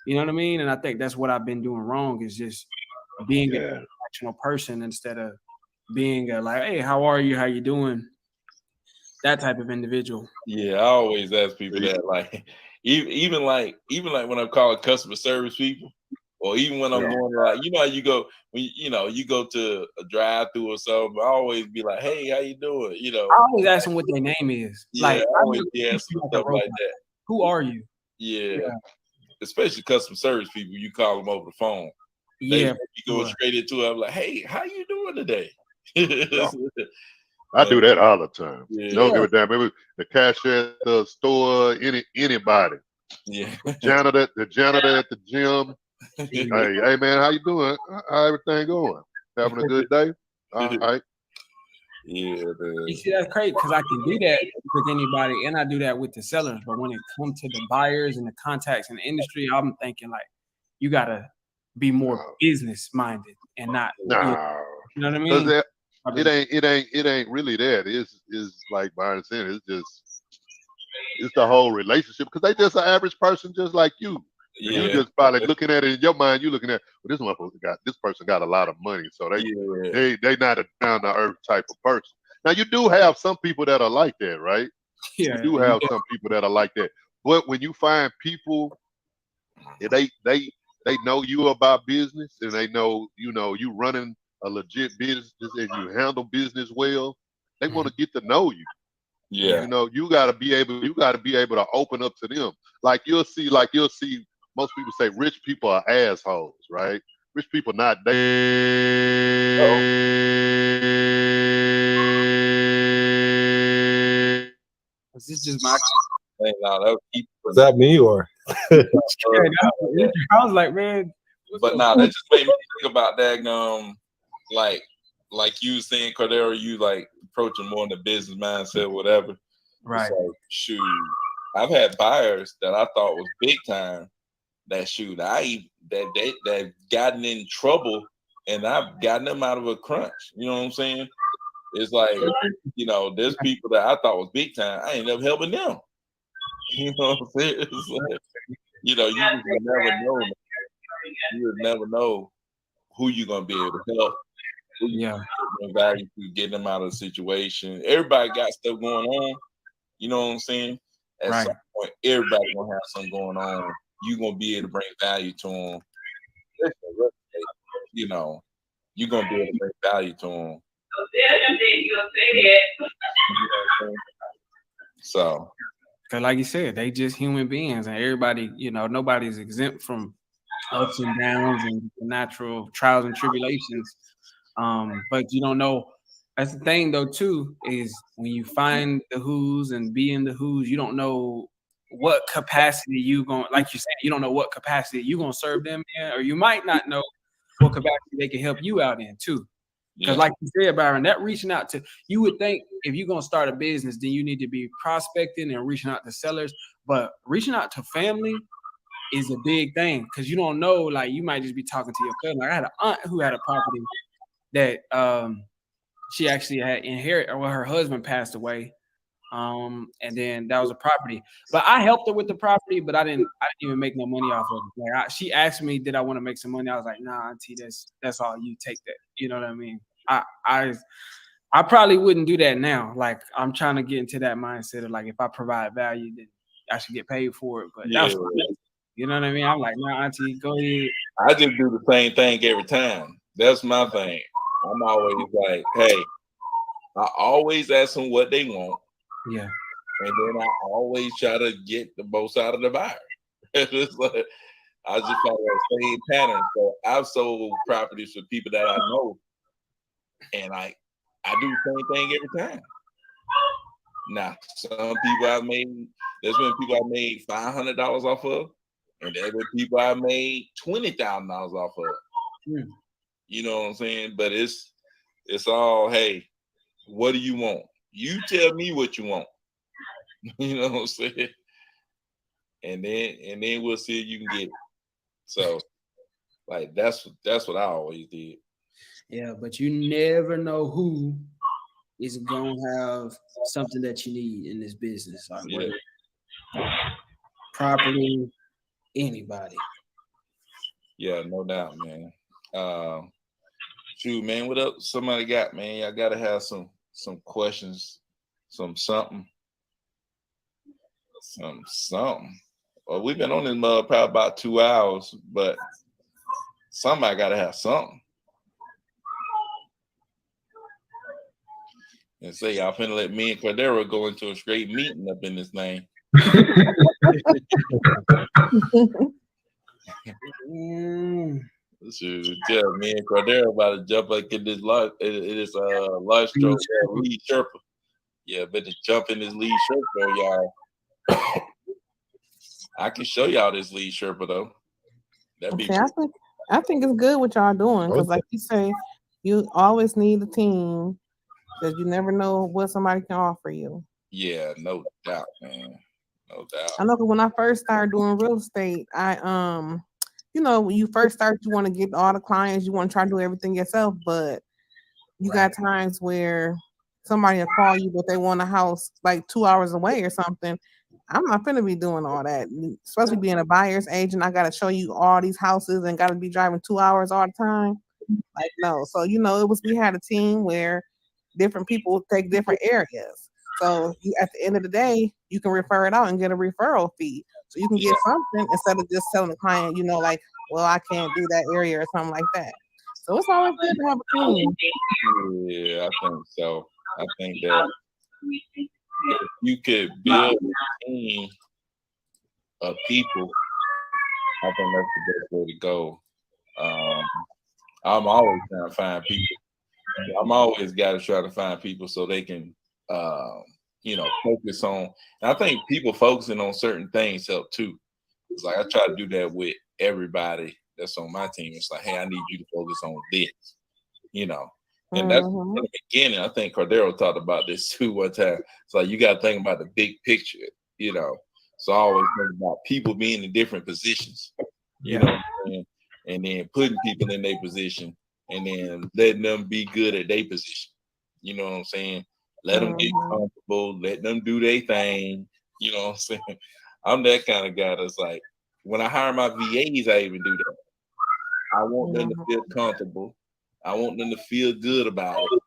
You know what I mean? And I think that's what I've been doing wrong, is just being a transactional person instead of being like, hey, how are you? How you doing? That type of individual. Yeah, I always ask people that, like, even when I'm calling customer service people, or even when I'm going to, like, how you go when you go to a drive-through or something, I always be like, hey, how you doing? I always ask them what their name is. Yeah, like, I always be asking stuff like that. Who are you? Yeah. Especially customer service people, you call them over the phone. Yeah, you go straight into it. I'm like, hey, how you doing today? I do that all the time. Yeah. Don't give a damn. Maybe the cashier at the store, anybody. Yeah. The janitor at the gym. Hey man, how you doing? How everything going? Having a good day? All right. Yeah, man. You see, that's crazy because I can do that with anybody, and I do that with the sellers. But when it comes to the buyers and the contacts in the industry, I'm thinking like you gotta be more business minded and not. You know what I mean? It ain't really that. It's like Byron said. It's the whole relationship, because they just an average person just like you. Yeah. You just probably looking at it in your mind. You looking at, well, this person got a lot of money, so they not a down to earth type of person. Now you do have some people that are like that, right? Yeah, you do have some people that are like that. But when you find people, they know you about business, and they know you running a legit business and you handle business well, they want to get to know you. Yeah. You gotta be able to open up to them. Like you'll see most people say rich people are assholes, right? Rich people not they. Is this just my? Was that me or? I was like, man. But nah, that just made me think about that. like you was saying, Cordero, you like approaching more in the business mindset, whatever. Right. It's like, shoot, I've had buyers that I thought was big time that shoot, that gotten in trouble and I've gotten them out of a crunch. You know what I'm saying? It's like, you know, there's people that I thought was big time. I ain't never helping them. You know what I'm saying? It's like, you know, you just never know. You would never know who you're gonna be able to help. Yeah. Value to getting them out of the situation. Everybody got stuff going on. You know what I'm saying? At Right. some point, everybody gonna have something going on. You're gonna be able to bring value to them. You know, you're gonna be able to bring value to them. So, because like you said, they just human beings, and everybody, you know, nobody's exempt from ups and downs and natural trials and tribulations. But you don't know. That's the thing, though, too, is when you find the who's and be in the who's, you don't know what capacity you going. Like you said, you don't know what capacity you gonna serve them in, or you might not know what capacity they can help you out in too. Because like you said, Byron, that reaching out to, you would think if you're going to start a business, then you need to be prospecting and reaching out to sellers. But reaching out to family is a big thing because you don't know, like you might just be talking to your cousin. Like I had an aunt who had a property that she actually had inherited, well, her husband passed away. And then that was a property. But I helped her with the property, but I didn't even make no money off of it. Like she asked me, did I want to make some money? I was like, nah, auntie, that's all, you take that. You know what I mean? I probably wouldn't do that now. Like I'm trying to get into that mindset of like if I provide value, then I should get paid for it. But that's you know what I mean? I'm like, nah, auntie, go ahead. I just do the same thing every time. That's my thing. I'm always like, hey, I always ask them what they want. Yeah. And then I always try to get the most out of the buyer. It's like, I just follow that same pattern. So I've sold properties for people that I know, and I do the same thing every time. Now, some people there's been people I made $500 off of, and there's been people I made $20,000 off of. You know what I'm saying? But it's all, hey, what do you want? You tell me what you want. You know what I'm saying? And then we'll see if you can get it. So, like that's what I always did. Yeah, but you never know who is gonna have something that you need in this business. Like property, anybody. Yeah, no doubt, man. Shoot, man, what up? Somebody got, man. Y'all gotta have some questions, something. Well, we've been on this mug probably about 2 hours, but somebody gotta have something. And say y'all finna let me and Cordero go into a straight meeting up in this thing. Shoot, yeah, me and Cordero about to jump like in this large stroke lead Sherpa. Yeah, better jump in this lead Sherpa, y'all. I can show y'all this lead Sherpa though. That'd be I think it's good what y'all doing because, like you say, you always need a team because you never know what somebody can offer you. Yeah, no doubt, man. No doubt. I know, because when I first started doing real estate, you know, when you first start, you want to get all the clients, you want to try to do everything yourself, but you got times where somebody will call you, but they want a house like 2 hours away or something. I'm not finna be doing all that, especially being a buyer's agent. I got to show you all these houses and got to be driving 2 hours all the time. Like, no. So, you know, we had a team where different people take different areas. So at the end of the day, you can refer it out and get a referral fee. So you can get something instead of just telling the client, you know, like, well, I can't do that area or something like that. So it's always good to have a team. Yeah, I think so. I think that if you could build a team of people, I think that's the best way to go. I'm always trying to find people. I'm always got to try to find people so they can, you know, focus on. And I think people focusing on certain things help too. It's like I try to do that with everybody that's on my team. It's like, hey, I need you to focus on this, you know. And that's from the beginning. I think Cordero talked about this too one time. So you got to think about the big picture, you know. So I always think about people being in different positions, you know, and then putting people in their position and then letting them be good at their position. You know what I'm saying? Let them get comfortable, let them do their thing. You know what I'm saying? I'm that kind of guy that's like, when I hire my VAs, I even do that. I want them to feel comfortable. I want them to feel good about it.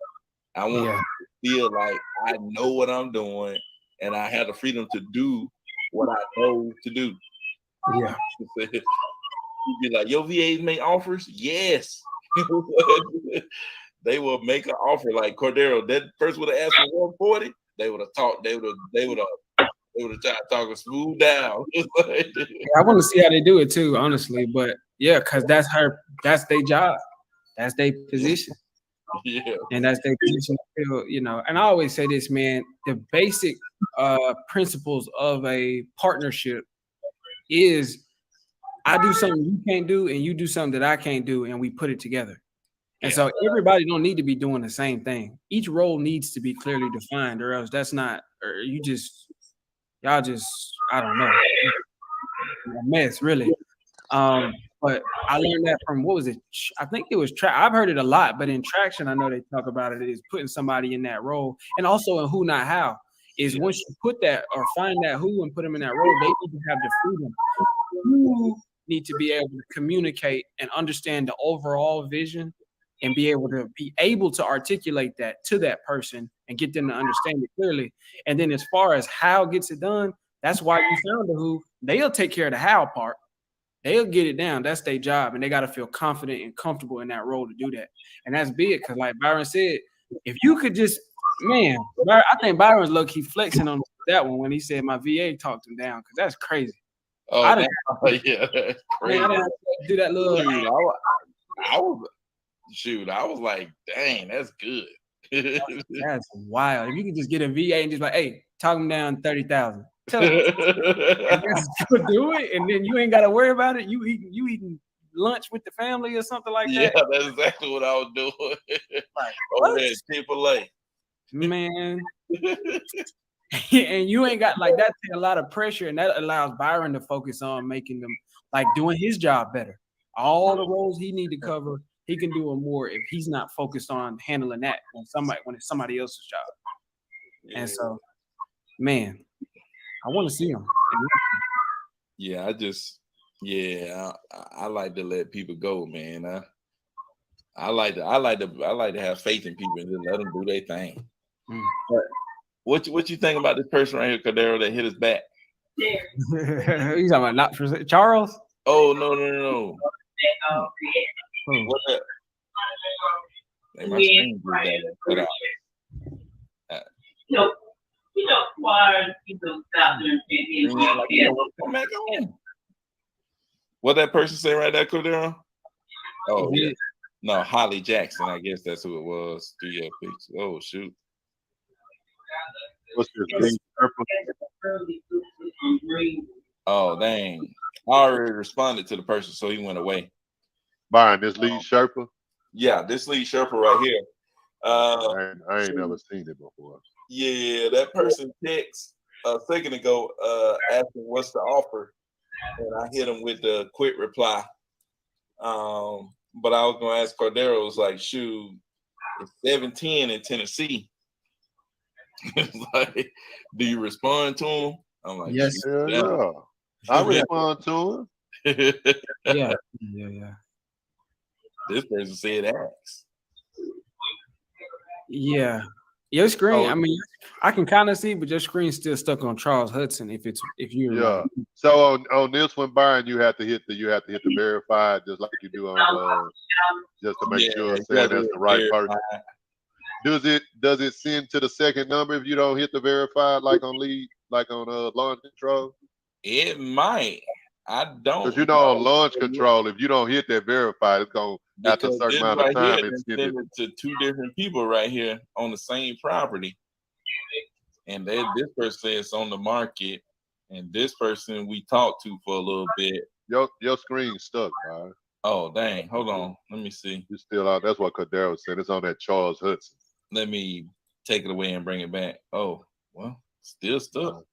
I want them to feel like I know what I'm doing and I have the freedom to do what I know to do. Yeah. You be like, your VAs make offers? Yes. They will make an offer like Cordero. That person would have asked for 140. They would have talked. They would have tried to talk it smooth down. I want to see how they do it too, honestly. But yeah, because that's their job. That's their position. Yeah. And that's their position. You know, and I always say this, man, the basic principles of a partnership is I do something you can't do, and you do something that I can't do, and we put it together. And so everybody don't need to be doing the same thing. Each role needs to be clearly defined, or else that's not, or y'all just, I don't know, a mess, really. But I learned that from, what was it? I think it was I've heard it a lot, but in Traction, I know they talk about it is putting somebody in that role, and also in Who Not How is once you put that or find that who and put them in that role, they need to have the freedom. You need to be able to communicate and understand the overall vision and be able to articulate that to that person and get them to understand it clearly. And then as far as how gets it done, that's why you found the who. They'll take care of the how part. They'll get it down. That's their job. And they got to feel confident and comfortable in that role to do that. And that's big. Because like Byron said, if you could just, man, I think Byron's low-key flexing on that one when he said my VA talked him down, because that's crazy. Oh, I didn't yeah, that's crazy. I didn't do that little. I was like, dang, that's good. That's wild. If you can just get a VA and just like, hey, talk him down 30,000. Tell him do it, and then you ain't got to worry about it. You eating lunch with the family or something like that. Yeah, that's exactly what I was doing. Like, over there at Chick-fil-A. Man. And you ain't got like that. Take a lot of pressure, and that allows Byron to focus on making them like doing his job better. All the roles he need to cover, he can do them more if he's not focused on handling that when it's somebody else's job. Yeah. And so, man, I want to see him. Yeah, I like to let people go, man. I like to have faith in people and just let them do their thing. But what you think about this person right here, Cordero, that hit us back? You talking about not for Charles? Oh no. What that? Like my screen blew that. What that person say right there, Cordero? Oh yeah. No, Holly Jackson. I guess that's who it was. 3 picture. Oh shoot. What's this? Oh dang! I already responded to the person, so he went away. Byron, this lead Sherpa. Yeah, this lead Sherpa right here. I ain't never seen it before. Yeah, that person text a second ago asking what's the offer, and I hit him with the quick reply. But I was gonna ask Cordero, was like, shoot, it's 7-10 in Tennessee. Like, do you respond to him? I'm like, yes, yeah. I respond to him. Yeah. This person said ask. Yeah. Your screen, I mean, I can kind of see, but your screen's still stuck on Charles Hudson. If you're So on this one, Byron, you have to hit the verified just like you do on just to make sure saying that's the right person. Does it send to the second number if you don't hit the verified like on launch control? It might. I don't. Because on launch control, if you don't hit that verified, it's gonna after a certain amount of time it's send it to 2 different people right here on the same property. And this person says it's on the market, and this person we talked to for a little bit. Your screen's stuck, Byron. Oh dang, hold on. Let me see. You still out? That's what Cordero said. It's on that Charles Hudson. Let me take it away and bring it back. Oh, well, still stuck.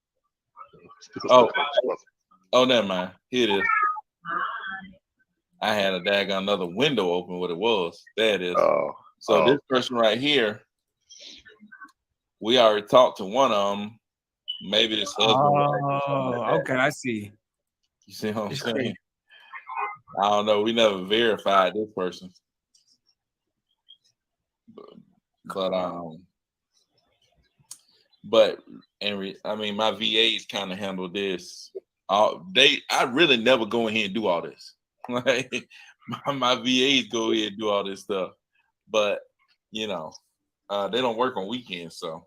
Oh, never mind. Here it is. I had a daggone another window open. What it was? There it is. So this person right here, we already talked to one of them. Maybe this husband. Oh, okay, I see. You see what I'm saying? I don't know. We never verified this person, but I mean, my VAs kind of handle this. I really never go in here and do all this. Like my VAs go in and do all this stuff, but you know, they don't work on weekends, so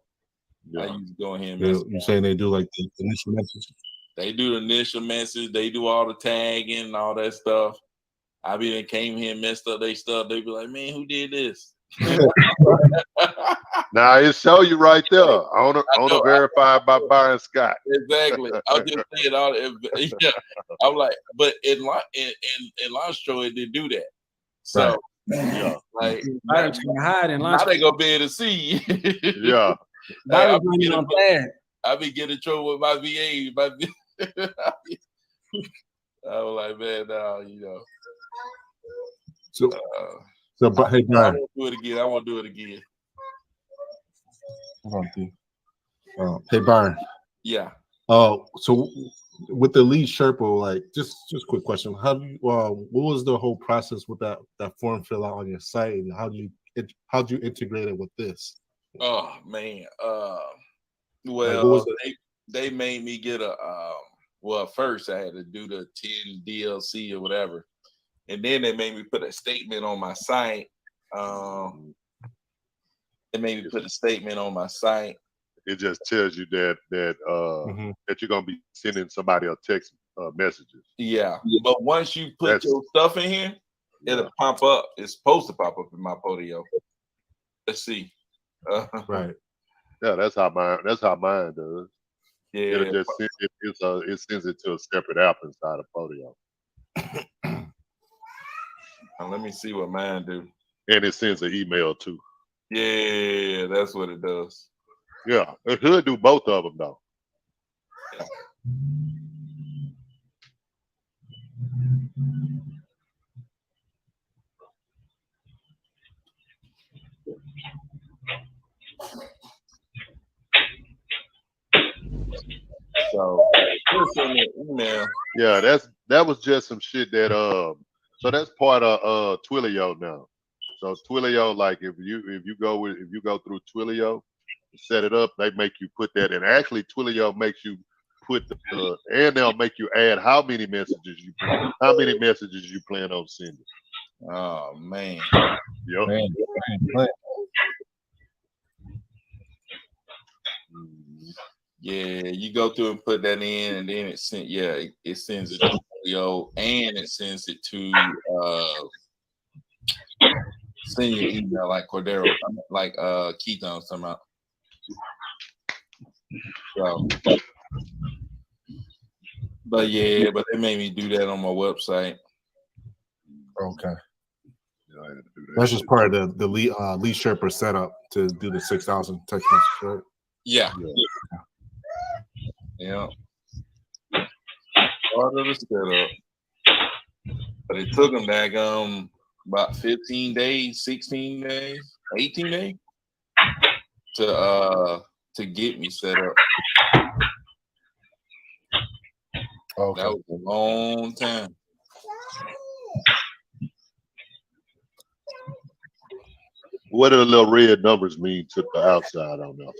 I usually go in here and mess. You're saying they do like the initial message? They do the initial message. They do all the tagging and all that stuff. I be came here and messed up their stuff. They be like, man, who did this? Now it show you right there. Owner verified by Byron Scott. Exactly. I'm just saying all. Yeah. I'm like, but in Lastro it didn't do that. So like, Byron trying to hide in now they gonna be able to see. Yeah. Byron's running on bad. I be getting in trouble with my VA. I was like, man, no, you know. So, but hey, Brian. I won't do it again. Hey, Byron. Yeah. So with the lead Sherpa, like, just quick question: how do you, what was the whole process with that form fill out on your site, and how do you integrate it with this? Oh man. Well, like, they made me get a first I had to do the 10 DLC or whatever. And then they made me put a statement on my site. They made me put a statement on my site. It just tells you that you're gonna be sending somebody a text messages. Yeah. But once you put your stuff in here, it'll pop up. It's supposed to pop up in my Podio. Let's see. Right. Yeah, that's how mine does. Yeah. It'll just it sends it to a separate app inside of Podio. Let me see what mine do. And it sends an email too. Yeah, that's what it does. Yeah, it could do both of them though. Yeah. So email. Yeah, that was just some shit that so that's part of Twilio now. So Twilio, like if you go through Twilio, set it up, they make you put that, and actually Twilio makes you put and they'll make you add how many messages you plan on sending. Oh man. Yep. Man. Yeah, you go through and put that in, and then it sends it to Twilio, and it sends it to send you an email like Cordero, like Keith on talking about. So, but they made me do that on my website. Okay. That's just part of the Lee Sherpa setup to do the 6,000 text message, right? Yeah. Part of the setup. But it took them about 15 days, 16 days, 18 days to get me set up. Okay. That was a long time. What do the little red numbers mean to the outside? I don't know.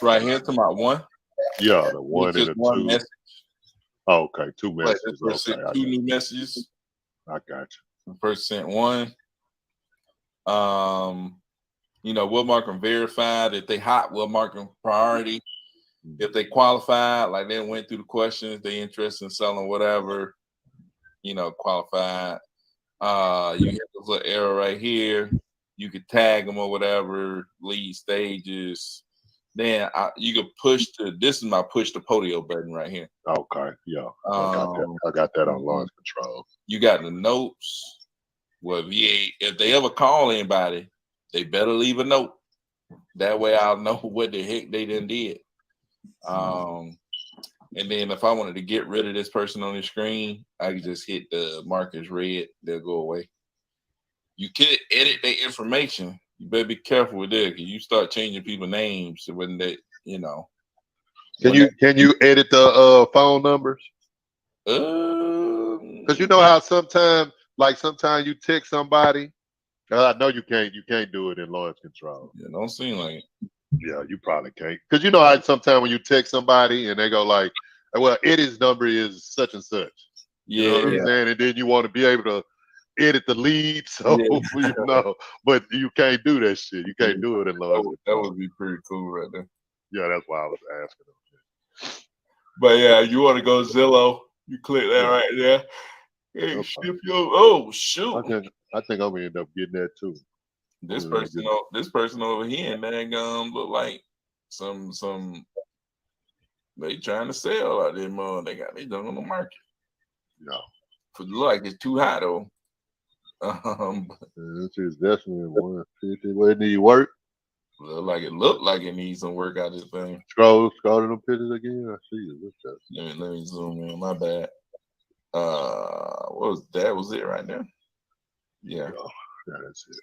Right here to my one. Yeah, the one and the two. Message. Oh, okay, two messages. Okay, two new messages. I got you. First sent one. We'll mark them verified. If they hot, we'll mark them priority. If they qualified, like they went through the questions, they interested in selling whatever, qualified. You get this little arrow right here. You could tag them or whatever, lead stages. Then you could push this is my push to Podio button right here. Okay, yeah. I got that on launch control. You got the notes. Well, if they ever call anybody, they better leave a note. That way I'll know what the heck they done did. And then if I wanted to get rid of this person on the screen, I could just hit the mark as red. They'll go away. You could edit their information. You better be careful with that, because you start changing people's names when they, Can you edit the phone numbers? Because you know how sometimes you text somebody. I know you can't do it in Lawrence Control. Yeah, don't seem like it. Yeah, you probably can't. Because you know how sometimes when you text somebody and they go like, well, Eddie's number is such and such. You know what I'm saying? And then you want to be able to edit the lead, so but you can't do that shit. You can't do it in Lawrence. That would be pretty cool right there. Yeah, that's why I was asking them. But yeah, you want to go Zillow, you click that right there. Hey, ship your shoot. I think I'm gonna end up getting that too. This person over here, man, look like some they trying to sell out there, man. They done on the market. No, look like it's too high though. This is definitely 150. Where it need work? Look like it needs some work out of this thing. Scroll to them pictures again. I see it. What's that? Let me zoom in. My bad. What was that? Was it right there? Yeah. Oh, that's it.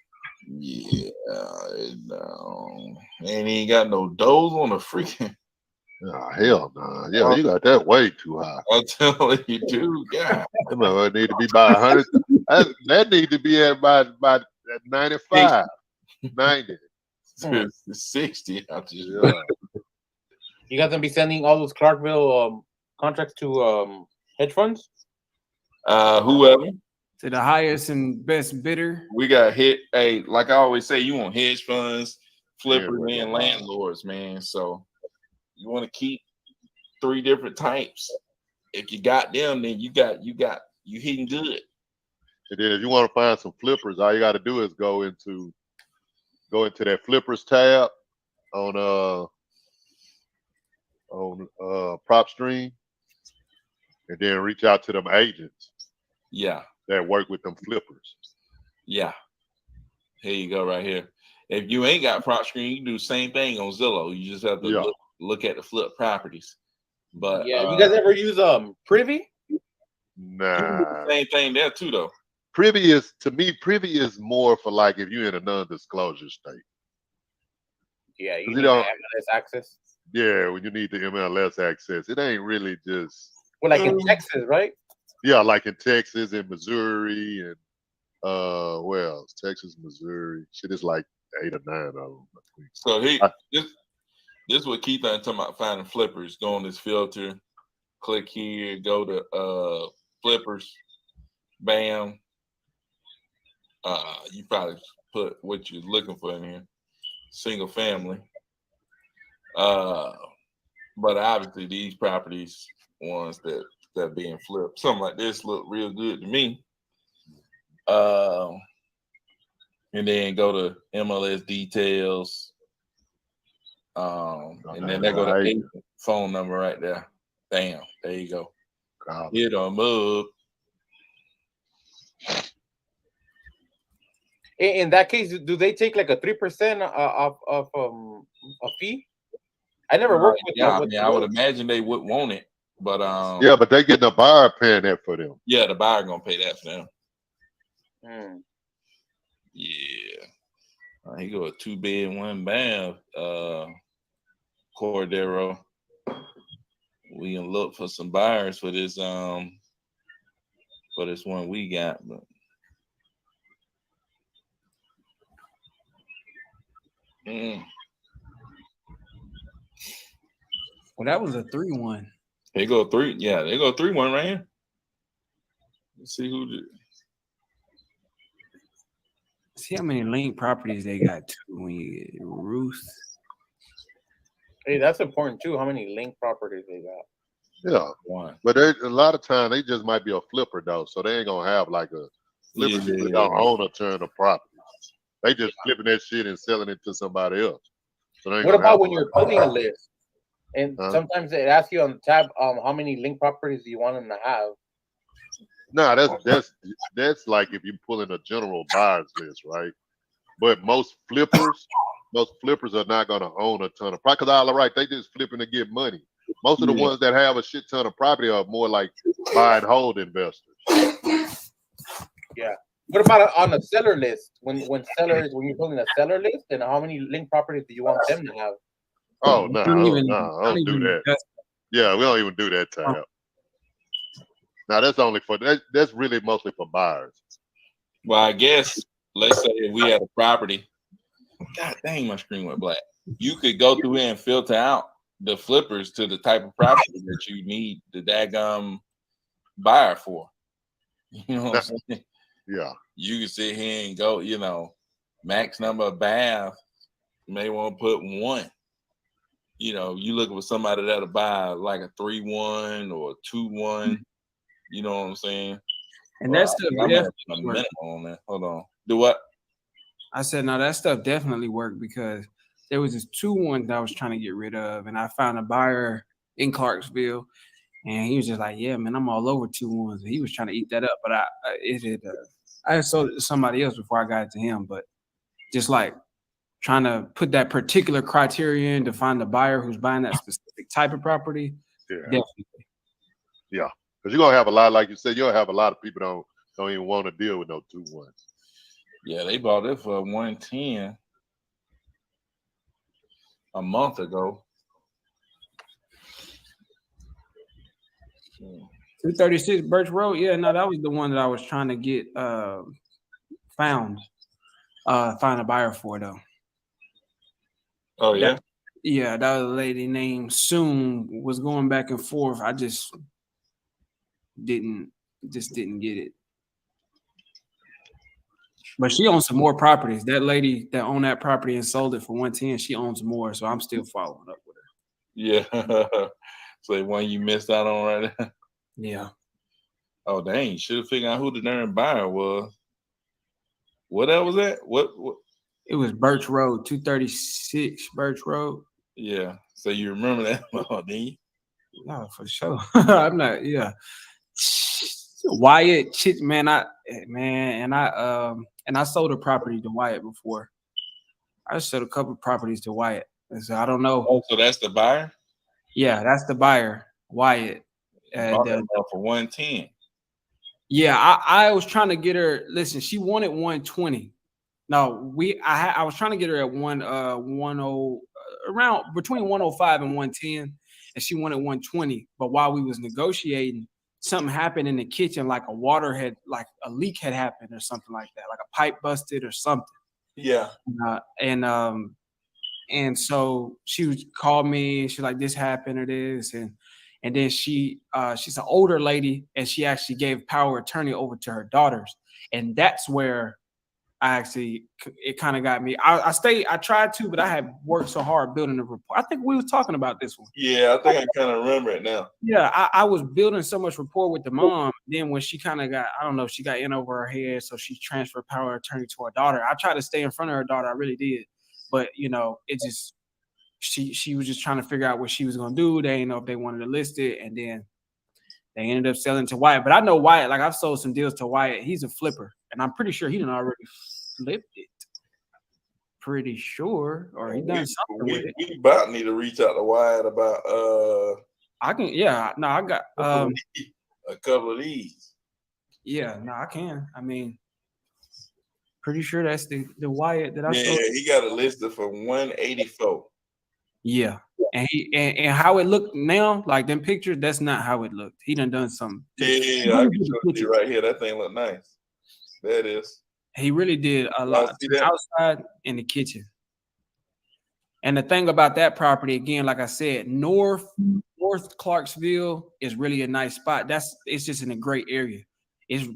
Yeah. Ain't even got no doors on the freaking. Oh, hell no. Nah. Yeah, you got that way too high. I'm telling you, dude. God. That might need to be by 100. that need to be at by 95, 90. 60. Yeah. You guys gonna be sending all those Clarkville contracts to hedge funds? Whoever. To the highest and best bidder. We got hit. Hey, like I always say, you want hedge funds, flippers, and landlords, man. So you want to keep 3 different types. If you got them, then you hitting good. And then if you want to find some flippers, all you got to do is go into that flippers tab on PropStream, and then reach out to them agents. Yeah. That work with them flippers. Yeah. Here you go, right here. If you ain't got PropStream, you can do the same thing on Zillow. You just have to look at the flip properties. But yeah, you guys ever use Privy? Nah. Same thing there too, though. Privy is more for like if you're in a non-disclosure state. Yeah, you need the MLS access. Yeah, when you need the MLS access, it ain't really just. Well, like in Texas, right? Yeah, like in Texas and Missouri and where else? Texas, Missouri. Shit is like 8 or 9 of them. So this is what Keith and talking about finding flippers. Go on this filter, click here, go to flippers, bam. You probably put what you're looking for in here. Single family. But obviously these properties, ones that being flipped, something like this look real good to me. And then go to MLS details. And then they go to agent phone number right there. Bam, there you go. Hit them up. In that case, do they take like a 3% of a fee? I never worked with. Yeah, I would imagine they would want it, but yeah, but they getting a buyer paying that for them. Yeah, the buyer gonna pay that for them. Yeah, he go a 2-bed, 1 bath, Cordero. We can look for some buyers for this one we got, but. Well, that was a 3-1. They go 3. Yeah, they go 3-1 right here. Let's see who did. See how many link properties they got too when you get Ruth. Hey, that's important too. How many link properties they got? Yeah, but a lot of time they just might be a flipper though, so they ain't gonna have like a flipper that don't own a ton of property. They just flipping that shit and selling it to somebody else. So what about when you're putting a list? And sometimes it asks you on the tab, how many link properties do you want them to have? No, that's like if you pull in a general buyers list, right? But most flippers are not going to own a ton of property. Because all right, they just flipping to get money. Most of the ones that have a shit ton of property are more like buy and hold investors. Yeah. What about on the seller list? When you're building a seller list, and how many link properties do you want them to have? Oh no, I don't do that. Yeah, we don't even do that tab. Now that's really mostly for buyers. Well, I guess let's say if we had a property. God dang, my screen went black. You could go through here and filter out the flippers to the type of property that you need the daggum buyer for. You know what I'm saying? Yeah. You can sit here and go, you know, max number of bath. You may want to put 1. You know, you looking for somebody that'll buy like a 3-1 or a 2-1. You know what I'm saying? And that's the minimum on that. Hold on. Do what? I said, no, that stuff definitely worked because there was this 2-1 that I was trying to get rid of, and I found a buyer in Clarksville, and he was just like, "Yeah, man, I'm all over 2-1s." And he was trying to eat that up, but I sold it to somebody else before I got it to him. But just like trying to put that particular criterion to find the buyer who's buying that specific type of property, definitely. Yeah, because you're gonna have a lot, like you said, you'll have a lot of people don't even want to deal with no 2-1s. Yeah, they bought it for 110 a month ago. 236 Birch Road. Yeah, no, that was the one that I was trying to get find a buyer for though. Oh yeah. That was a lady named Soon was going back and forth. I just didn't get it. But she owns some more properties. That lady that owned that property and sold it for 110, she owns more. So I'm still following up with her. Yeah. So the one you missed out on right now. Yeah. Oh dang, you should have figured out who the darn buyer was. What else was that? What? It was Birch Road, 236 Birch Road. Yeah. So you remember that? Oh, didn't you? No, for sure. I'm not. Yeah. Wyatt, man, I sold a property to Wyatt before. I sold a couple of properties to Wyatt. So I don't know. Oh, so that's the buyer? Yeah, that's the buyer, Wyatt. For 110. Yeah, I was trying to get her. Listen, she wanted 120. No, I was trying to get her at 10 around between 105 and 110, and she wanted 120. But while we was negotiating, something happened in the kitchen, like a leak had happened or something like that, like a pipe busted or something. Yeah. And so she called me and she's like, "This happened or this," and then she's an older lady and she actually gave power of attorney over to her daughters, and that's where it kind of got me. I tried to, but I had worked so hard building the rapport. I think we was talking about this one. Yeah, I think I kind of remember it now. Yeah, I was building so much rapport with the mom. Then when she kind of got, I don't know, she got in over her head, so she transferred power of attorney to her daughter. I tried to stay in front of her daughter, I really did, but it just she was just trying to figure out what she was gonna do. They didn't know if they wanted to list it, and then they ended up selling to Wyatt. But I know Wyatt, like I've sold some deals to Wyatt. He's a flipper, and I'm pretty sure he done already flipped it. Pretty sure, or he done something with it. We about need to reach out to Wyatt about I can, yeah. No, I got a couple of these. Yeah, no, I can. I mean, pretty sure that's the Wyatt that I sold. Yeah, he got it listed for 184. Yeah, and and how it looked now, like them pictures, that's not how it looked. He done something. Yeah, I can show you right here. That thing look nice. There it is. He really did a lot outside in the kitchen. And the thing about that property, again, like I said, North Clarksville is really a nice spot. It's just in a great area.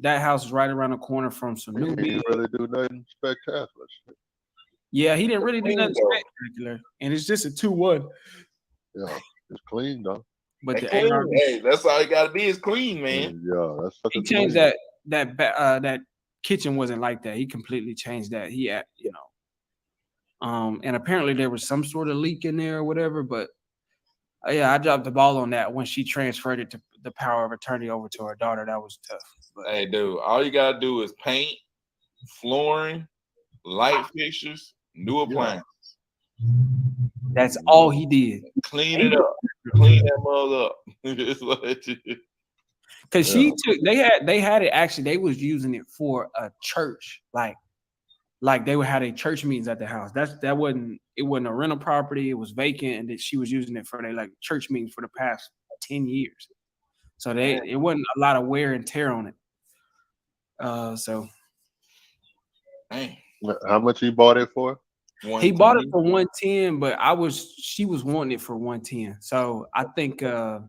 That house is right around the corner from some new. He didn't really do nothing spectacular. Yeah, he didn't really do nothing spectacular, and it's just a 2-1. Yeah, it's clean though. But hey, that's all you got to be is clean, man. Yeah, that's he changed clean. that kitchen wasn't like that. He completely changed that. He had, and apparently there was some sort of leak in there or whatever. But yeah, I dropped the ball on that when she transferred it to the power of attorney over to her daughter. That was tough. But Hey, dude, all you gotta do is paint, flooring, light fixtures, new appliances. that's all he did. Clean it up. Clean that mug up. It's like- Because she took they had it actually, they was using it for a church. Like they would have their church meetings at the house. It wasn't a rental property, it was vacant, and that she was using it for their like church meetings for the past 10 years. So it wasn't a lot of wear and tear on it. So Dang. How much he bought it for? he bought it for 110, but she was wanting it for 110. So I think that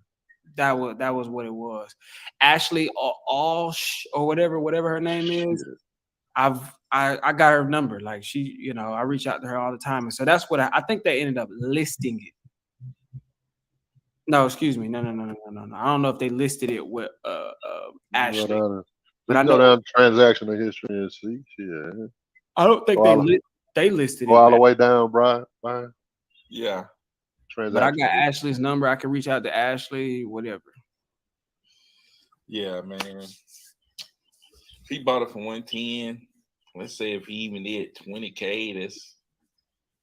was what it was. Ashley or whatever her name is. I got her number. Like she, I reach out to her all the time. And so that's what I think they ended up listing it. No, excuse me. No. I don't know if they listed it with Ashley. But I know down transactional history and see. Yeah. I don't think they listed it. Go all the way down, Brian. Yeah. But I got Ashley's number. I can reach out to Ashley, whatever. Yeah, man. If he bought it for 110, let's say if he even did 20K, that's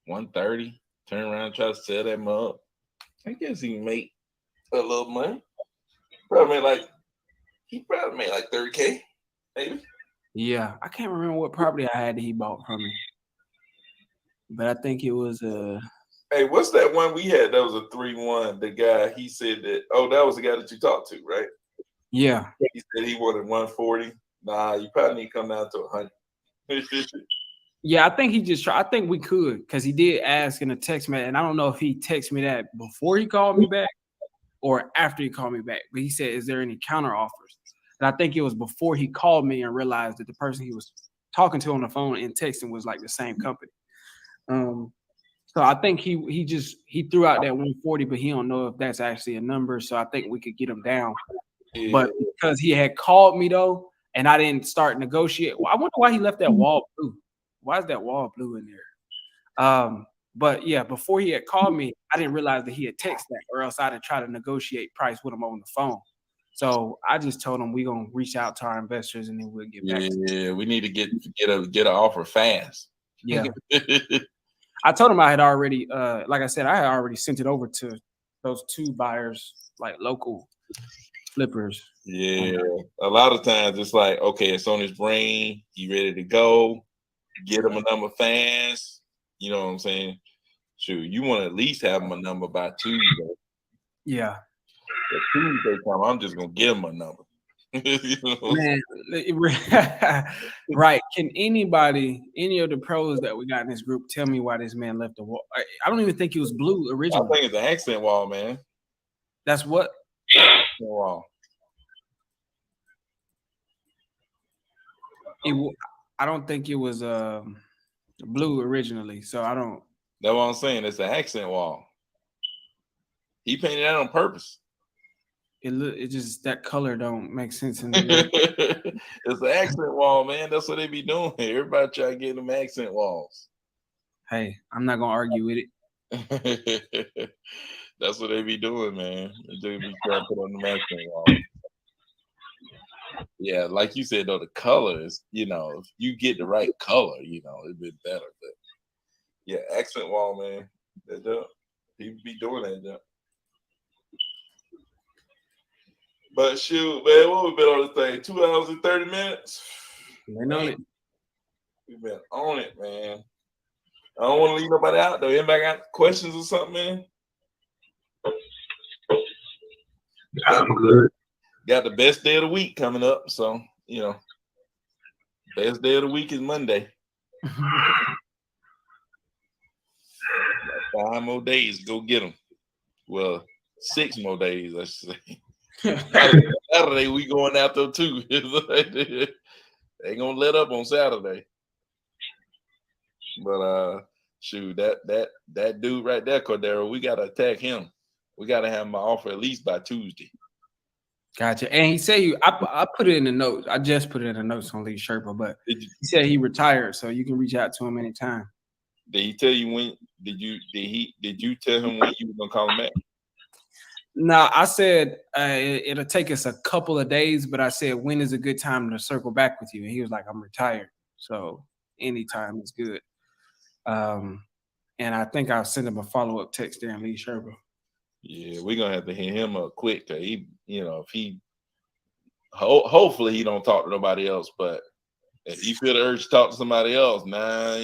130. Turn around and try to sell that mug. I guess he can make a little money. He probably made like 30K, maybe. Yeah, I can't remember what property I had that he bought from me. But I think it was Hey, what's that one we had that was a 3-1? The guy, he said that, that was the guy that you talked to, right? Yeah. He said he wanted 140. Nah, you probably need to come down to 100. Yeah, I think I think we could, because he did ask in a text message, and I don't know if he texted me that before he called me back or after he called me back. But he said, is there any counter offers? And I think it was before he called me and realized that the person he was talking to on the phone and texting was like the same company. So I think he threw out that 140, but he don't know if that's actually a number. So I think we could get him down. Yeah. But because he had called me though, and I didn't start negotiate. Well, I wonder why he left that wall blue. Why is that wall blue in there? But yeah, before he had called me, I didn't realize that he had texted that, or else I'd have tried to negotiate price with him on the phone. So I just told him we're gonna reach out to our investors and then we'll get back. Yeah, we need to get an offer fast. Yeah. I told him I had already, like I said, I had already sent it over to those 2 buyers, like local flippers. Yeah, a lot of times it's like, okay, it's on his brain, he ready to go, get him a number fast. You know what I'm saying? Shoot, you want to at least have him a number by Tuesday. Yeah. If Tuesday come, I'm just gonna give him a number. You know? Man, right? Can any of the pros that we got in this group tell me why this man left the wall? I don't even think he was blue originally. I think it's an accent wall, man. That's what? Accent wall. I don't think it was blue originally, so I don't. That's what I'm saying. It's an accent wall. He painted that on purpose. It just, that color don't make sense in It's an accent wall, man. That's what they be doing. Everybody try to get them accent walls. Hey, I'm not gonna argue with it. That's what they be doing, man. They be trying to put on the accent wall. Yeah, like you said though, the colors, if you get the right color, it'd be better. But yeah, accent wall, man. He be doing that job. But shoot, man, what we been on this thing? 2 hours and 30 minutes. Been on it. We've been on it, man. I don't want to leave nobody out though. Anybody got questions or something, man? I'm good. Got the best day of the week coming up, so best day of the week is Monday. 5 more days, go get them. Well, 6 more days, I should say. Saturday we going out there too. They ain't gonna let up on Saturday. But shoot, that dude right there, Cordero, we gotta attack him. We gotta have him offer at least by Tuesday. Gotcha. And he said I put it in the notes. I just put it in the notes on Lee Sherpa, but he said he retired, so you can reach out to him anytime. Did he tell you when? Did you tell him when you were gonna call him back? No, I said it'll take us a couple of days, but I said when is a good time to circle back with you? And he was like, I'm retired, so anytime is good. And I think I'll send him a follow-up text there in Lee Sherber. Yeah, we're gonna have to hit him up quick. Cause he, if he, hopefully he don't talk to nobody else. But if you feel the urge to talk to somebody else, nah.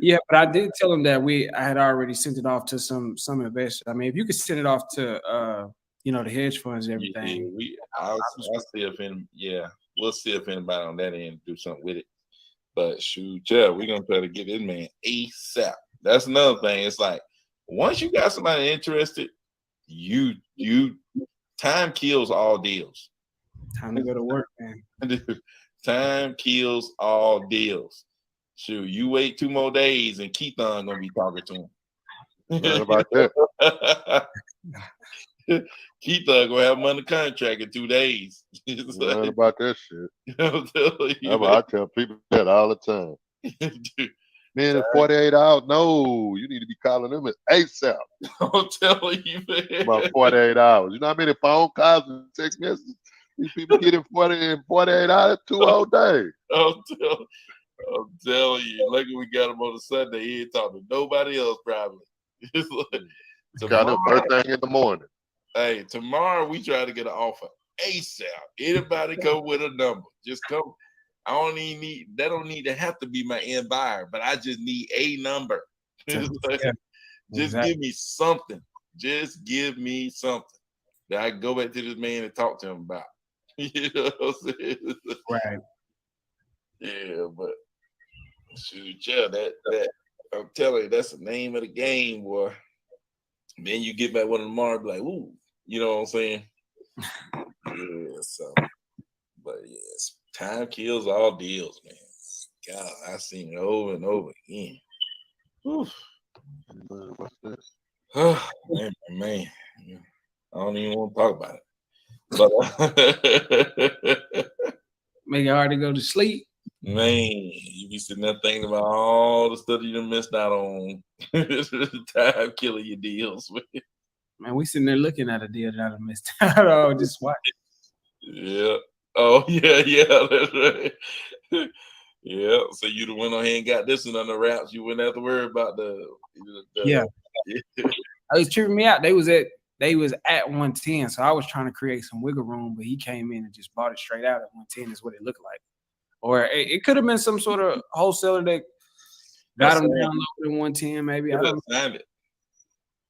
Yeah, but I did tell him that I had already sent it off to some investors. I mean, if you could send it off to the hedge funds and everything. I'll see if we'll see if anybody on that end do something with it. But shoot, yeah, we're gonna try to get this man ASAP. That's another thing. It's like once you got somebody interested, you time kills all deals. Time to go to work, man. Time kills all deals. Shoot, you wait 2 more days and Keithon gonna be talking to him. What about that? Keithon gonna have him under contract in 2 days. What about that shit? I'm telling you, I tell people that all the time. Man, in 48 hours, no, you need to be calling them at ASAP. I'm telling you, man. About 48 hours. You know how many phone calls and text messages these people get in 48 hours? 2 whole days. I'm telling you, lucky we got him on a Sunday. He ain't talking to nobody else, probably. Got him first thing in the morning. Hey, tomorrow we try to get an offer ASAP. Anybody come with a number, just come. I don't even need that. Don't need to have to be my end buyer, but I just need a number. Just give me something. Just give me something that I can go back to this man and talk to him about. You know what I'm saying? Right. Yeah, but shoot, yeah, that I'm telling you, that's the name of the game, boy. Then you get back one tomorrow, be like, ooh, you know what I'm saying? Yeah, so, but yes, time kills all deals, man. God, I've seen it over and over again. Oof. Oh, man, I don't even want to talk about it. But make it hard to go to sleep. Man, you be sitting there thinking about all the stuff you done missed out on. Time killing your deals. Man, we sitting there looking at a deal that I missed out on. Just watch it. Yeah. Oh, yeah, that's right. Yeah. So you the went on here and got this one on the wraps. You wouldn't have to worry about the yeah. It was tripping me out. They was at 110, so I was trying to create some wiggle room, but he came in and just bought it straight out at 110 is what it looked like. Or it could have been some sort of wholesaler that got him down low to 110, maybe. I don't know.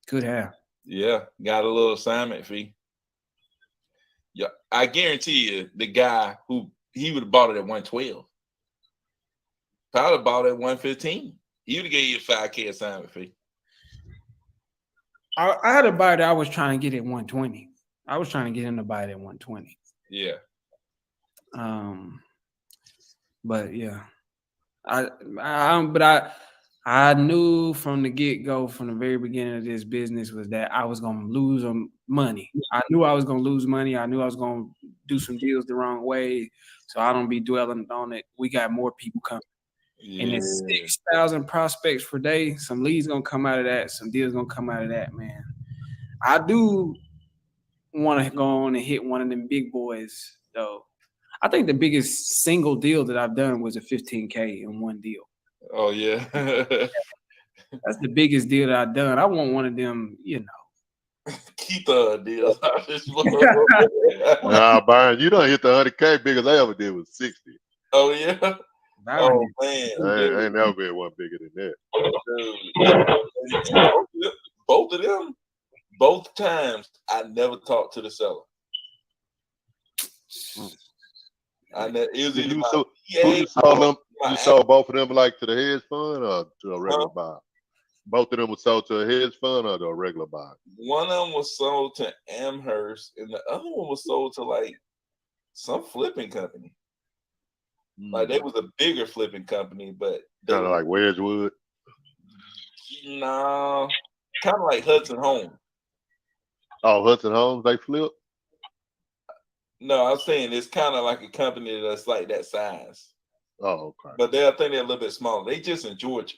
Could have. Yeah, got a little assignment fee. Yeah, I guarantee you the guy who he would have bought it at 112. Probably bought it at 115. He would have gave you a 5K assignment fee. I had a buyer that I was trying to get at 120. I was trying to get him to buy it at 120. Yeah. But yeah, I knew from the get-go, from the very beginning of this business, was that I was going to lose money. I knew I was going to lose money. I knew I was going to do some deals the wrong way, so I don't be dwelling on it. We got more people coming. Yeah. And it's 6,000 prospects per day. Some leads going to come out of that. Some deals going to come out of that, man. I do want to go on and hit one of them big boys, though. I think the biggest single deal that I've done was a 15K in one deal. Oh, yeah. That's the biggest deal that I've done. I want one of them, Keep the deals. Nah, Byron, you don't hit the 100K biggest I ever did was 60. Oh, yeah? Byron, oh, man. I ain't never been one bigger than that. Both of them, both times, I never talked to the seller. You sold both of them like to the hedge fund or to a regular buyer? Both of them were sold to a hedge fund or to a regular buyer? One of them was sold to Amherst, and the other one was sold to like some flipping company. Like they was a bigger flipping company, but kind of like Wedgwood. No, kind of like Hudson Homes. Oh, Hudson Homes, they flip? No, I'm saying it's kind of like a company that's like that size. Oh, okay. But I think they're a little bit smaller. They just in Georgia.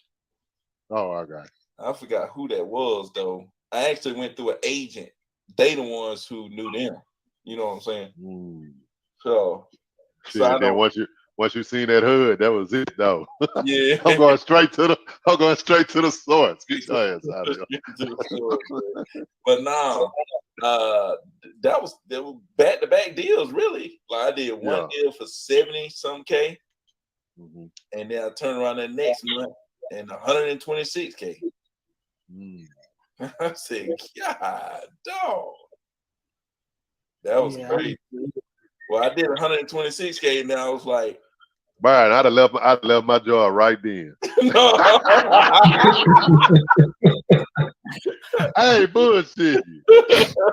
Oh, I got it. I forgot who that was though. I actually went through an agent. They the ones who knew them. You know what I'm saying? So See, I then don't- once you seen that hood, that was it though. yeah. I'm going straight to the source. Get your ass out of here. But no, that was back-to-back deals, really. Like I did one deal for 70-some K, and then I turned around that next month and 126K. I said, God, dog. That was crazy. Well, I did 126K, and then I was like, Byron, I'd have left my job right then. I ain't bullshitting you.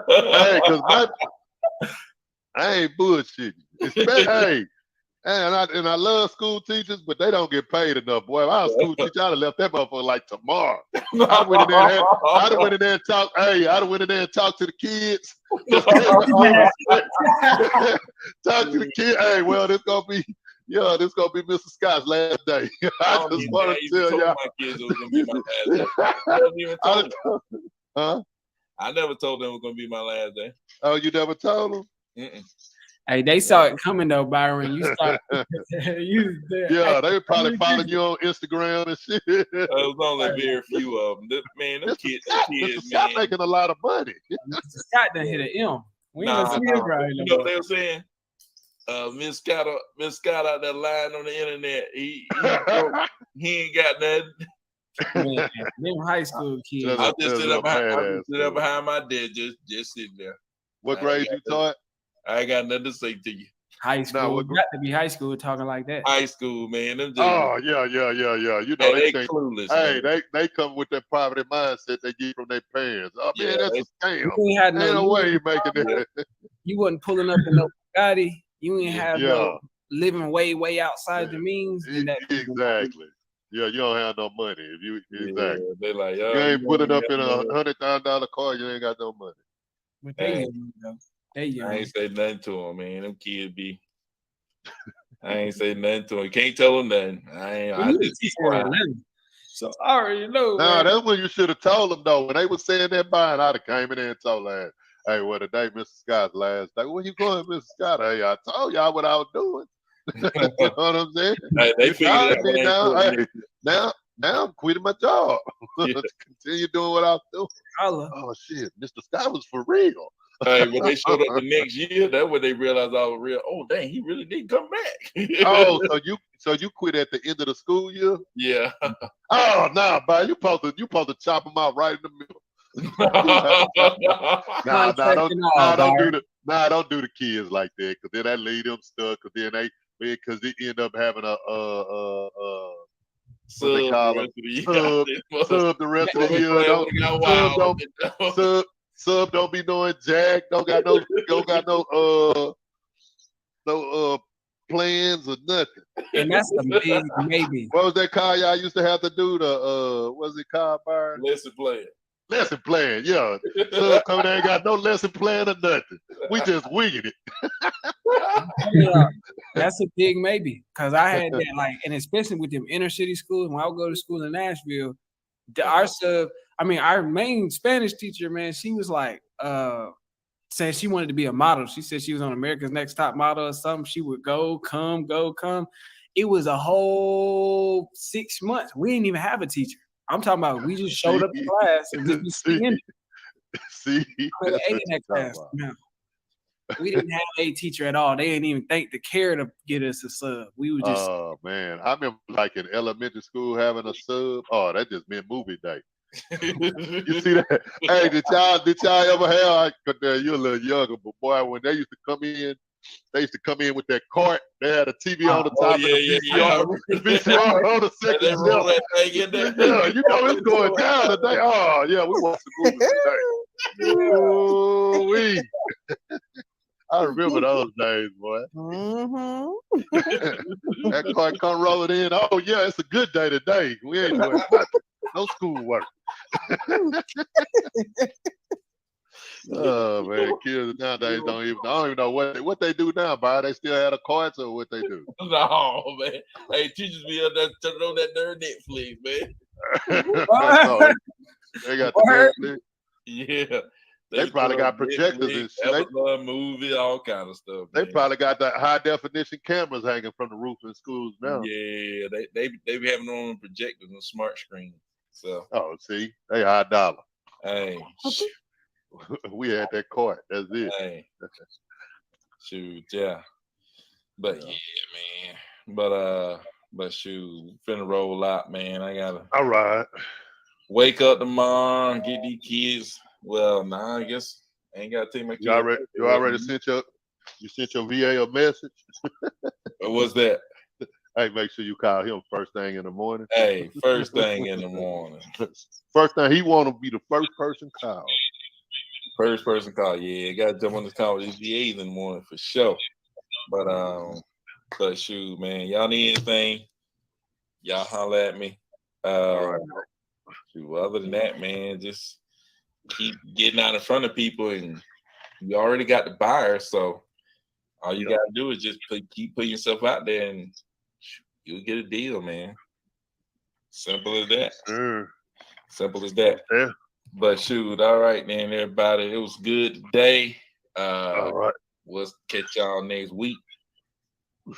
Hey, cause I ain't bullshitting you. And I love school teachers, but they don't get paid enough. Boy, if I was a school teacher, I'd have left that motherfucker like tomorrow. I'd went in there and talked. Hey, I'd have went in there and talked to the kids. Talk to the kids. Hey, well, this gonna be Mr. Scott's last day. I just want to tell y'all. My kids it was gonna be my last day. Huh? I never told them it was gonna be my last day. Oh, you never told them? Hey, they saw it coming though, Byron. You started. Yeah, they probably following you on Instagram and shit. It was only very few of them. Man, them kids, Scott making a lot of money. Scott done hit an M. We ain't gonna see him right You know what they were saying? Miss Scott out there lying on the internet. He ain't got nothing. Man, them high school kids. I just sit up behind my desk, just sitting there. What grade you taught? I ain't got nothing to say to you. High school. You got to be high school talking like that. High school, man. Them just, yeah. You know they they clueless. Hey, man. they come with that poverty mindset they get from their parents. Oh man, that's a scam. You ain't Ain't no way you making it. You wasn't pulling up in no Bugatti. You ain't have no Yeah. living way outside the means. Then that Exactly. Yeah, you don't have no money. If you exactly. They like, You ain't putting up in $100,000 car, you ain't got no money. But they young, though. They young. I ain't say nothing to them, man. Them kids be. I ain't say nothing to them. Can't tell them nothing. I just keep quiet. So I already know. Nah, that's when you should have told them though. When they was saying that buying, I'd have came in there and told them, hey, well, today, Mr. Scott's last day. Where you going, Mr. Scott? Hey, I told y'all what I was doing. You know what I'm saying? Hey, they figured it out. Hey, now I'm quitting my job. Continue doing what I was doing. Oh shit, Mr. Scott was for real. Hey, when they showed up the next year, that's when they realized I was real. Oh, dang, he really did come back. Oh, so you quit at the end of the school year? Yeah. Oh, nah, but you supposed to chop them out right in the middle. Don't do the kids like that, because then that leave them stuck. Because then they end up having a Sub the rest of the year. Sub don't be knowing jack. Don't got no plans or nothing. And that's a big maybe. What was that car y'all used to have to do? What's it called, Byron? Lesson plan. Lesson plan, yeah. Sub coming there ain't got no lesson plan or nothing. We just winging it. Yeah, that's a big maybe. Cause I had that and especially with them inner city schools, when I would go to school in Nashville, our main Spanish teacher, man, she was like saying she wanted to be a model. She said she was on America's Next Top Model or something. She would go, come. It was a whole 6 months. We didn't even have a teacher. I'm talking about we just showed up to class and just be singing. See, in that class. No. We didn't have a teacher at all. They didn't even think to care to get us a sub. We were just. Oh man, I remember like in elementary school having a sub. Oh, that just meant movie day. You see that? Hey, did y'all ever have? You're a little younger, but boy, when they used to come in with that cart. They had a TV on the top of the VCR on the second shelf. Yeah, you know it's going down today. Oh yeah, we watched the movie today. I remember those days, boy. That car come rolling in. Oh yeah, it's a good day today. We ain't doing nothing. No schoolwork. Oh man, kids nowadays I don't even know what they do now. They still have a cards or what they do? No, man. Hey, teachers be up there turning on that darn Netflix, man. They got the Netflix. Yeah. They probably got projectors and shit. Amazon movie, all kind of stuff. They man. probably got that high definition cameras hanging from the roof in schools now. Yeah, they be having on projectors and smart screens. So Oh, see, they high dollar. hey, We had that court. That's it. hey, shoot, yeah. But Yeah. yeah, man. But shoot, finna roll out, man. I gotta All right. wake up tomorrow and get these kids. Well, nah, I guess I ain't gotta take my kids. You already sent your VA a message. What's that? Hey, make sure you call him first thing in the morning. Hey, first thing in the morning. First thing he want to be the first person called. First person call. Yeah, gotta jump on this call with these VAs in the morning for sure. But shoot, man, y'all need anything? Y'all holler at me. All right. Shoot, other than that, man, just keep getting out in front of people, and you already got the buyer, so all you gotta do is just keep putting yourself out there, and you'll get a deal, man. Simple as that. Simple as that. Yeah. But shoot, all right, man, everybody. It was good today. All right. We'll catch y'all next week. All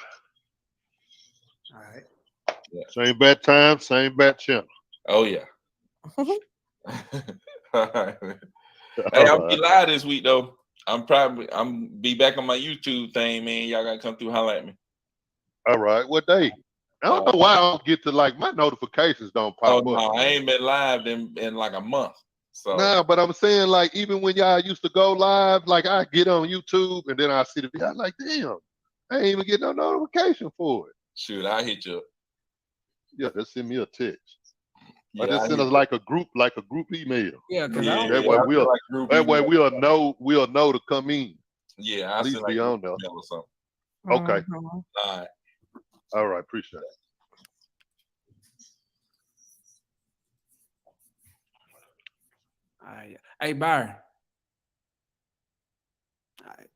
right. Yeah. Same bat time, same bat channel. Oh yeah. All right, man. Hey, I'll be live this week though. I'm be back on my YouTube thing, man. Y'all gotta come through, holler at me. All right. What day? I don't know why I don't get to like my notifications don't pop up. No, I ain't been live in like a month. So nah, but I'm saying like even when y'all used to go live, like I get on YouTube and then I see the video, I'm like, damn, I ain't even get no notification for it. Shoot, I'll hit you up. Yeah, just send me a text. Yeah, or just send us like a group email. Yeah, because that way we'll know to come in. Yeah, at least be on there. Or something. Okay. All right. All right, appreciate it. All right. Hey, Byron. All right.